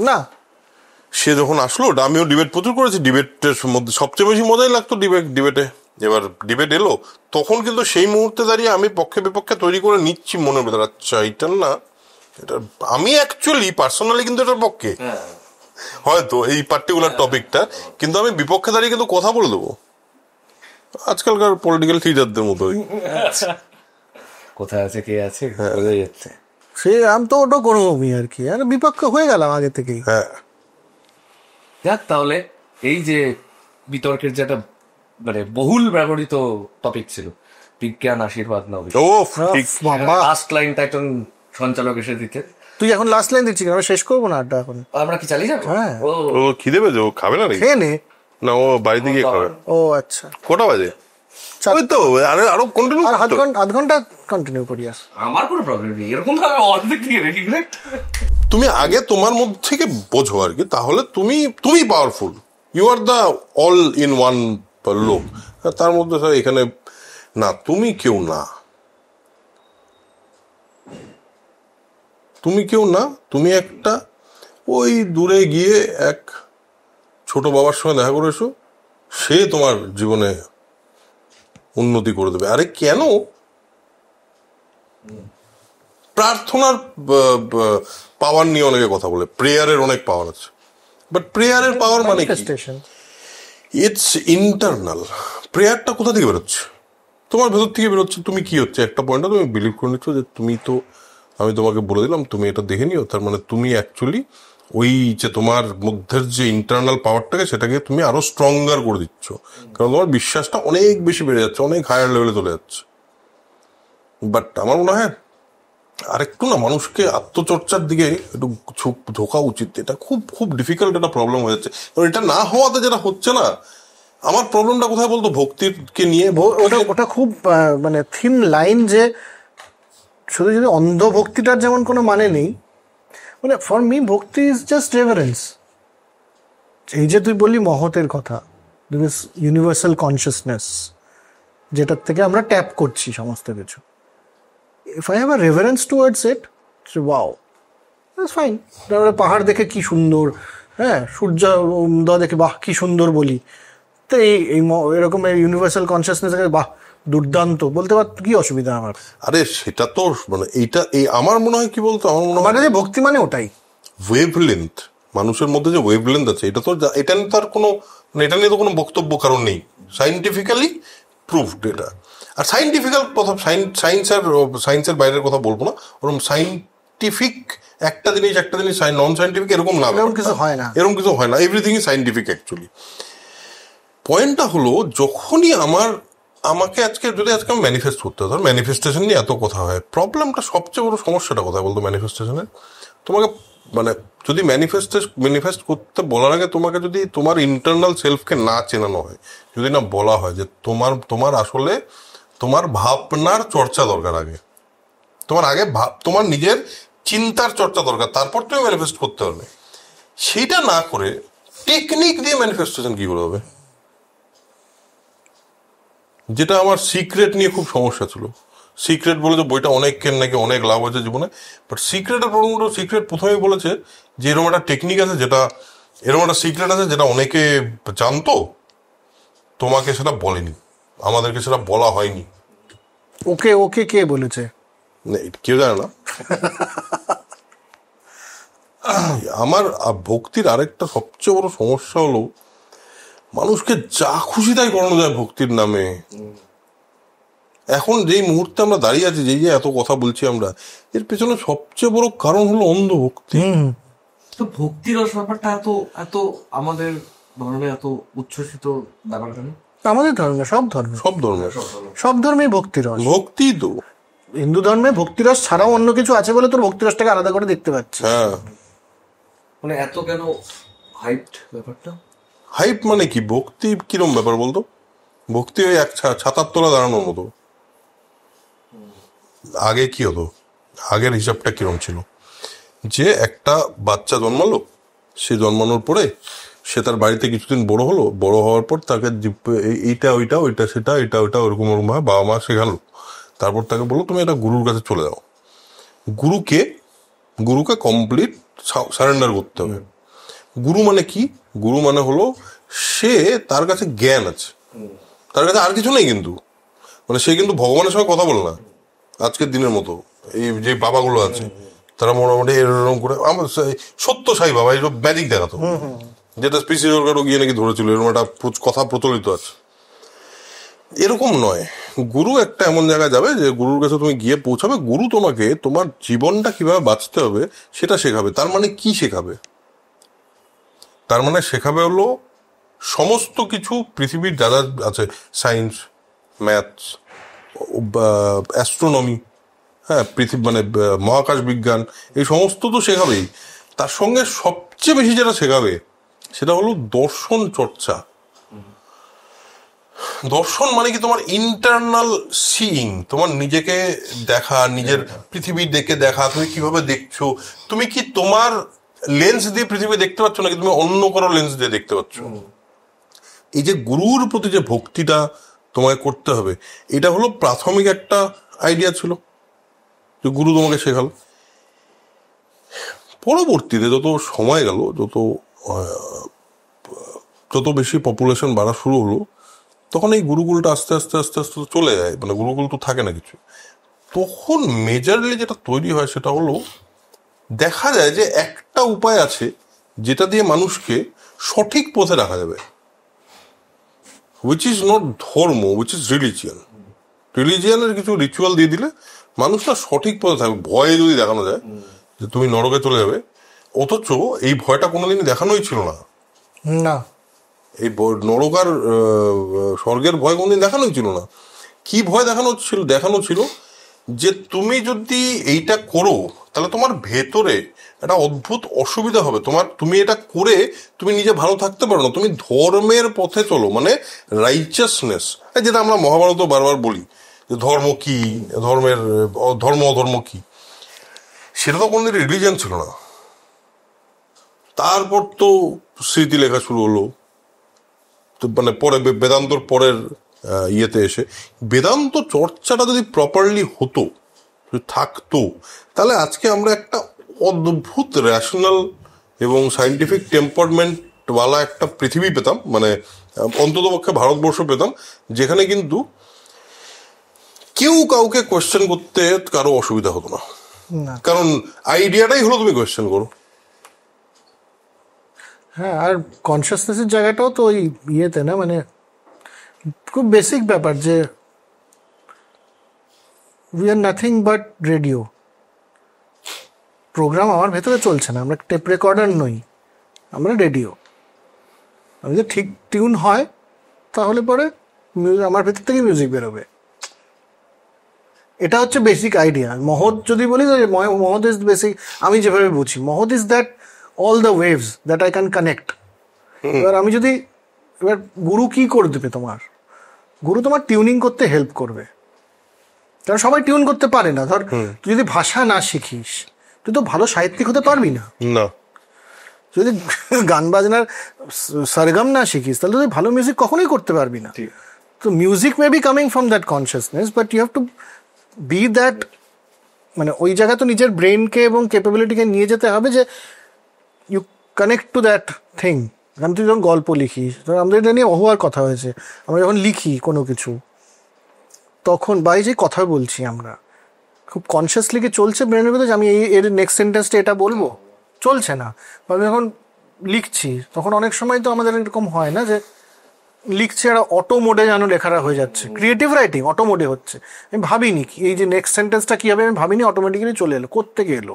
না। সে যখন আসলো, আমিও ডিবেট প্রচুর করেছি, ডিবেটের মধ্যে সবচেয়ে বেশি মজাই লাগতো ডিবেটে। এবার ডিবেট এলো, তখন কিন্তু সেই মুহূর্তে দাঁড়িয়ে আমি পক্ষে বিপক্ষে তৈরি করে নিচ্ছি মনের ভেতর, আচ্ছা এইটার না, এটা আমি অ্যাকচুয়ালি পার্সোনালি কিন্তু এটার পক্ষে, হয়তো এই পার্টিকুলার টপিকটা, কিন্তু আমি বিপক্ষে দাঁড়িয়ে কিন্তু কথা বলে দেবো। আজকালকার পলিটিক্যাল লিডারদের মতো কোথায় আছে কে আছে বোঝা যাচ্ছে। সে আমি তো ওটা কোনোভাবেই আর কি, আর বিপক্ষ হয়ে গেলাম আগে থেকেই। হ্যাঁ, যাক, তাহলে এই যে বিতর্কের যেটা মানে বহুল ব্যবহৃত টপিক ছিল, বিজ্ঞান আশীর্বাদ না লাস্ট লাইনটা একজন সঞ্চালক এসে দিতে, তুই এখন লাস্ট লাইন দিচ্ছি, আমরা শেষ করবো না আড্ডা এখন? আমরা কি চালিয়ে যাবো? হ্যাঁ, ও খিদে পেয়েছে, ও খাবে না, খেয়ে নে না, ও বাড়িতে গিয়ে খাবে। ও আচ্ছা, কটা বাজে? ওই তো আরো কন্টিনিউ, আধ ঘন্টা কন্টিনিউ করি। আমার কোনো প্রবলেম নেই, এরকম ভাবে অর্ধেক দিয়ে রেখে গেলে তুমি আগে তোমার মধ্যে থেকে বোঝো আর কি, তাহলে তুমি powerful, you are the all in one লোক। তার মধ্যে এখানে না, তুমি কেউ না, তুমি একটা ওই দূরে গিয়ে এক ছোট বাবার সঙ্গে দেখা করে এসো, সে তোমার জীবনে উন্নতি করে দেবে। আরে কেন প্রার্থনার পাওয়ার নিয়ে অনেকে কথা বলে, প্রেয়ারের অনেক পাওয়ার আছে, বাট প্রেয়ারের পাওয়ার মানে কি? Manifestation. It's internal. প্রেয়ারটা কোথা থেকে বেরোচ্ছে? তোমার ভেতর থেকে বেরোচ্ছে। তুমি কি হচ্ছে একটা পয়েন্টে তুমি বিলিভ করে নিচ্ছ যে তুমি তো, আমি তোমাকে বলে দিলাম তুমি এটা দেখে নিও, তার মানে তুমি অ্যাকচুয়ালি ওই যে তোমার মধ্যের যে ইন্টারনাল পাওয়ারটাকে সেটাকে তুমি আরো স্ট্রঙ্গার করে দিচ্ছ, কারণ তোমার বিশ্বাসটা অনেক বেশি বেড়ে যাচ্ছে, অনেক হায়ার লেভেলে চলে যাচ্ছে। বাট আমার মনে হয় আরেকটু না মানুষকে আত্মচর্চার দিকে একটু ঢোকা উচিত। এটা খুব খুব ডিফিকাল্ট একটা প্রবলেম হয়ে যাচ্ছে, কারণ এটা না হওয়াতে যেটা হচ্ছে না, আমার প্রবলেমটা কোথায় বলতো, ভক্তিকে নিয়ে। ওটা খুব মানে থিন লাইন, যে শুধু যদি অন্ধ ভক্তিটার যেমন কোনো মানে নেই, মানে ফর মি ভক্তি ইজ জাস্ট রেভারেন্স। এই যে তুই বললি মহতের কথা, দিস ইউনিভার্সাল কনসিয়াসনেস, যেটার থেকে আমরা ট্যাপ করছি সমস্ত কিছু, if I have a reverence towards it, wow, that's fine. তারপরে পাহাড় দেখে কি সুন্দর, হ্যাঁ, সূর্য উদয় দেখে বাহ কি সুন্দর বলি, তো এরকম ইউনিভার্সাল কনসিয়াসনেস, বাহ দুর্দান্ত বলতে পার, কি অসুবিধা আমার? আরে সেটা তো মানে এইটা এই আমার মনে হয় কি বলতো, আমার মনে হয় মানে যে ভক্তি মানে ওটাই, ওয়েভলেন্থ, মানুষের মধ্যে যে ওয়েভলেন্থ আছে, এটা তো এটা নিয়ে তার কোনো মানে এটা নিয়ে তো কোনো বক্তব্য কারণ নেই, সাইন্টিফিক্যালি প্রুভড এটা। আর সাইন্টিফিক্যাল কথা, সায়েন্সের বাইরের কথা বলবো না, ওরকম সাইন্টিফিক একটা জিনিস নন সাইন্টিফিক এরকম না, এরকম কিছু হয় না, এরকম কিছু হয় না, এভরিথিং ইজ সাইন্টিফিক অ্যাকচুয়ালি। পয়েন্টটা হলো যখনই আমাকে আজকে আমি ম্যানিফেস্ট করতে হয়, ম্যানিফেস্টেশন নিয়ে এত কথা হয়, প্রবলেমটা সবচেয়ে বড় সমস্যাটা কোথায় বলতো ম্যানিফেস্টেশনের? তোমাকে মানে যদি ম্যানিফেস্ট করতে বলার আগে তোমাকে যদি তোমার ইন্টারনাল সেলফকে না চেনানো হয়, যদি না বলা হয় যে তোমার আসলে তোমার ভাবনার চর্চা দরকার, আগে তোমার নিজের চিন্তার চর্চা দরকার, তারপর তুমি ম্যানিফেস্ট করতে হবে। সেইটা না করে টেকনিক দিয়ে ম্যানিফেস্টেশন কি করে হবে? যেটা আমার সিক্রেট নিয়ে খুব সমস্যা ছিল। সিক্রেট বলে যে বইটা অনেকের নাকি অনেক লাভ হয়েছে জীবনে, বাট সিক্রেটের প্রবলেমটা, সিক্রেট প্রথমেই বলেছে যে এরকম একটা টেকনিক আছে, এরকম একটা সিক্রেট আছে যেটা অনেকে জানতো, তোমাকে সেটা বলেনি, আমাদেরকে সেটা বলা হয়নি। ওকে ওকে কে বলেছে? কেউ জানে না। আমার ভক্তির আরেকটা সবচেয়ে বড় সমস্যা হলো মানুষকে যা খুশি তাই করানো যায় ভক্তির নামে। এখন যেই মুহূর্তে আমরা দাঁড়িয়ে আছি, যে এত কথা বলছি আমরা, এর পেছনে সবচেয়ে বড় কারণ হলো অন্ধ ভক্তি। তো ভক্তির ব্যাপারটা এত আমাদের ধর্মে এত উচ্ছ্বসিত ব্যাপার কেন? আমাদের ধর্মে, সব ধর্মে ভক্তির রস। ভক্তি তো হিন্দু ধর্মে ভক্তিরস ছাড়াও অন্য কিছু আছে বলে তোর ভক্তিরসটাকে আলাদা করে দেখতে পাচ্ছি। হ্যাঁ, মানে এত কেন হাইপ ব্যাপারটা? হাইপ মানে কি? ভক্তি কিরম ব্যাপার বলতো? ভক্তি ওই এক ছাতার তলা দাঁড়ানোর মতো। আগে কি হতো, আগের হিসাবটা কিরম ছিল, যে একটা বাচ্চা জন্মালো, সে জন্মানোর পরে সে তার বাড়িতে কিছুদিন বড় হলো, বড় হওয়ার পর তাকে এইটা ওইটা সেটা এটা ওইটা ওরকম ভাবে বাবা মা শেখালো, তারপর তাকে বললো তুমি একটা গুরুর কাছে চলে যাও। গুরুকে কমপ্লিট সারেন্ডার করতে হবে। গুরু মানে কি? গুরু মানে হলো সে, তার কাছে জ্ঞান আছে, তার কাছে আর কিছু নেই, কিন্তু মানে সে কিন্তু ভগবানের সঙ্গে কথা বলে না। আজকের দিনের মতো এই যে বাবাগুলো আছে, তারা মোটামুটি এরকম করে, আমার সত্য সাই বাবা এইসব ম্যাজিক দেখাতো, যেটা পিসি সরকারও গিয়ে নাকি ধরেছিল, এরকম একটা কথা প্রচলিত আছে। এরকম নয়, গুরু একটা এমন জায়গায় যাবে যে গুরুর কাছে তুমি গিয়ে পৌঁছাবে, গুরু তোমাকে তোমার জীবনটা কিভাবে বাঁচতে হবে সেটা শেখাবে। তার মানে কি শেখাবে? তার মানে শেখাবে হলো সমস্ত কিছু পৃথিবীর যা যা আছে, সায়েন্স, ম্যাথস, অ্যাস্ট্রোনমি, হ্যাঁ, মানে মহাকাশ বিজ্ঞান, এই সমস্ত তো শেখাবেই। তার সঙ্গে সবচেয়ে বেশি যেটা শেখাবে সেটা হলো দর্শন চর্চা। দর্শন মানে কি? তোমার ইন্টারনাল সিইং, তোমার নিজেকে দেখা, নিজের পৃথিবী দেখা, তুমি কিভাবে দেখছো, তুমি কি তোমার লেন্স দিয়ে পৃথিবী দেখতে পাচ্ছ নাকি তুমি অন্য কারো লেন্স দিয়ে দেখতে পাচ্ছ? এই যে গুরুর প্রতি যে ভক্তিটা তোমায় করতে হবে, এটা হলো প্রাথমিক একটা আইডিয়া ছিল যে গুরু তোমাকে শেখালো। পরবর্তীতে যত সময় গেল, যত বেশি পপুলেশন বাড়া শুরু হলো, তখন এই গুরুকুলটা আস্তে আস্তে চলে যায়, মানে গুরুকুল তো থাকে না কিছু, তখন মেজরলি যেটা তৈরি হয় সেটা হলো, দেখা যায় যে একটা উপায় আছে যেটা দিয়ে মানুষকে সঠিক পথে রাখা যাবে, উইচ ইজ নট ধর্ম, উইচ ইজ রিলিজিয়ান। রিলিজিয়ানের কিছু রিচুয়াল দিয়ে দিলে মানুষটা সঠিক পথে থাকবে। ভয়ে যদি দেখানো যায় যে তুমি নরকে চলে যাবে, অথচ এই ভয়টা কোনোদিনই দেখানোই ছিল না। না, এই নরক আর স্বর্গের ভয় কোনোদিন দেখানোই ছিল না। কি ভয় দেখানো ছিল যে তুমি যদি এইটা করো তাহলে তোমার ভেতরে একটা অদ্ভুত অসুবিধা হবে, তুমি এটা করে তুমি নিজে ভালো থাকতে পারো না, তুমি ধর্মের পথে চলো, মানে রাইচাসনেস, যেটা আমরা মহাভারত বারবার বলি যে ধর্ম কি, ধর্ম অধর্ম কি, সেটা তো কোনোদিন রিলিজিয়ান ছিল না। তারপর তো স্মৃতি লেখা শুরু হলো, তো মানে পরে বেদান্তর পরের ইয়েতে এসে বেদান্ত চর্চাটা যদি প্রপারলি হতো, থাকতো, তাহলে আজকে আমরা একটা অদ্ভুত রেশনাল এবং সায়েন্টিফিক টেম্পারমেন্ট ওয়ালা একটা পৃথিবী পেতাম, মানে অন্ততপক্ষে ভারতবর্ষ পেতাম, যেখানে কিন্তু কেউ কাউকে কোয়েশ্চেন করতে কারো অসুবিধা হতো না, কারণ আইডিয়াটাই হলো তুমি কোয়েশ্চেন করো। হ্যাঁ, আর কনসিয়াসনেসের জায়গাটাও তো ওই ইয়েতে না, মানে খুব বেসিক ব্যাপার যে we are nothing but radio. Programme আমার ভেতরে চলছে না, আমরা টেপ রেকর্ডার নই, আমরা রেডিও। আমি যদি ঠিক টিউন হয় তাহলে পরে আমার ভেতর থেকে মিউজিক বেরোবে। এটা হচ্ছে বেসিক আইডিয়া। মহৎ যদি বলি, মহৎ ইজ বেসিক, আমি যেভাবে বুঝি মহৎ is that all the waves that I can connect. এবার এবার গুরু কি করে দেবে তোমার? গুরু তোমার টিউনিং করতে হেল্প করবে, কারণ সবাই টিউন করতে পারে না। ধর তুই যদি ভাষা না শিখিস তুই তো ভালো সাহিত্যিক হতে পারবি না। যদি গান বাজনার সরগম না শিখিস তাহলে তুই ভালো মিউজিক কখনোই করতে পারবি না। তো music may be coming from that consciousness, but you have to be that, মানে ওই জায়গায় তো নিজের ব্রেনকে এবং ক্যাপাবিলিটিকে নিয়ে যেতে হবে যে you connect to that thing. কারণ তুই যখন গল্প লিখিস, আমাদের এটা নিয়ে বহুবার কথা হয়েছে, আমরা যখন লিখি কোনো কিছু তখন বা এই যে কথা বলছি আমরা খুব কনসিয়াসলি কি চলছে ব্রেনের ভিতরে যে আমি এর নেক্সট সেন্টেন্সটা এটা বলবো, চলছে না। বা আমি যখন লিখছি তখন অনেক সময় তো আমাদের এরকম হয় না যে লিখছে আর অটো মোডে যেন লেখাটা হয়ে যাচ্ছে, ক্রিয়েটিভ রাইটিং অটো মোডে হচ্ছে। আমি ভাবিনি এই যে নেক্সট সেন্টেন্সটা কী হবে আমি ভাবিনি, অটোমেটিক্যালি চলে এলো, কোত্থেকে এলো।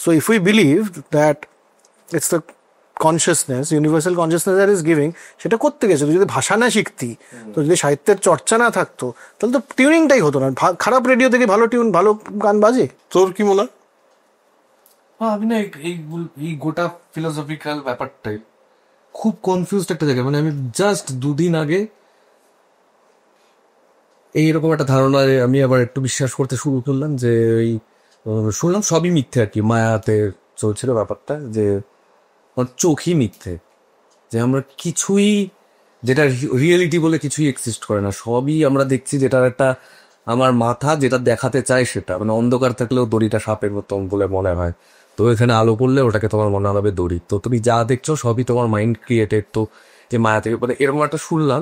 So if we believe that it's the consciousness, universal consciousness that is giving, সেটা করতে গেছে। তুই যদি ভাষা না শিখতি, তো যদি সাহিত্যের চর্চা না থাকতো, তাহলে তো টিউনিংটাই হতো না। খারাপ রেডিও থেকে ভালো ভালো গান বাজে। তোর কি মনে হয়? আমি না এই গোটা ফিলোসফিক্যাল ব্যাপারটাই খুব কনফিউজড একটা জায়গা। মানে আমি জাস্ট দুদিন আগে এইরকম একটা ধারণা আমি আবার একটু বিশ্বাস করতে শুরু করলাম যে ওই শুনলাম সবই মিথ্যে আর কি, মায়াতে চলছিল ব্যাপারটা, যে চোখই মিথ্যে, যে আমরা কিছুই, যেটা রিয়েলিটি বলে কিছুই এক্সিস্ট করে না, সবই আমরা দেখছি যেটার একটা আমার মাথা যেটা দেখাতে চায় সেটা। মানে অন্ধকার থাকলেও দড়িটা সাপের মতন বলে মনে হয়, তো এখানে আলো পড়লে ওটাকে তোমার মনে হবে দড়ি। তো তুমি যা দেখছো সবই তোমার মাইন্ড ক্রিয়েটেড। তো যে মায়া থেকে মানে এরকম একটা শুনলাম,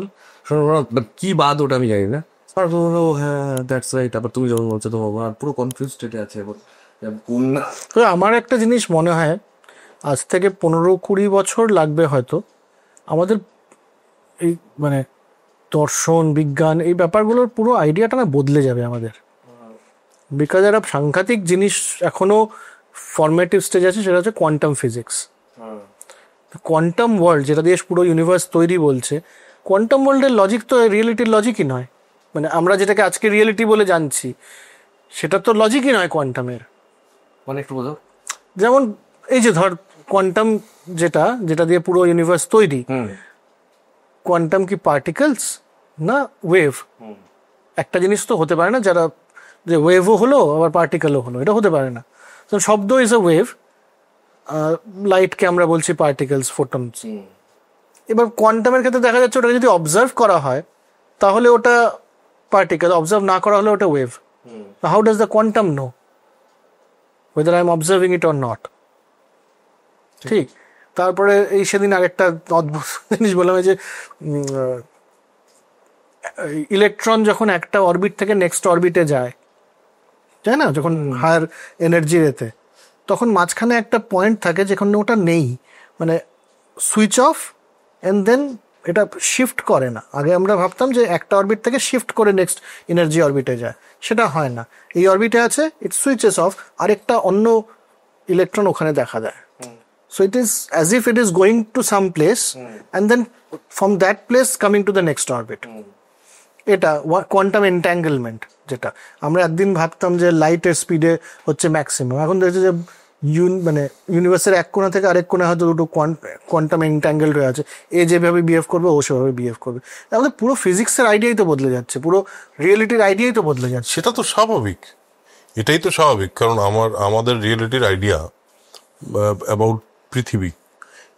কি বাদ ওটা আমি জানি না। হ্যাঁ দ্যাটস রাইট। আবার তুমি যখন বলছো তো পুরো কনফিউজ স্টেটে আছে। তো আমার একটা জিনিস মনে হয়, আজ থেকে 15-20 বছর লাগবে হয়তো আমাদের এই মানে দর্শন বিজ্ঞান এই ব্যাপারগুলোর পুরো আইডিয়াটা না বদলে যাবে আমাদের। বিকজ একটা সাংঘাতিক জিনিস এখনো ফর্মেটিভ স্টেজ আছে, সেটা হচ্ছে কোয়ান্টাম ফিজিক্স। কোয়ান্টাম ওয়ার্ল্ড যেটা দিয়ে পুরো ইউনিভার্স তৈরি বলছে, কোয়ান্টাম ওয়ার্ল্ডের লজিক তো রিয়েলিটির লজিকই নয়। মানে আমরা যেটাকে আজকে রিয়েলিটি বলে জানছি সেটা তো লজিকই নয় কোয়ান্টামের। মানে একটু বোঝো, যেমন এই যে ধর কোয়ান্টাম যেটা দিয়ে পুরো ইউনিভার্স তৈরি, কোয়ান্টাম কি পার্টিকেলস না ওয়েভ? একটা জিনিস তো হতে পারে না যারা যে ওয়েভও হলো আবার পার্টিকেলও হলো, এটা হতে পারে না। শব্দ ইজ আ ওয়েভ, লাইটকে আমরা বলছি পার্টিকেলস, ফোটনস। এবার কোয়ান্টামের ক্ষেত্রে দেখা যাচ্ছে ওটা যদি অবজার্ভ করা হয় তাহলে ওটা পার্টিকেল, অবজার্ভ না করা হলে ওটা wave. How does the quantum know whether I am observing it or not? ঠিক। তারপরে এই সেদিন আরেকটা অদ্ভুত জিনিস বললাম, যে ইলেকট্রন যখন একটা অরবিট থেকে নেক্সট অরবিটে যায় তাই না, যখন হায়ার এনার্জির এতে, তখন মাঝখানে একটা পয়েন্ট থাকে যেখানে ওটা নেই, মানে সুইচ অফ অ্যান্ড দেন এটা শিফট করে না। আগে আমরা ভাবতাম যে একটা অরবিট থেকে শিফট করে নেক্সট এনার্জি অরবিটে যায়, সেটা হয় না। এই অরবিটে আছে, ইট সুইচেস অফ, আরেকটা অন্য ইলেকট্রন ওখানে দেখা দেয়। So it is as if it is going to some place and then from that place coming to the next orbit. এটা কোয়ান্টাম এন্ট্যাঙ্গেলমেন্ট, যেটা আমরা একদিন ভাবতাম যে লাইটের স্পিডে হচ্ছে ম্যাক্সিমাম, এখন দেখছি যে মানে ইউনিভার্সের এক কোণা থেকে আরেক কোণা হয়তো দুটো কোয়ান্টাম এন্ট্যাঙ্গেলড হয়ে আছে, এ যেভাবে বিহেভ করবে ও সেভাবে বিহেভ করবে। আমাদের পুরো ফিজিক্সের আইডিয়াই তো বদলে যাচ্ছে, পুরো রিয়েলিটির আইডিয়াই তো বদলে যাচ্ছে। সেটা তো স্বাভাবিক, এটাই তো স্বাভাবিক, কারণ আমাদের রিয়েলিটির আইডিয়া অ্যাবাউট পৃথিবী,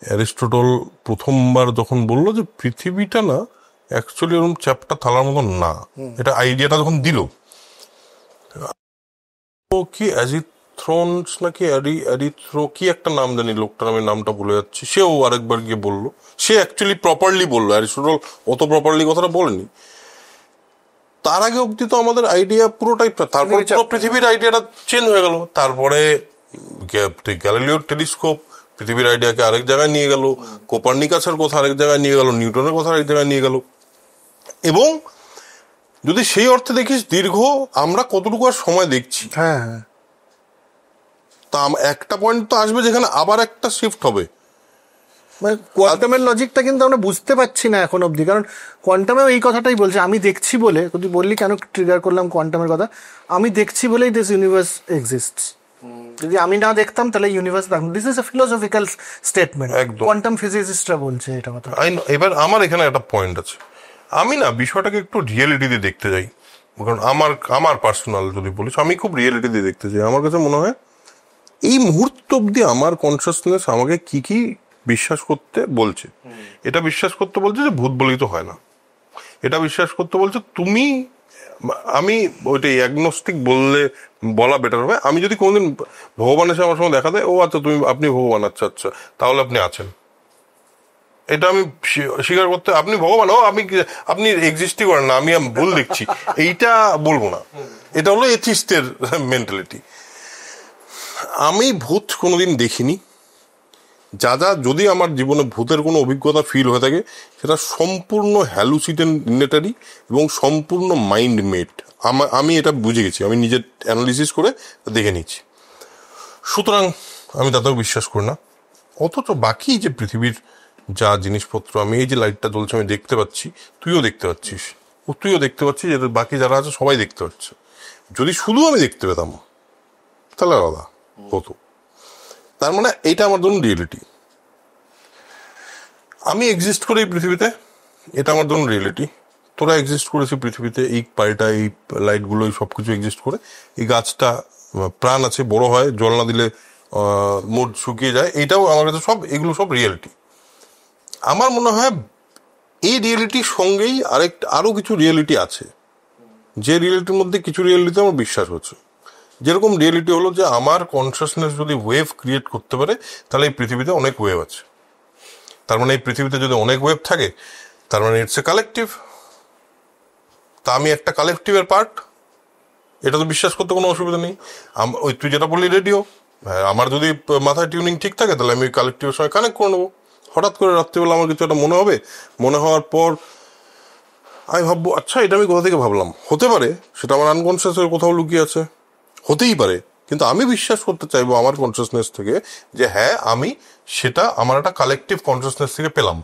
অ্যারিস্টটল প্রথমবার যখন বললো যে পৃথিবীটা না অ্যাকচুয়ালি ওরকম চ্যাপ্টা থালার মতন না, এটা আইডিয়াটা যখন দিল, কি অ্যাজিথ্রোনস নাকি অ্যারিথ্রো কি একটা নাম জানি, লোকটার আমি নামটা ভুলে যাচ্ছি, সেও আরেকবার গিয়ে বললো, সে অ্যাকচুয়ালি প্রপারলি বললো, অ্যারিস্টটল অত প্রপারলি কথাটা বলেনি। তার আগে অব্দি তো আমাদের আইডিয়া পুরোটাই, তারপরে পুরো পৃথিবীর আইডিয়াটা চেঞ্জ হয়ে গেল। তারপরে গ্যালিলিওর টেলিস্কোপ পৃথিবীর আইডিয়াকে আরেক জায়গায় নিয়ে গেল, কোপার্নিকাসের কথা আরেক জায়গায় নিয়ে গেল, নিউটনের কথা আরেক জায়গায় নিয়ে গেল। এবং যদি সেই অর্থে দেখিস দীর্ঘ আমরা কতটুকু আর সময় দেখছি, হ্যাঁ হ্যাঁ, তা একটা পয়েন্ট তো আসবে যেখানে আবার একটা শিফট হবে। মানে কোয়ান্টামের লজিকটা কিন্তু আমরা বুঝতে পারছি না এখন অবধি, কারণ কোয়ান্টামেও এই কথাটাই বলছে, আমি দেখছি বলে। তুই বললি কেন ট্রিগার করলাম কোয়ান্টামের কথা, আমি দেখছি বলেই দিস ইউনিভার্স এক্সিস্টস। যদি আমি না দেখতাম তাহলে ইউনিভার্স থাকতো। This is a philosophical statement, quantum ফিজিসিস্টরা বলছে এটা কথা। এবার আমার এখানে একটা পয়েন্ট আছে, আমি না বিষয়টাকে একটু রিয়েলিটিতে দেখতে যাই, কারণ আমার পার্সোনাল যদি বলিস, আমি খুব রিয়েলিটিতে দেখতে চাই। আমার কাছে মনে হয় এই মুহূর্ত অব্দি আমার কনসিয়াসনেস আমাকে কি কি বিশ্বাস করতে বলছে। এটা বিশ্বাস করতে বলছে যে ভূত বলেই তো হয় না, এটা বিশ্বাস করতে বলছে তুমি, আমি ওইটাই অ্যাগনস্টিক বলা বেটার হবে। আমি যদি কোনোদিন ভগবান এসে আমার সঙ্গে দেখা দেয়, ও আচ্ছা আপনি ভগবান, আচ্ছা আচ্ছা তাহলে আপনি আছেন, এটা আমি স্বীকার করতে, আপনি ভগবান, আপনি এক্সিস্টই করেন না, আমি ভুল দেখছি, এইটা বলবো না। এটা হলো এথিস্টের মেন্টালিটি। আমি ভূত কোনোদিন দেখিনি, যদি আমার জীবনে ভূতের কোনো অভিজ্ঞতা ফিল হয়ে থাকে সেটা সম্পূর্ণ হ্যালুসিনেটরি এবং সম্পূর্ণ মাইন্ড মেড। আমি এটা বুঝে গেছি, আমি নিজের অ্যানালিসিস করে দেখে নিচ্ছি, সুতরাং আমি তাতেও বিশ্বাস করি না। অথচ বাকি যে পৃথিবীর যা জিনিসপত্র, আমি এই যে লাইটটা জ্বলছে আমি দেখতে পাচ্ছি, তুইও দেখতে পাচ্ছিস, তুইও দেখতে পাচ্ছিস, যে বাকি যারা আছে সবাই দেখতে পাচ্ছে। যদি শুধু আমি দেখতে পেতাম তাহলে আলাদা হতো। তার মানে এইটা আমার ধরুন রিয়েলিটি, আমি এক্সিস্ট করি এই পৃথিবীতে, এটা আমার ধরুন রিয়েলিটি। তোরা এক্সিস্ট করেছি পৃথিবীতে, এই বাড়িটা, এই লাইটগুলো, এই সবকিছু এক্সিস্ট করে, এই গাছটা প্রাণ আছে, বড় হয়, জল না দিলে মুড শুকিয়ে যায়, এইটাও আমার কাছে এগুলো সব রিয়েলিটি। আমার মনে হয় এই রিয়েলিটির সঙ্গেই আরো কিছু রিয়েলিটি আছে, যে রিয়েলিটির মধ্যে কিছু রিয়েলিটিতে আমার বিশ্বাস হচ্ছে। যেরকম রিয়েলিটি হলো যে আমার কনসিয়াসনেস যদি ওয়েভ ক্রিয়েট করতে পারে, তাহলে এই পৃথিবীতে অনেক ওয়েভ আছে। তার মানে এই পৃথিবীতে যদি অনেক ওয়েভ থাকে, তার মানে ইটস এ কালেকটিভ। তা আমি একটা কালেকটিভের পার্ট, এটা তো বিশ্বাস করতে কোনো অসুবিধা নেই। ওই তুই যেটা বললি রেডিও, আমার যদি মাথায় টিউনিং ঠিক থাকে তাহলে আমি কালেকটিভের সঙ্গে কানেক্ট করে নেবো। হঠাৎ করে রাত্রিবেলা আমার কিছু একটা মনে হবে, মনে হওয়ার পর আমি ভাববো আচ্ছা এটা আমি কোথা থেকে ভাবলাম, হতে পারে সেটা আমার আনকনসিয়াসের কোথাও লুকিয়ে আছে, হতেই পারে। কিন্তু আমি বিশ্বাস করতে চাইবো আমার কনসিয়াসনেস থেকে যে হ্যাঁ আমি সেটা আমার একটা কালেকটিভ কনসিয়াসনেস থেকে পেলাম।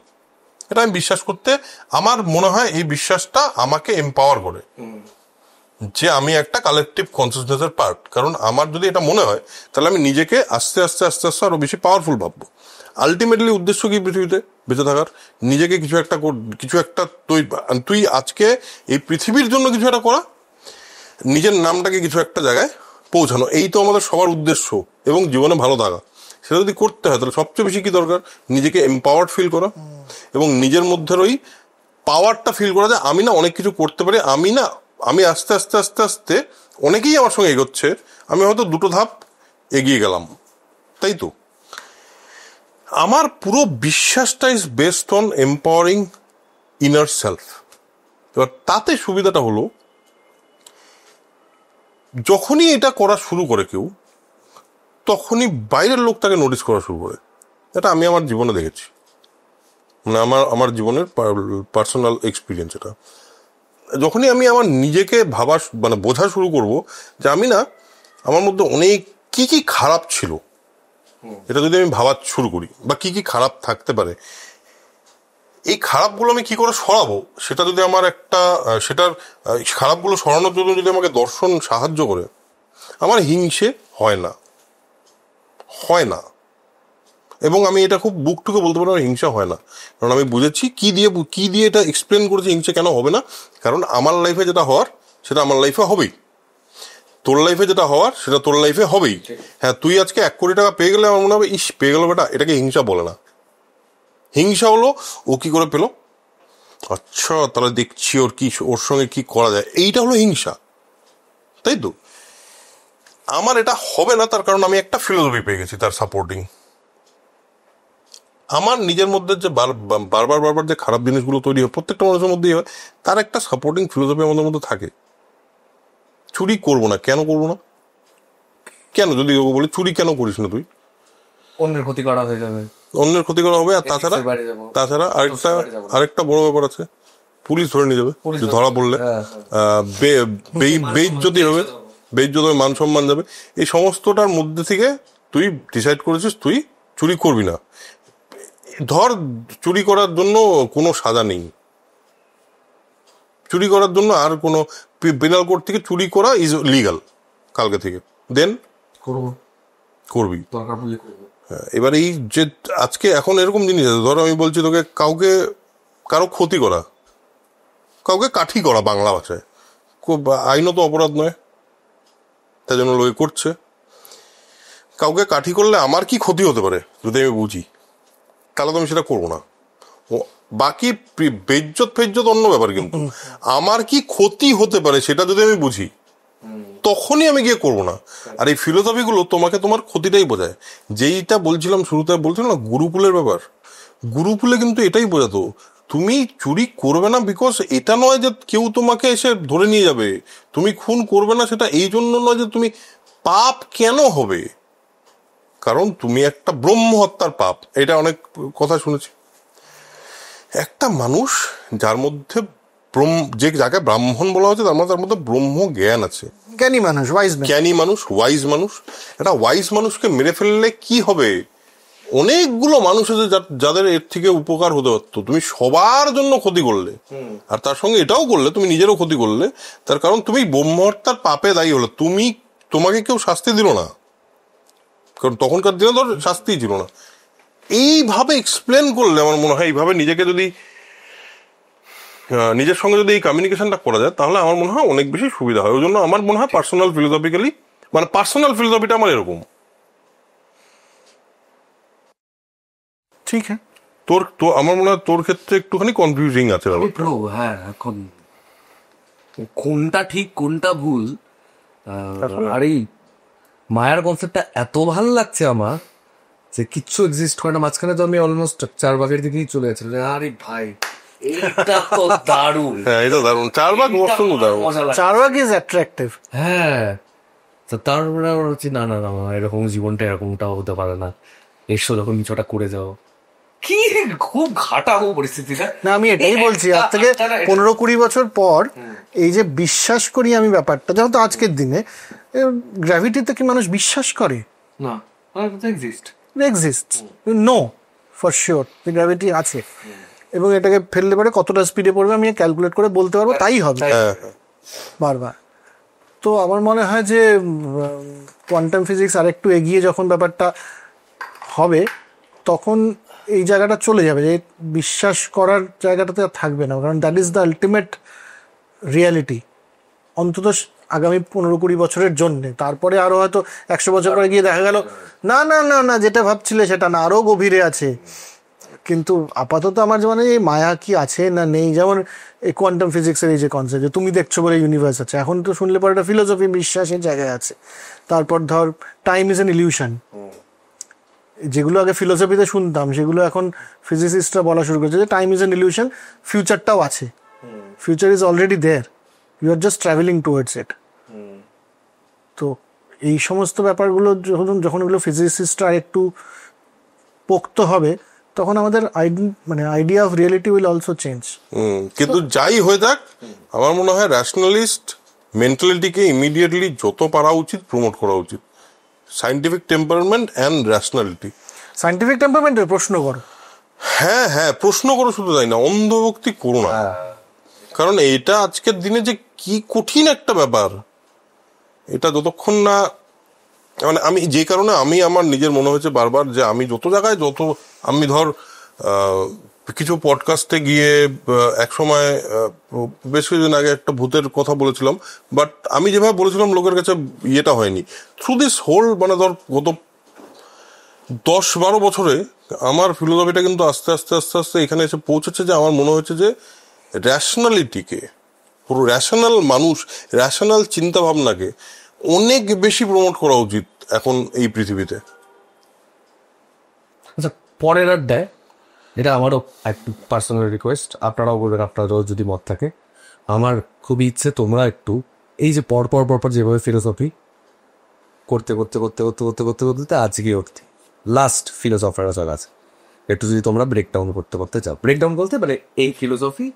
এটা আমি বিশ্বাস করতে, আমার মনে হয় এই বিশ্বাসটা আমাকে এম্পাওয়ার করে যে আমি একটা কালেকটিভ কনসিয়াসনেসের পার্ট। কারণ আমার যদি এটা মনে হয় তাহলে আমি নিজেকে আস্তে আস্তে আস্তে আস্তে আরো বেশি পাওয়ারফুল ভাববো। আলটিমেটলি উদ্দেশ্য কি পৃথিবীতে বেঁচে থাকার, নিজেকে কিছু একটা তুই আজকে এই পৃথিবীর জন্য কিছু একটা করা, নিজের নামটাকে কিছু একটা জায়গায় পৌঁছানো, এই তো আমাদের সবার উদ্দেশ্য। এবং জীবনে ভালো থাকা, সেটা যদি করতে হয় তাহলে সবচেয়ে বেশি কি দরকার, নিজেকে এম্পাওয়ার্ড ফিল করা এবং নিজের মধ্যে ওই পাওয়ারটা ফিল করা যে আমি না অনেক কিছু করতে পারি। আমি আস্তে আস্তে আস্তে আস্তে, অনেকেই আমার সঙ্গে এগোচ্ছে, আমি হয়তো 2 ধাপ এগিয়ে গেলাম, তাই তো। আমার পুরো বিশ্বাসটা is based on empowering inner self. এবার তাতে সুবিধাটা হলো যখনই এটা করা শুরু করে কেউ, তখনই বাইরের লোক তাকে নোটিস করা শুরু করে। এটা আমি আমার জীবনে দেখেছি, মানে আমার জীবনের পার্সোনাল এক্সপিরিয়েন্স এটা। যখনই আমি আমার নিজেকে ভাবা মানে বোঝা শুরু করব যে আমি না, আমার মধ্যে অনেক কি কি খারাপ ছিল, এটা যদি আমি ভাবা শুরু করি, বা কি কি খারাপ থাকতে পারে, এই খারাপগুলো আমি কি করে সরাবো, সেটা যদি আমার একটা সেটার খারাপগুলো সরানোর জন্য যদি আমাকে দর্শন সাহায্য করে, আমার হিংসে হয় না। এবং আমি এটা খুব বুক টুকে বলতে পারবো, হিংসা হয় না, কারণ আমি বুঝেছি কি দিয়ে এটা এক্সপ্লেন করেছি হিংসা কেন হবে না। কারণ আমার লাইফে যেটা হওয়ার সেটা আমার লাইফে হবেই, তোর লাইফে যেটা হওয়ার সেটা তোর লাইফে হবেই। হ্যাঁ, তুই আজকে 1 কোটি টাকা পেয়ে গেলে আমার মনে হবে ইস পেয়ে গেল বেটা, এটাকে হিংসা বলে না। হিংসা হলো ও কি করে পেলো, আচ্ছা তাহলে দেখছি ওর সঙ্গে কি করা যায়, এইটা হলো হিংসা, তাই তো। আমার এটা হবে না, তার কারণ আমি একটা ফিলোসফি পেয়ে গেছি তার সাপোর্টিং। আমার নিজের মধ্যে যে বারবার যে খারাপ জিনিসগুলো তৈরি হয়, প্রত্যেকটা মানুষের মধ্যেই হয়, তার একটা সাপোর্টিং ফিলোসফি আমাদের মধ্যে থাকে। চুরি করবো না, কেন করবো না, কেন, যদি বলি চুরি কেন করিস না তুই, অন্যের ক্ষতি করা হয়ে যাবে, অন্যের ক্ষতি করা হবে। আর তাছাড়া আরেকটা বড় ব্যাপার আছে, পুলিশ ধরে নিয়ে যাবে ধরা পড়লে, বেইজ্জতি হবে, মান সম্মান যাবে। এই সমস্তটার মধ্যে থেকে তুই ডিসাইড করেছিস তুই চুরি করবি না। ধর চুরি করার জন্য কোনো সাজা নেই, চুরি করার জন্য আর কোনো পেনাল কোড থেকে চুরি করা ইজ লিগাল কালকে থেকে, দেন করবি। এবার এই যে আজকে এখন এরকম জিনিস আছে, ধরো আমি বলছি তোকে কারো ক্ষতি করা, কাউকে কাঠি করা, বাংলা ভাষায় আইনত অপরাধ নয়, তাই জন্য লোকে করছে। কাউকে কাঠি করলে আমার কি ক্ষতি হতে পারে যদি আমি বুঝি, তাহলে তো আমি সেটা করবো না। বাকি বেজ্জত অন্য ব্যাপার, কিন্তু আমার কি ক্ষতি হতে পারে সেটা যদি আমি বুঝি, তখনই আমি গিয়ে করবো না। আর এই ফিলোসফি গুলো তোমাকে তোমার ক্ষতিটাই বোঝায়। যেইটা বলছিলাম শুরুতে, বলছিলাম না গুরুকুলের ব্যাপার, গুরুকুলে কিন্তু এটাই বোঝাতো তুমি চুরি করবে না বিকজ এটা নয় যে কেউ তোমাকে এসে ধরে নিয়ে যাবে, তুমি খুন করবে না সেটা এই জন্য নয় যে তুমি পাপ কেন হবে, কারণ তুমি একটা ব্রহ্ম হত্যার পাপ। এটা অনেক কথা শুনেছি। একটা মানুষ যার মধ্যে যাকে ব্রাহ্মণ বলা হচ্ছে, তার মধ্যে ব্রহ্ম জ্ঞান আছে, জ্ঞানী মানুষ, ওয়াইজ মানুষ। একটা ওয়াইজ মানুষকে মেরে ফেললে কি হবে, অনেকগুলো মানুষ আছে যাদের এর থেকে উপকার হতে পারতো, তুমি সবার জন্য ক্ষতি করলে, আর তার সঙ্গে এটাও করলে তুমি নিজেরও ক্ষতি করলে। তার কারণ তুমি ব্রহ্মহত্যার পাপে দায়ী হলো, তোমাকে কেউ শাস্তি দিল না, কারণ তখনকার দিনে ধর শাস্তি ছিল না। এইভাবে এক্সপ্লেন করলে আমার মনে হয়, এইভাবে নিজেকে যদি নিজের সঙ্গে যদি এই কমিউনিকেশনটা করা যায়, তাহলে আমার মনে হয় অনেক বেশি সুবিধা হয়। ওই জন্য আমার মনে হয় পার্সোনাল ফিলোসফিটা আমার এরকম। ঠিক হ্যাঁ, আমার মনে হয় তোর ক্ষেত্রে একটুখানি কনফিউজিং আছে ব্যাপারটা। হ্যাঁ, এখন কোনটা ঠিক কোনটা ভুল, আর এই মায়ার কনসেপ্টটা এত ভালো লাগছে আমার যে কিচ্ছু এক্সিস্ট করে না মাঝখানে, তো আমি অলমোস্ট 4 ভাগের দিকেই চলে যাচ্ছিল। আরে ভাই এটা তো দারুণ, হ্যাঁ এটা দারুণ, 4 ভাগ মস্ত দারুণ, 4 ভাগ ইজ অ্যাট্রাকটিভ। হ্যাঁ, তো তারপরে আমার হচ্ছে না এরকম জীবনটা এরকমটাও হতে পারে না, এসো যখন কিছুটা করে যাও, কি খুব ঘাটাবো পরিস্থিতিটা। না আমি এটাই বলছি, আজ থেকে 15-20 বছর পর এই যে বিশ্বাস করি আমি ব্যাপারটা, যেহেতু আজকের দিনে গ্র্যাভিটিতে কি মানুষ বিশ্বাস করে না, exist know for sure gravity আছে, এবং এটাকে ফেললে পরে কতটা স্পিডে পড়বে আমি ক্যালকুলেট করে বলতে পারবো, তাই হবে বারবার। তো আমার মনে হয় যে কোয়ান্টাম ফিজিক্স আর একটু এগিয়ে যখন ব্যাপারটা হবে, তখন এই জায়গাটা চলে যাবে, যে বিশ্বাস করার জায়গাটাতে আর থাকবে না, কারণ that is the ultimate reality, অন্তত আগামী 15-20 বছরের জন্যে। তারপরে আরো হয়তো 100 বছর পরে গিয়ে দেখা গেল না না না না যেটা ভাবছিলে সেটা না, আরো গভীরে আছে। কিন্তু আপাতত আমার মানে এই মায়া কি আছে না নেই, যেমন এই কোয়ান্টাম ফিজিক্সের এই যে কনসেপ্ট যে তুমি দেখছো বলে ইউনিভার্স আছে, এখন তো শুনলে পরে একটা ফিলোসফি বিশ্বাসের জায়গায় আছে। তারপর ধর টাইম ইজ অ্যান ইলিউশন, যেগুলো আগে ফিলোসফিতে শুনতাম সেগুলো এখন ফিজিসিস্টরা বলা শুরু করেছে যে টাইম ইজ অ্যান ইলিউশন, ফিউচারটাও আছে, future is already there, you are just travelling towards it. তো এই সমস্ত ব্যাপারগুলো যখন এগুলো ফিজিসিস্টরা একটু পোক্ত হবে, তখন আমাদের idea of reality will also change. কিন্তু যাই হয়ে যাক, আমার মনে হয় র্যাশনালিস্ট মেন্টালিটিকে ইমিডিয়েটলি যত পারা উচিত প্রমোট করা উচিত। Scientific temperament and rationality. Scientific টেম্পারমেন্টের প্রশ্ন করো। হ্যাঁ, প্রশ্ন করো, শুধু তাই না, অন্ধভক্তি করো না। কারণ এটা আজকের দিনে যে কি কঠিন একটা ব্যাপার, এটা যতক্ষণ না আমি যে কারণে আমার নিজের মনে হয়েছে বারবার যে আমি যত জায়গায় আমি ধর কিছু পডকাস্টে গিয়ে একসময় বেশ কিছুদিন আগে একটা ভূতের কথা বলেছিলাম, বাট আমি যেভাবে বলেছিলাম লোকের কাছে ইয়েটা হয়নি। থ্রু দিস হোল গত 10-12 বছরে আমার ফিলোসফিটা কিন্তু আস্তে আস্তে আস্তে আস্তে এখানে এসে পৌঁছেছে যে আমার মনে হয়েছে যে র্যাশনালিটিকে, পুরো র্যাশনাল মানুষ, র্যাশনাল চিন্তা ভাবনাকে অনেক বেশি প্রমোট করা উচিত এখন এই পৃথিবীতে। আচ্ছা, পরের আড্ডায়, এটা আমারও একটু পার্সোনাল রিকোয়েস্ট, আপনারাও বলবেন আপনারও যদি মত থাকে। আমার খুবই ইচ্ছে তোমরা একটু এই যে পরপর যেভাবে ফিলোসফি করতে আজকে অবধি লাস্ট ফিলোসফার আছে, একটু যদি তোমরা ব্রেকডাউন করতে চাও, ব্রেকডাউন বলতে মানে এই ফিলোসফি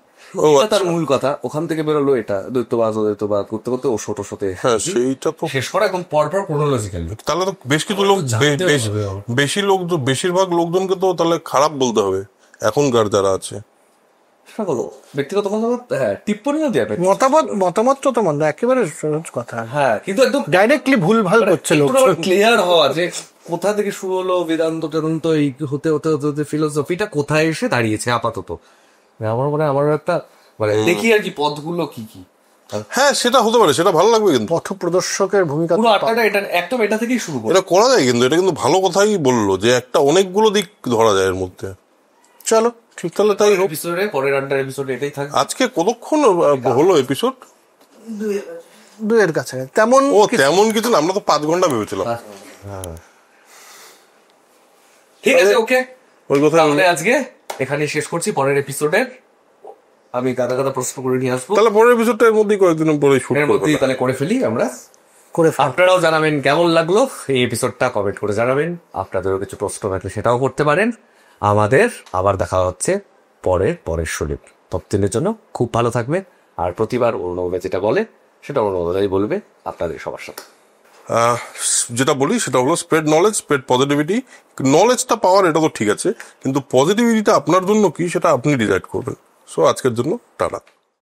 তার মূল কথা ওখান থেকে বেরোলো, এটা দ্বৈতবাদ করতে ও ছোট সাথে সেইটা তো শেষ করা এখন পরপর ক্রোনোলজিক্যালি। তাহলে তো বেশ কিছু লোক, বেশিরভাগ লোকজনকে তো তাহলে খারাপ বলতে হবে এখনকার যারা আছে। ব্যক্তিগত মতামত, হ্যাঁ, টিপ্পণী না দেওয়া মতামত তো মন্দ একেবারে সহজ কথা, হ্যাঁ, কিন্তু একদম ডাইরেক্টলি ভুল ভাল করছে লোক। ক্লিয়ার হওয়া যে কোথা থেকে শুরু হলো বেদান্ত টেদান্ত, এই হতে ফিলোসফিটা কোথায় এসে দাঁড়িয়েছে আপাতত। আমার মনে হয় আমার একটা দেখি আর কি পথগুলো কি। হ্যাঁ, সেটা হতে পারে, সেটা ভালো লাগবে। কিন্তু পথ প্রদর্শকের ভূমিকা পুরো আটটা এটা থেকেই শুরু এটা করা যায়, কিন্তু এটা কিন্তু ভালো কথাই বললো যে একটা অনেকগুলো দিক ধরা যায় এর মধ্যে। চলো ঠিক, তাহলে তাই হোক। পরের আড্ডার এপিসোডে এটাই থাকবে। আজকে কতক্ষণ হলো এপিসোড? 2 কাছে তেমন কিছু না, আমরা তো 5 ঘন্টা ভেবেছিলাম। ঠিক আছে, ওকে, ওই কথা তাহলে আজকে এখানে শেষ করছি। পরের এপিসোডে আমি গাদা প্রশ্ন করে নিয়ে আসবো, তাহলে পরের এপিসোডটা এর মধ্যেই কয়েকদিন পরে শুট করব, তাহলে করে ফেলি আমরা। আপনারাও জানাবেন কেমন লাগলো এই এপিসোডটা, কমেন্ট করে জানাবেন। আপনাদেরও কিছু প্রশ্ন থাকলে সেটাও করতে পারেন। আমাদের আবার দেখা হচ্ছে পরের শরীর। ততদিনের জন্য খুব ভালো থাকবে। আর প্রতিবার অরুণব যেটা বলে সেটা অরুণবদাই বলবে আপনাদের সবার সাথে। যেটা বলি সেটা হলো স্প্রেড নলেজ, স্প্রেড পজিটিভিটি। নলেজটা পাওয়ার এটা তো ঠিক আছে, কিন্তু পজিটিভিটিটা আপনার জন্য কি সেটা আপনি ডিসাইড করবেন। সো আজকের জন্য টাটা।